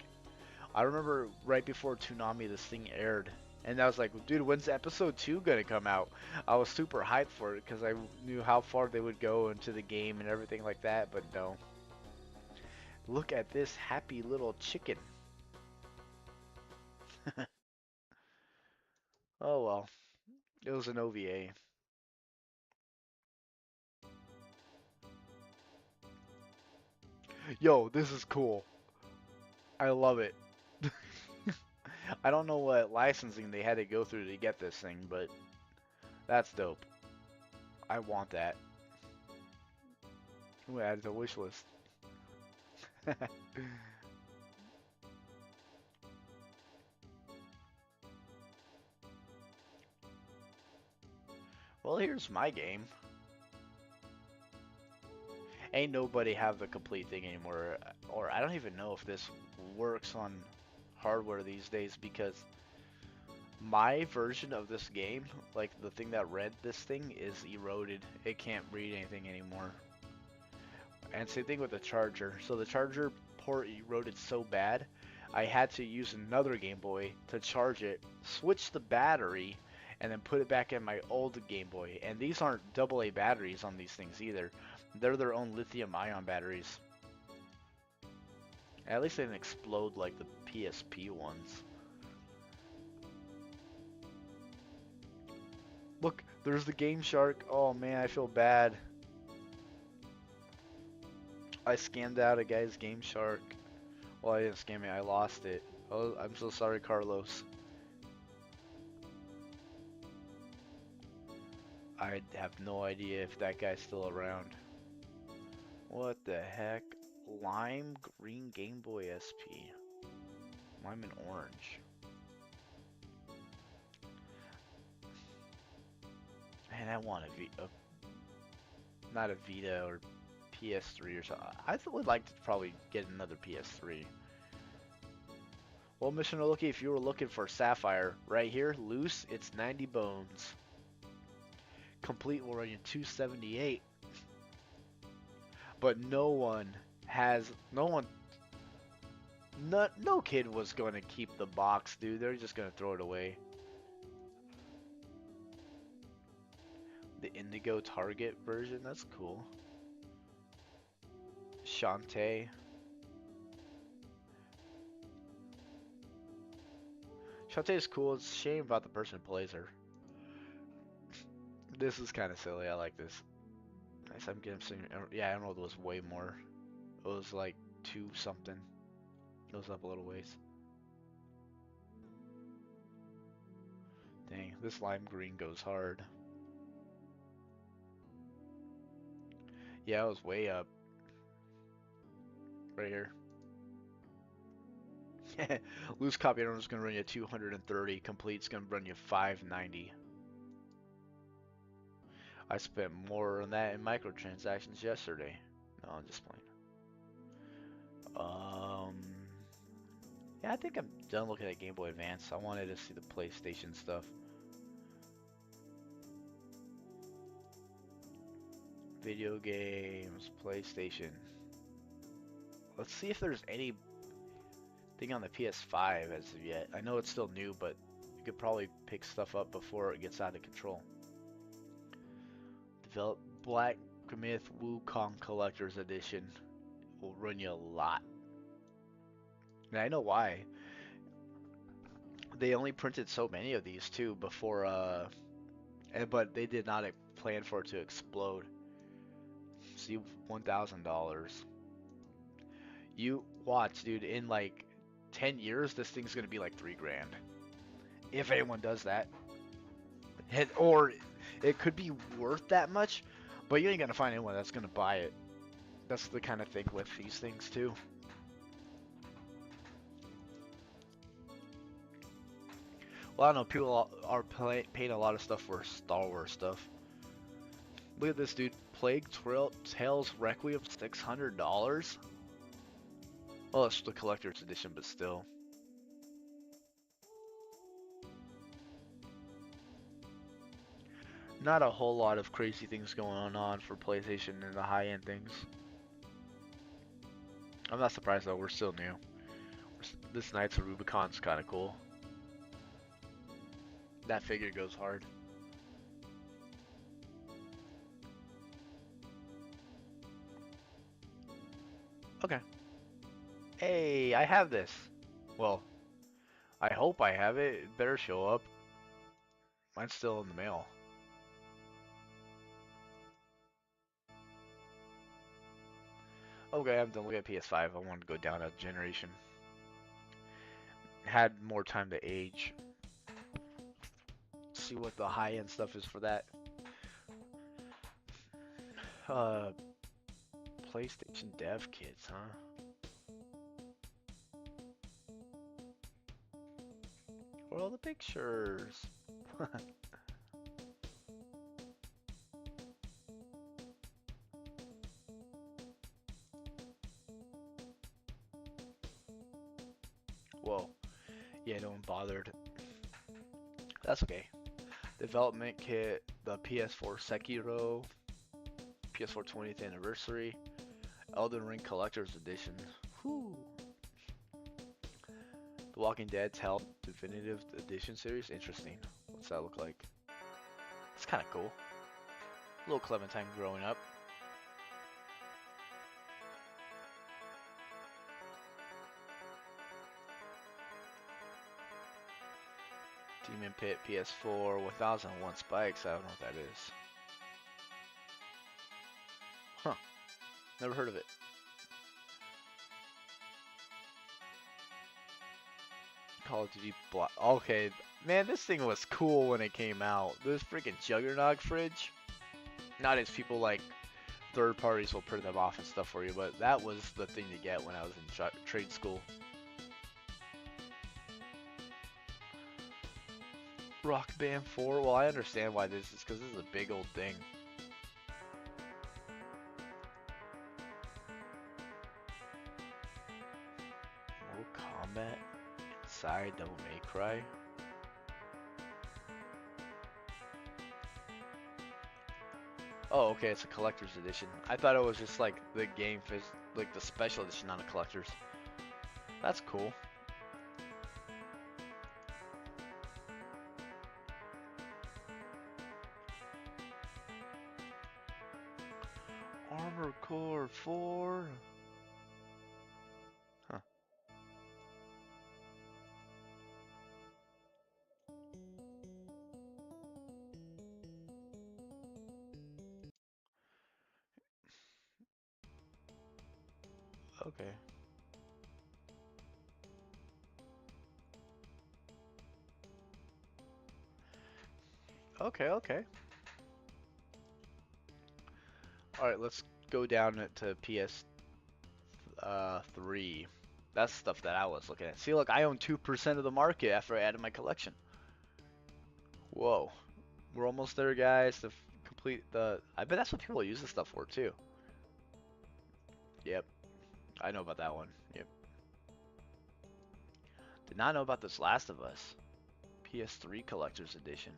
I remember right before Toonami this thing aired, and I was like, dude, when's episode 2 gonna come out? I was super hyped for it, because I knew how far they would go into the game and everything like that, but no. Look at this happy little chicken. Oh well, it was an OVA. Yo, this is cool. I love it. I don't know what licensing they had to go through to get this thing, but that's dope. I want that. Ooh, add it to wish list. Well, here's my game. Ain't nobody have the complete thing anymore, or I don't even know if this works on hardware these days because my version of this game, like the thing that read this thing, is eroded. It can't read anything anymore. And same thing with the charger. So the charger port eroded so bad, I had to use another Game Boy to charge it, switch the battery, and then put it back in my old Game Boy. And these aren't AA batteries on these things either. They're their own lithium-ion batteries. At least they didn't explode like the PSP ones. Look, there's the Game Shark. Oh man, I feel bad. I scammed out a guy's Game Shark. Well, I didn't scam it, I lost it. Oh, I'm so sorry, Carlos. I have no idea if that guy's still around. What the heck? Lime green Game Boy SP. Lime and orange. Man, I want not a Vita or PS3 or something. I would like to probably get another PS3. Well, Mr. Noloki, if you were looking for Sapphire, right here, loose, it's 90 bones. Complete will run you 278. But no kid was going to keep the box, dude. They're just going to throw it away. The Indigo Target version, that's cool. Shantae. Shantae is cool. It's a shame about the person who plays her. This is kind of silly. I like this. Nice. I'm getting some. Yeah, Emerald was way more. It was like 2 something. It was up a little ways. Dang, this lime green goes hard. Yeah, it was way up. Right here. Loose copy owner is going to run you 230. Complete's going to run you 590. I spent more on that in microtransactions yesterday. No, I'm just playing. Yeah, I think I'm done looking at Game Boy Advance. I wanted to see the PlayStation stuff. Video games, PlayStation. Let's see if there's anything on the PS5 as of yet. I know it's still new, but you could probably pick stuff up before it gets out of control. Develop Black Myth Wukong Collector's Edition. Will run you a lot. And I know why. They only printed so many of these too before, but they did not plan for it to explode. See, $1,000. You watch, dude. In like 10 years, this thing's gonna be like $3 grand. If anyone does that, or it could be worth that much, but you ain't gonna find anyone that's gonna buy it. That's the kind of thing with these things too. Well, I don't know, people are paying a lot of stuff for Star Wars stuff. Look at this, dude. Plague Tales Requiem, $600? Well, it's the collector's edition, but still. Not a whole lot of crazy things going on for PlayStation and the high-end things. I'm not surprised though, we're still new. This Knights of Rubicon's kind of cool. That figure goes hard. Okay. Hey, I have this. Well, I hope I have it. It better show up. Mine's still in the mail. Okay, I'm done looking at PS5. I wanted to go down a generation. Had more time to age. See what the high-end stuff is for that. PlayStation dev kits, huh? Where are all the pictures? Whoa. Yeah, no one bothered. That's okay. Development kit, the PS4 Sekiro, PS4 20th anniversary, Elden Ring Collector's Edition. Whew. The Walking Dead Tell Definitive Edition series. Interesting. What's that look like? It's kind of cool. Little Clementine growing up. Demon Pit PS4 1001 Spikes. I don't know what that is. Huh. Never heard of it. Call of Duty Black. Okay, man, this thing was cool when it came out. This freaking Juggernog fridge. Not as people like third parties will print them off and stuff for you, but that was the thing to get when I was in trade school. Rock Band 4. Well, I understand why this is, because this is a big old thing. Mortal Kombat inside Devil May Cry. Oh, okay, it's a collector's edition. I thought it was just like the game, like the special edition on a collector's. That's cool. Armor Core 4. okay. Okay, okay. Alright, let's go down to PS 3. That's stuff that I was looking at. See, look, I own 2% of the market after I added my collection. Whoa. We're almost there, guys, to complete the... I bet that's what people use this stuff for, too. Yep, I know about that one. Yep. Did not know about this Last of Us. PS3 Collector's Edition.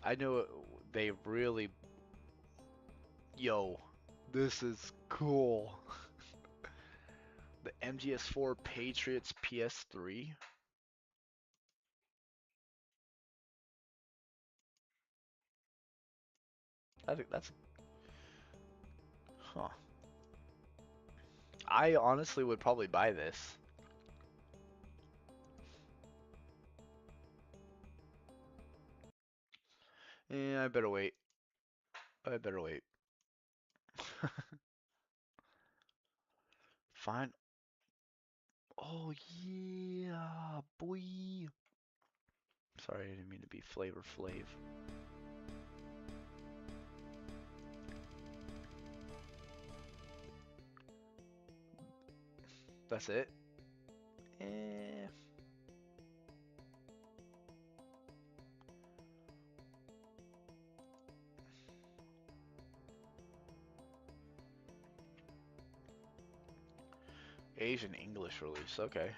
I know they really... Yo, this is cool. The MGS4 Patriots PS3. I think that's... Huh. I honestly would probably buy this. Yeah, I better wait. I better wait. Fine. Oh yeah, boy. Sorry, I didn't mean to be Flavor Flav. That's it? Eh. Asian English release, okay.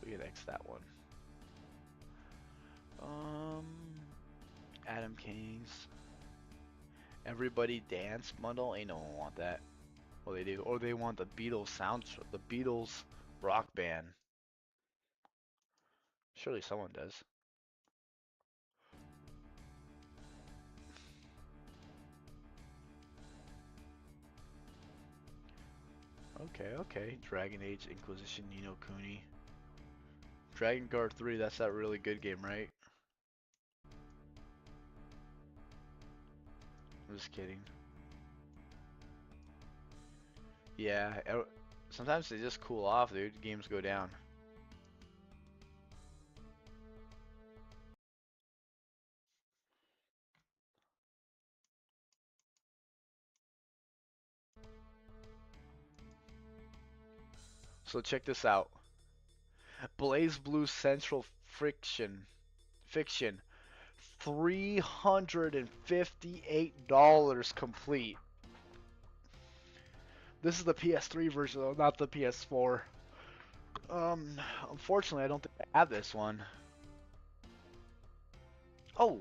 We can X that one. Adam King's Everybody Dance bundle. Ain't no one want that. Well, they do, or they want the Beatles soundtrack, the Beatles rock band. Surely someone does. Okay, okay. Dragon Age Inquisition, Ni no Kuni. Dragon Guard 3, that's that really good game, right? I'm just kidding. Yeah, sometimes they just cool off, dude. Games go down. So check this out. Blaze Blue Central Fiction. $358 complete. This is the PS3 version though, not the PS4. Unfortunately I don't think I have this one. Oh!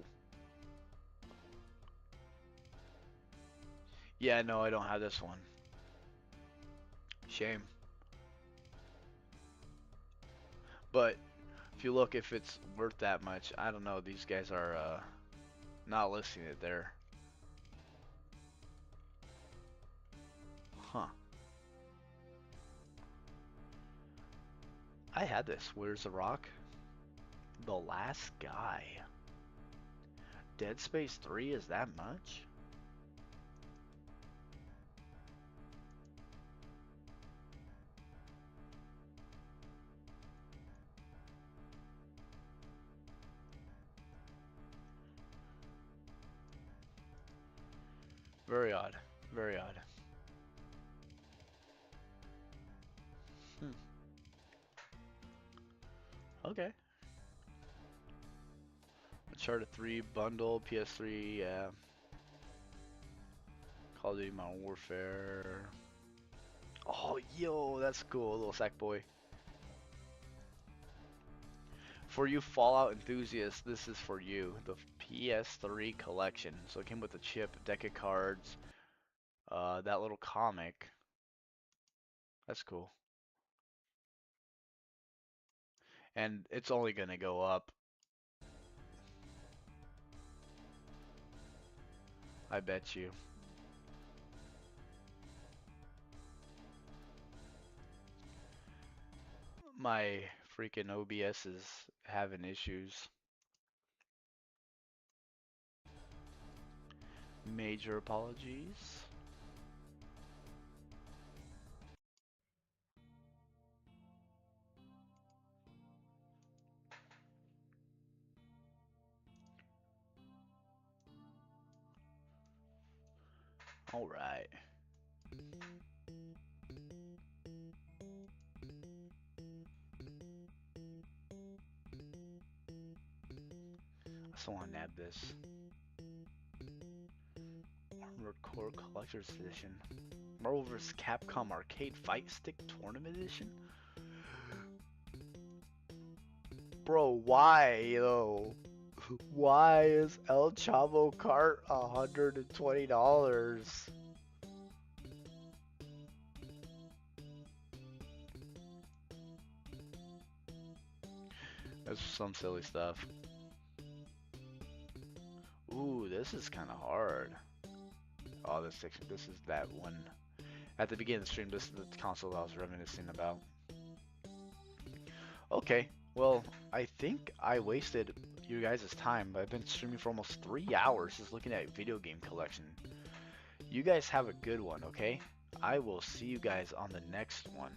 Yeah, no, I don't have this one. Shame. But if you look if it's worth that much, I don't know, these guys are not listing it there. Huh. I had this. Where's the Rock? The Last Guy. Dead Space 3 is that much? Very odd. Very odd. Hmm. Okay. Uncharted 3 bundle, PS3, yeah. Call of Duty Modern Warfare. Oh, yo, that's cool, little sack boy. For you Fallout enthusiasts, this is for you. The PS3 collection. So it came with a chip, deck of cards, that little comic. That's cool. And it's only gonna go up. I bet you. My freaking OBS is having issues.
Major apologies. All right. I still want to nab this. Armored Core Collector's Edition. Marvel vs. Capcom Arcade Fight Stick Tournament Edition? Bro, why though? Why is El Chavo Cart $120? That's some silly stuff. Ooh, this is kind of hard. Oh, this is that one. At the beginning of the stream, this is the console I was reminiscing about. Okay, well, I think I wasted you guys' time. I've been streaming for almost 3 hours just looking at video game collection. You guys have a good one, okay? I will see you guys on the next one.